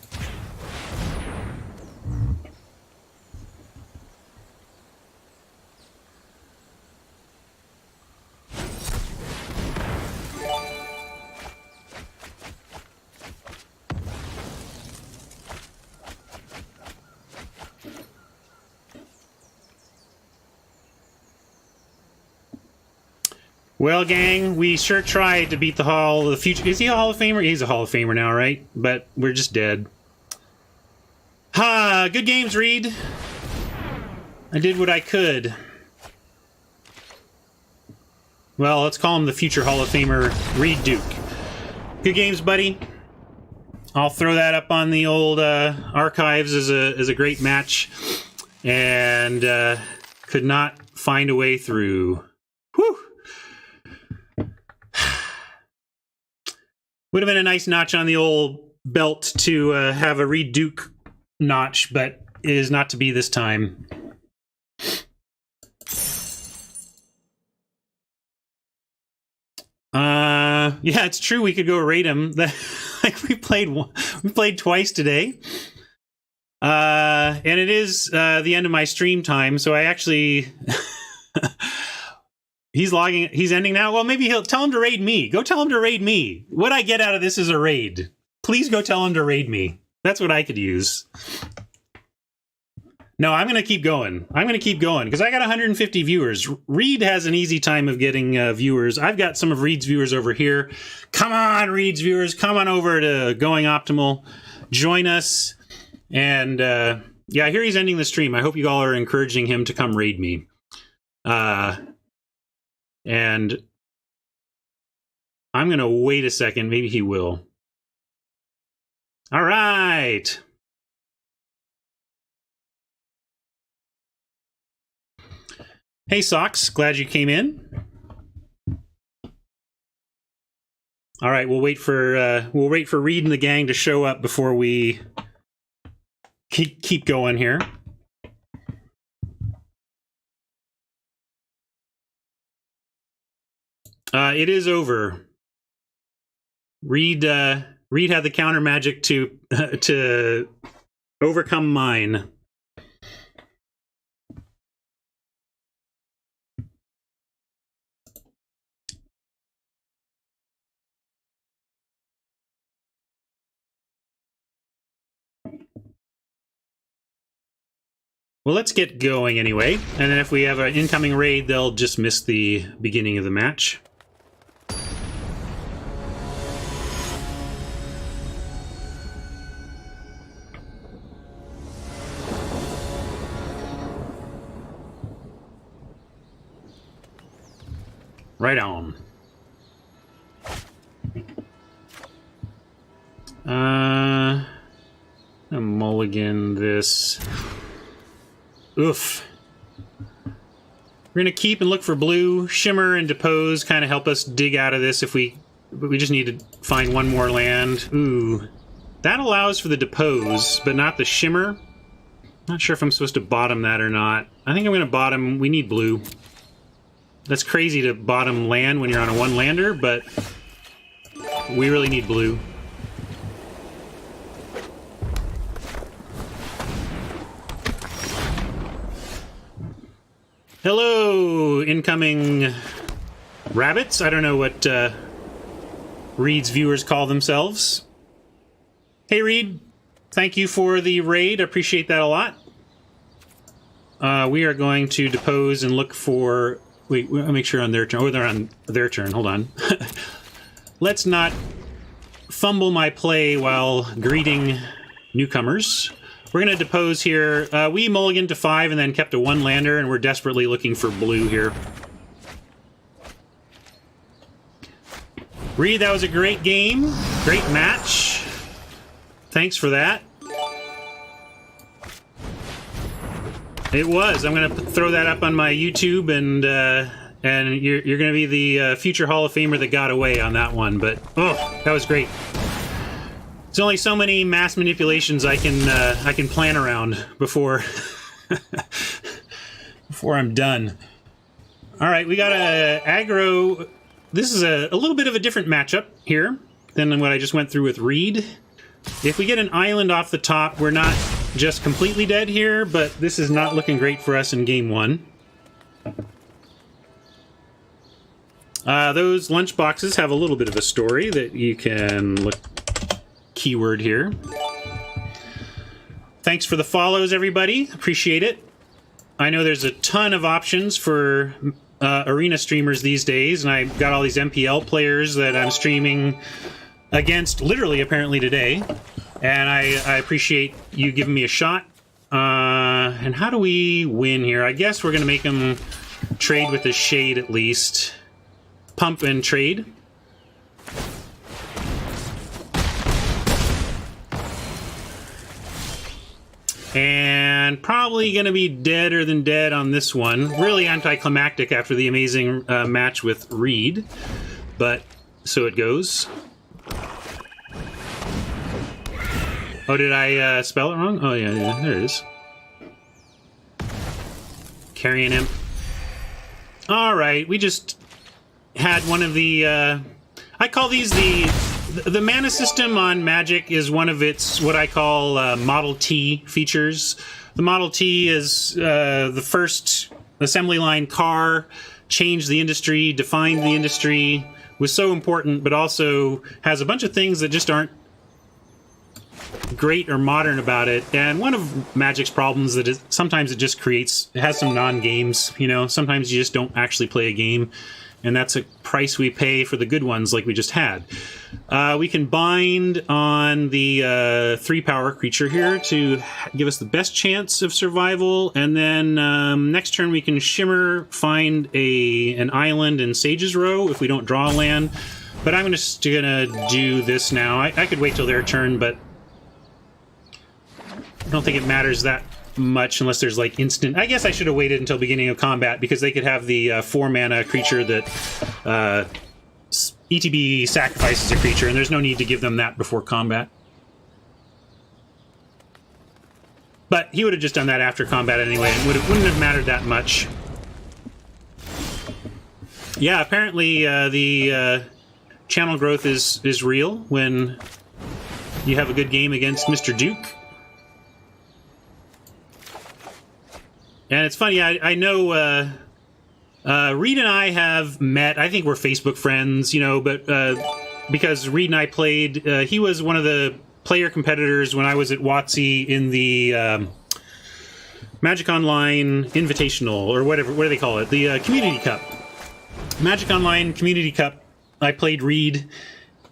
Well, gang, we sure tried to beat the Hall of the Future. Is he a Hall of Famer? He's a Hall of Famer now, right? But we're just dead. Ha! Good games, Reed. I did what I could. Well, let's call him the future Hall of Famer, Reed Duke. Good games, buddy. I'll throw that up on the old archives as a great match. And could not find a way through. Whew! Would have been a nice notch on the old belt to have a Reed Duke notch, but it is not to be this time. Yeah, it's true. We could go rate him. Like we played twice today. And it is the end of my stream time, so I actually He's logging. He's ending now. Well, maybe he'll tell him to raid me. Go tell him to raid me. What I get out of this is a raid. Please go tell him to raid me. That's what I could use. No, I'm going to keep going. I'm going to keep going because I got 150 viewers. Reed has an easy time of getting viewers. I've got some of Reed's viewers over here. Come on, Reed's viewers. Come on over to Going Optimal. Join us. And yeah, I hear he's ending the stream. I hope you all are encouraging him to come raid me. And I'm going to wait a second. Maybe he will. All right. Hey, Socks. Glad you came in. All right, we'll wait for Reed and the gang to show up before we keep going here. It is over. Reed had the counter magic to overcome mine. Well, let's get going anyway. And then if we have an incoming raid, they'll just miss the beginning of the match. Right on. I'm mulligan this. Oof. We're gonna keep and look for blue. Shimmer and Depose kind of help us dig out of this if we just need to find one more land. Ooh. That allows for the Depose, but not the Shimmer. Not sure if I'm supposed to bottom that or not. I think I'm gonna bottom. We need blue. That's crazy to bottom land when you're on a one-lander, but we really need blue. Hello, incoming rabbits. I don't know what Reed's viewers call themselves. Hey, Reed. Thank you for the raid. I appreciate that a lot. We are going to Depose and look for... Wait, I'll make sure on their turn. Oh, they're on their turn. Hold on. Let's not fumble my play while greeting newcomers. We're going to Depose here. We mulliganed to 5 and then kept a one-lander, and we're desperately looking for blue here. Reed, that was a great game. Great match. Thanks for that. It was. I'm going to throw that up on my YouTube, and you're going to be the future Hall of Famer that got away on that one. But oh, that was great. There's only so many mass manipulations I can plan around before before I'm done. All right, we got a aggro. This is a little bit of a different matchup here than what I just went through with Reed. If we get an island off the top, we're not just completely dead here, but this is not looking great for us in game 1. Those lunch boxes have a little bit of a story that you can look. Keyword here. Thanks for the follows, everybody. Appreciate it. I know there's a ton of options for arena streamers these days, and I've got all these MPL players that I'm streaming against literally apparently today, and I appreciate you giving me a shot. And how do we win here? I guess we're going to make them trade with the shade at least. Pump and trade. And probably going to be deader than dead on this one. Really anticlimactic after the amazing match with Reed. But so it goes. Oh, did I spell it wrong? Oh, yeah, there it is. Carrion Imp. All right, we just had one of the... I call these the mana system on Magic is one of its, what I call Model T features. The Model T is the first assembly line car changed the industry, defined the industry, was so important, but also has a bunch of things that just aren't great or modern about it. And one of Magic's problems that sometimes it just creates, it has some non-games, you know, sometimes you just don't actually play a game, and that's a price we pay for the good ones like we just had. We can bind on the 3-power creature here to give us the best chance of survival, and then next turn we can Shimmer, find an island in Sage's Row if we don't draw a land. But I'm just gonna do this now. I could wait till their turn, but I don't think it matters that much unless there's like instant. I guess I should have waited until beginning of combat because they could have the 4-mana creature that ETB sacrifices a creature, and there's no need to give them that before combat. But he would have just done that after combat anyway, and wouldn't have mattered that much. Yeah, apparently the channel growth is real when you have a good game against Mr. Duke. And it's funny, I know Reed and I have met. I think we're Facebook friends, you know, but because Reed and I played, he was one of the player competitors when I was at WotC in the Magic Online Invitational, or whatever, what do they call it? The Community Cup. Magic Online Community Cup, I played Reed,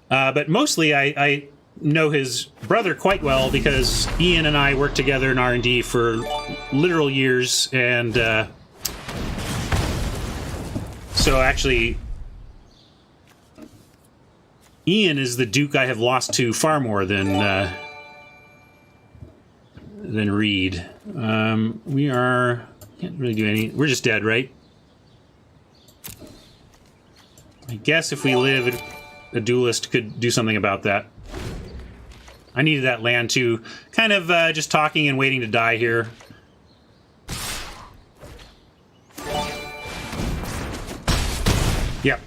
but mostly I know his brother quite well because Ian and I worked together in R&D for literal years, and so actually Ian is the Duke I have lost to far more than Reed. We can't really do any. We're just dead, right? I guess if we live, a duelist could do something about that. I needed that land too. Kind of just talking and waiting to die here. Yep.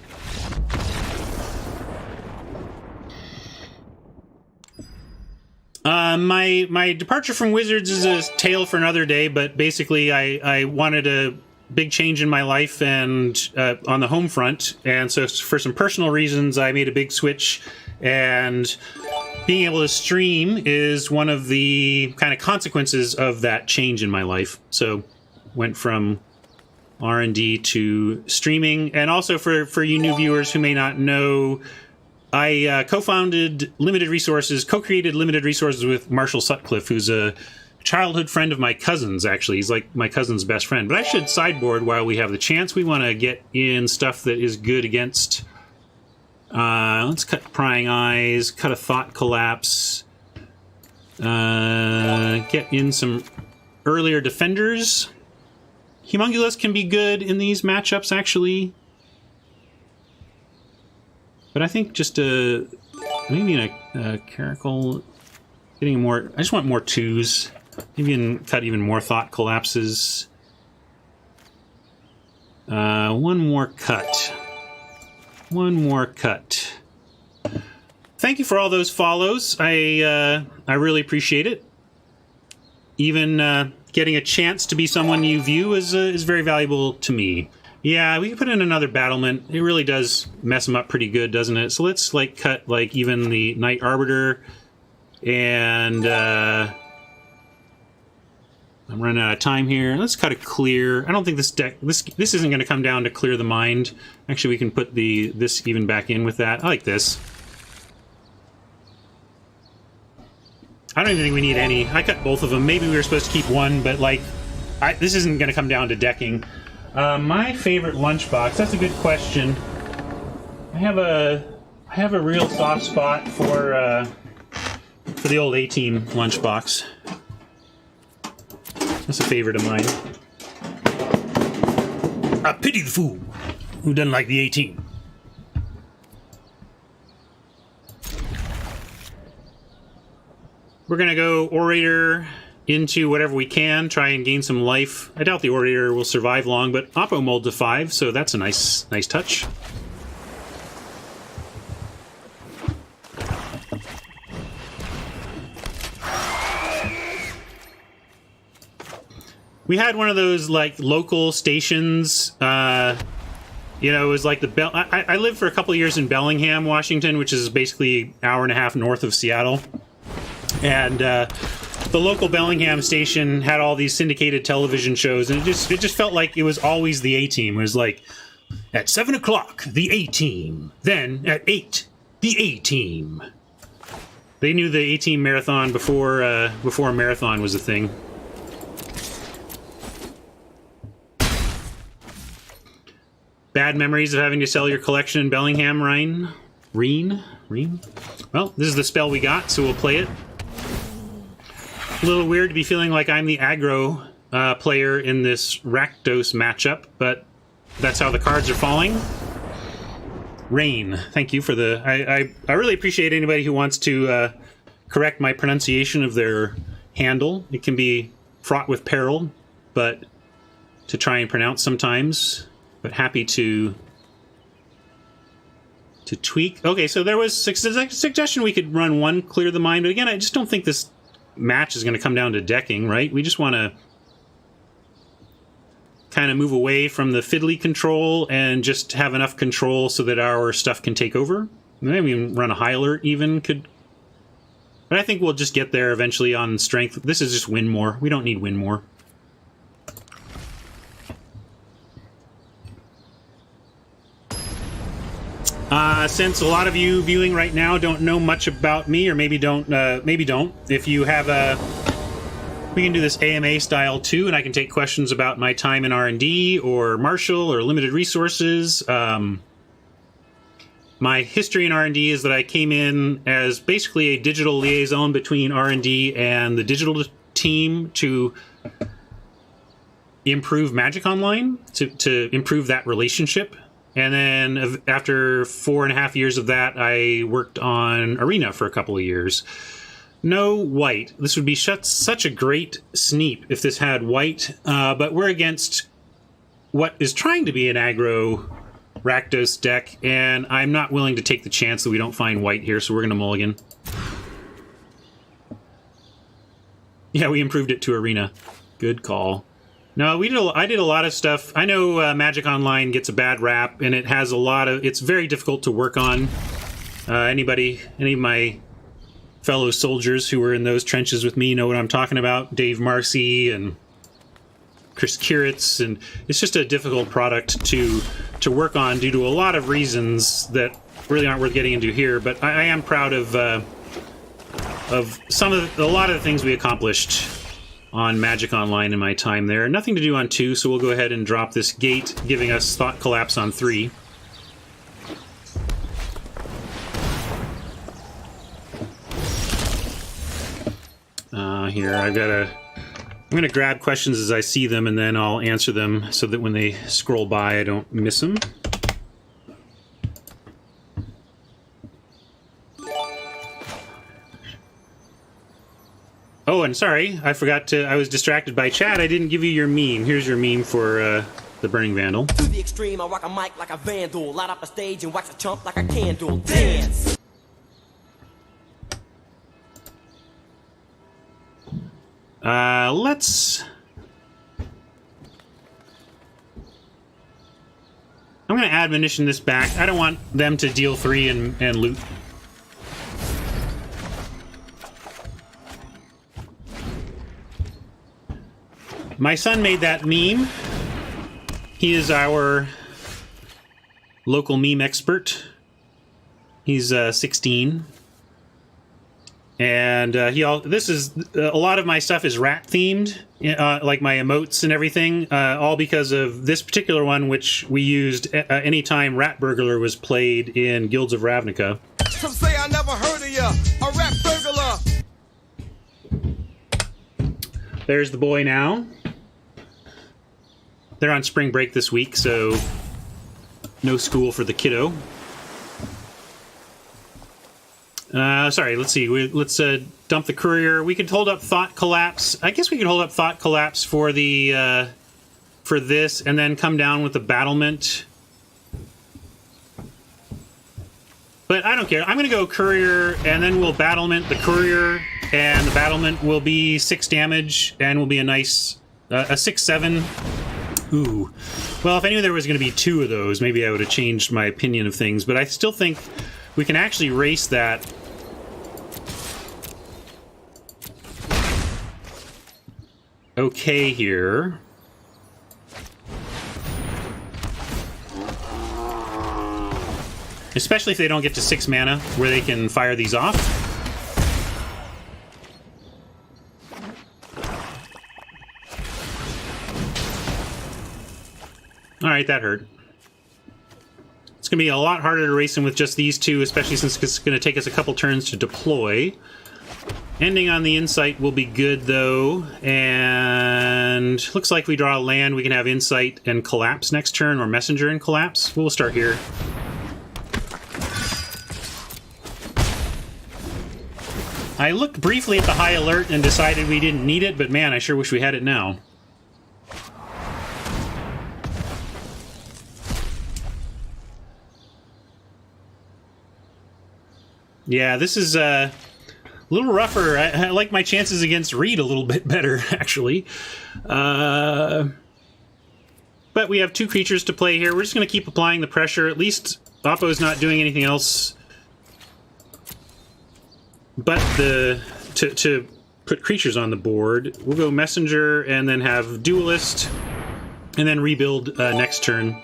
My departure from Wizards is a tale for another day, but basically I wanted a big change in my life and on the home front, and so for some personal reasons I made a big switch, and being able to stream is one of the kind of consequences of that change in my life. So went from R&D to streaming. And also for you new viewers who may not know, I co-created Limited Resources with Marshall Sutcliffe, who's a childhood friend of my cousin's, actually. He's like my cousin's best friend. But I should sideboard while we have the chance. We want to get in stuff that is good against... let's cut Prying Eyes, cut a Thought Collapse, get in some earlier defenders. Humongulus can be good in these matchups, actually. But I think just maybe in a Caracal, getting more... I just want more 2s. Maybe cut even more Thought Collapses. One more cut. One more cut. Thank you for all those follows. I really appreciate it. Even getting a chance to be someone you view is very valuable to me. Yeah, we can put in another battlement. It really does mess them up pretty good, doesn't it? So let's like cut like even the Knight Arbiter, and I'm running out of time here. Let's cut a clear. I don't think this deck, this isn't going to come down to clear the mind. Actually, we can put this even back in with that. I like this. I don't even think we need any. I cut both of them. Maybe we were supposed to keep one, but like, this isn't going to come down to decking. My favorite lunchbox. That's a good question. I have a real soft spot for the old A-Team lunchbox. That's a favorite of mine. I pity the fool who doesn't like the 18. We're gonna go Orator into whatever we can, try and gain some life. I doubt the Orator will survive long, but Oppo mold to 5, so that's a nice touch. We had one of those like local stations You know, it was like I lived for a couple of years in Bellingham, Washington, which is basically an hour and a half north of Seattle. And the local Bellingham station had all these syndicated television shows, and it just felt like it was always the A-Team. It was like, at 7 o'clock, the A-Team. Then, at 8, the A-Team. They knew the A-Team marathon before a marathon was a thing. Bad memories of having to sell your collection in Bellingham, Reen? Well, this is the spell we got, so we'll play it. A little weird to be feeling like I'm the aggro player in this Rakdos matchup, but that's how the cards are falling. Rain, thank you for the... I really appreciate anybody who wants to correct my pronunciation of their handle. It can be fraught with peril, but to try and pronounce sometimes. But happy to tweak. Okay, so there was a suggestion we could run one Clear the Mind, but again, I just don't think this match is going to come down to decking, right? We just want to kind of move away from the fiddly control and just have enough control so that our stuff can take over. Maybe even run a high alert even could. But I think we'll just get there eventually on strength. This is just win more. We don't need win more. Since a lot of you viewing right now don't know much about me, or maybe don't, if you have a... We can do this AMA style too, and I can take questions about my time in R&D, or Marshall, or limited resources. My history in R&D is that I came in as basically a digital liaison between R&D and the digital team to improve Magic Online, to improve that relationship. And then after 4.5 years of that, I worked on Arena for a couple of years. No white. This would be such a great sneap if this had white, but we're against what is trying to be an aggro Rakdos deck, and I'm not willing to take the chance that we don't find white here, so we're going to mulligan. Yeah, we improved it to Arena. Good call. No, I did a lot of stuff. I know Magic Online gets a bad rap, and it has a lot of... It's very difficult to work on. Any of my fellow soldiers who were in those trenches with me know what I'm talking about. Dave Marcy and Chris Kiritz, and it's just a difficult product to work on due to a lot of reasons that really aren't worth getting into here. But I am proud of a lot of the things we accomplished on Magic Online in my time there. Nothing to do on 2, so we'll go ahead and drop this gate, giving us Thought Collapse on 3. Here, I'm gonna grab questions as I see them, and then I'll answer them so that when they scroll by, I don't miss them. Oh, and sorry, I forgot to... I was distracted by chat. I didn't give you your meme. Here's your meme for the Burning Vandal. To the extreme, I rock a mic like a vandal. Light up a stage and wax a chump like a candle. Dance! Let's... I'm going to admonition this back. I don't want them to deal 3 and loot. My son made that meme. He is our local meme expert. He's 16. And this is a lot of my stuff is rat themed, like my emotes and everything, all because of this particular one, which we used anytime Rat Burglar was played in Guilds of Ravnica. Some say I never heard of ya, a rat burglar. There's the boy now. They're on spring break this week, so no school for the kiddo. Sorry, let's see. Let's dump the courier. We could hold up Thought Collapse. I guess we could hold up Thought Collapse for the for this, and then come down with the battlement. But I don't care. I'm going to go courier, and then we'll battlement the courier, and the battlement will be 6 damage, and will be a nice a 6/7 Ooh. Well, if I knew there was going to be 2 of those, maybe I would have changed my opinion of things, but I still think we can actually race that. Okay here. Especially if they don't get to 6 mana, where they can fire these off. Alright, that hurt. It's going to be a lot harder to race them with just these 2, especially since it's going to take us a couple turns to deploy. Ending on the Insight will be good, though. And looks like we draw a land. We can have Insight and Collapse next turn, or Messenger and Collapse. We'll start here. I looked briefly at the High Alert and decided we didn't need it, but man, I sure wish we had it now. Yeah, this is a little rougher. I like my chances against Reed a little bit better, actually. But we have 2 creatures to play here. We're just going to keep applying the pressure. At least Oppo's not doing anything else but to put creatures on the board. We'll go Messenger and then have Duelist and then rebuild next turn.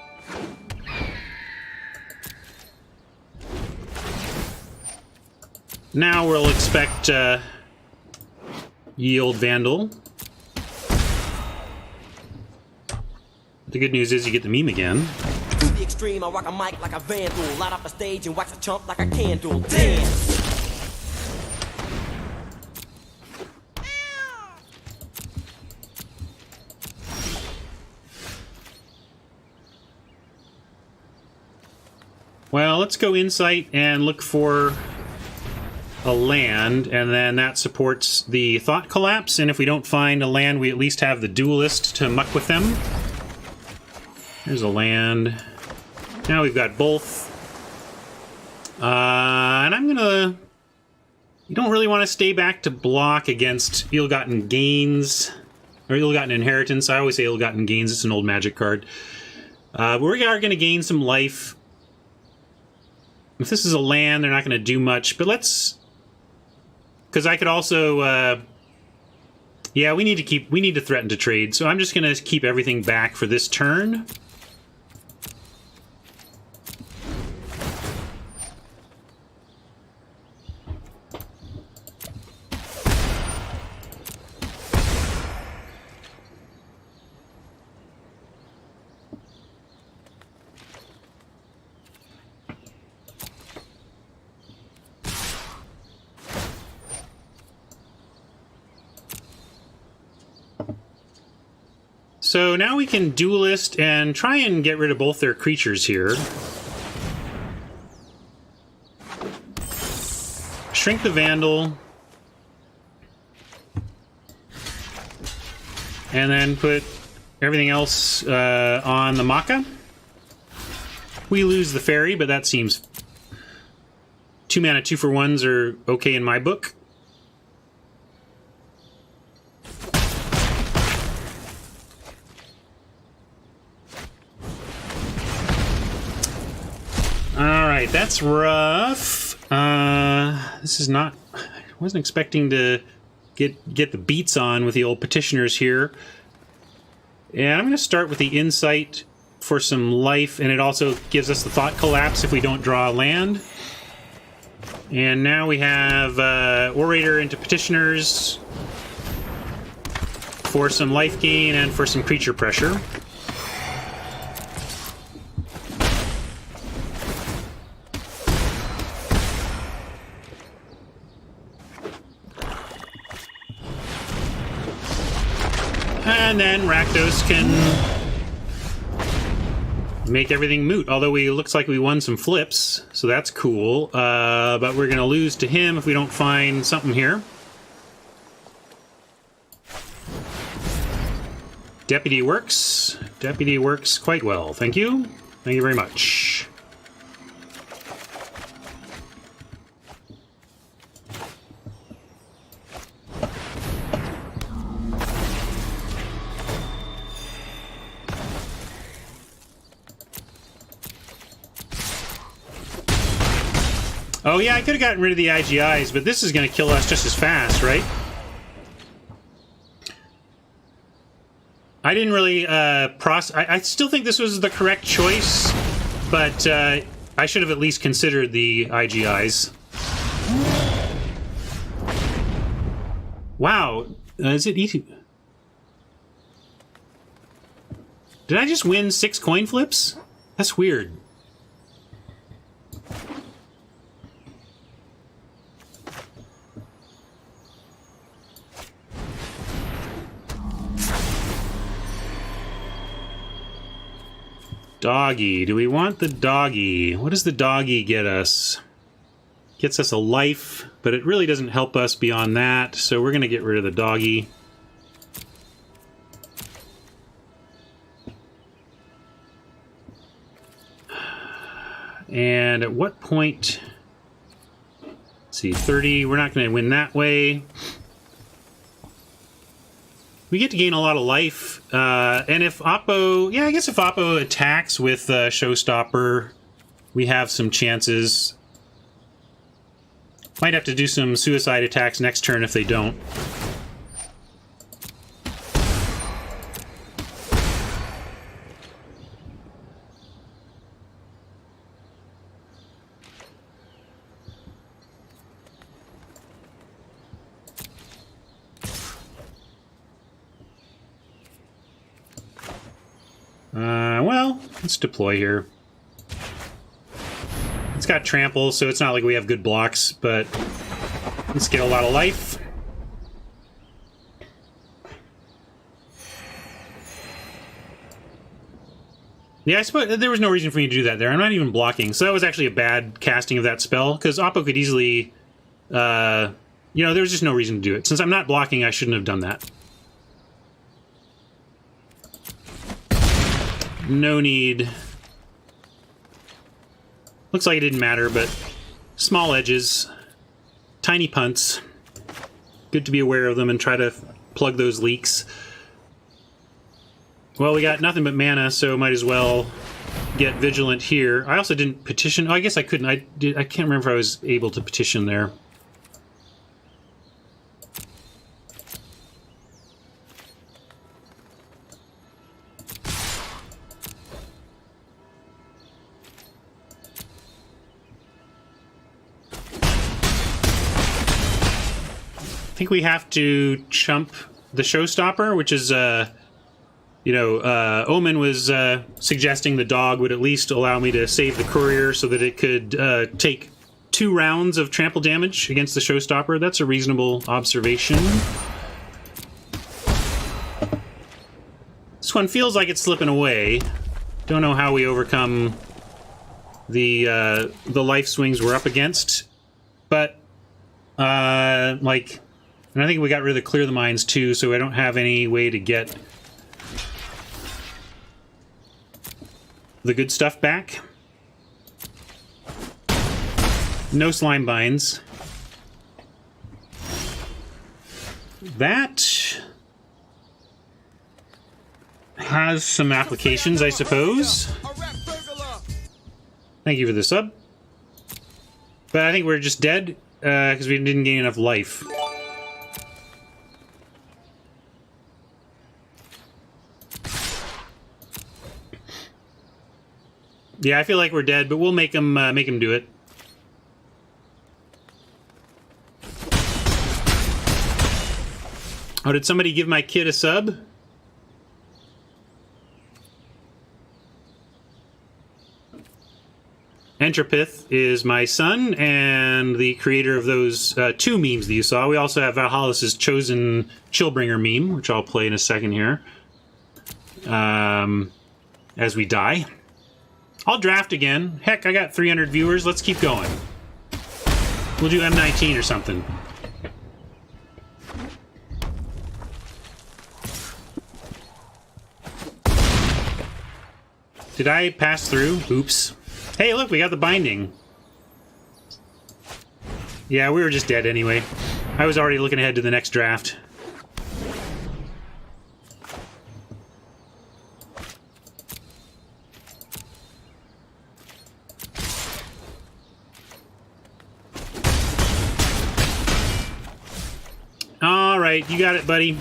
Now we'll expect Yield Vandal. The good news is you get the meme again. To the extreme, I rock a mic like a vandal. Light up a stage and wax a chump like a candle. Dance! Well, let's go Insight and look for a land, and then that supports the Thought Collapse, and if we don't find a land, we at least have the Duelist to muck with them. There's a land. Now we've got both. And I'm gonna... You don't really want to stay back to block against Ill-Gotten Gains, or Ill-Gotten Inheritance. I always say Ill-Gotten Gains, it's an old Magic card. We are going to gain some life. If this is a land, they're not going to do much, but let's... Because I could also... yeah, we need to threaten to trade, so I'm just going to keep everything back for this turn. So now we can Duelist and try and get rid of both their creatures here. Shrink the Vandal. And then put everything else on the Maka. We lose the Fairy, but that seems... 2 mana 2-for-1s are okay in my book. Alright, that's rough. This is not... I wasn't expecting to get the beats on with the old petitioners here. And I'm going to start with the Insight for some life, and it also gives us the Thought Collapse if we don't draw a land. And now we have Orator into Petitioners for some life gain and for some creature pressure. And then Rakdos can make everything moot. Although it looks like we won some flips, so that's cool. But we're going to lose to him if we don't find something here. Deputy works. Deputy works quite well. Thank you. Thank you very much. Oh yeah, I could have gotten rid of the IGIs, but this is going to kill us just as fast, right? I didn't really I still think this was the correct choice, but I should have at least considered the IGIs. Wow, is it easy? Did I just win 6 coin flips? That's weird. Doggy. Do we want the doggy? What does the doggy get us? Gets us a life, but it really doesn't help us beyond that, so we're going to get rid of the doggy. And at what point... Let's see, 30. We're not going to win that way. We get to gain a lot of life, and if Oppo... Yeah, I guess if Oppo attacks with Showstopper, we have some chances. Might have to do some suicide attacks next turn if they don't. Well, let's deploy here. It's got trample, so it's not like we have good blocks, but let's get a lot of life. Yeah, I suppose there was no reason for me to do that there. I'm not even blocking, so that was actually a bad casting of that spell, because Oppo could easily... you know, there was just no reason to do it. Since I'm not blocking, I shouldn't have done that. No need. Looks like it didn't matter, but small edges, tiny punts. Good to be aware of them and try to plug those leaks. Well, we got nothing but mana, so might as well get vigilant here. I also didn't petition. Oh, I guess I couldn't. I can't remember if I was able to petition there. I think we have to chump the Showstopper, which is, you know, Omen was suggesting the dog would at least allow me to save the courier so that it could take 2 rounds of trample damage against the Showstopper. That's a reasonable observation. This one feels like it's slipping away. Don't know how we overcome the life swings we're up against, but like. And I think we got rid of the Clear the Mines too, so I don't have any way to get the good stuff back. No Slime Binds. That has some applications, I suppose. Thank you for the sub. But I think we're just dead, because we didn't gain enough life. Yeah, I feel like we're dead, but we'll make him do it. Oh, did somebody give my kid a sub? Entropith is my son and the creator of those 2 memes that you saw. We also have Valhalla's Chosen Chillbringer meme, which I'll play in a second here. As we die. I'll draft again. Heck, I got 300 viewers. Let's keep going. We'll do M19 or something. Did I pass through? Oops. Hey, look, we got the binding. Yeah, we were just dead anyway. I was already looking ahead to the next draft. right, you got it, buddy.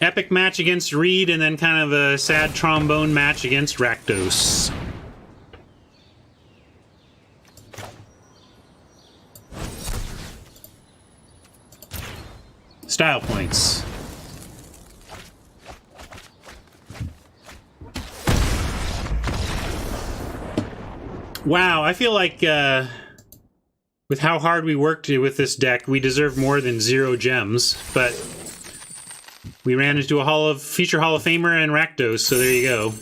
Epic match against Reed, and then kind of a sad trombone match against Rakdos. Style points. Wow, I feel like with how hard we worked with this deck, we deserve more than 0 gems, but we ran into a Future Hall of Famer and Rakdos, so there you go.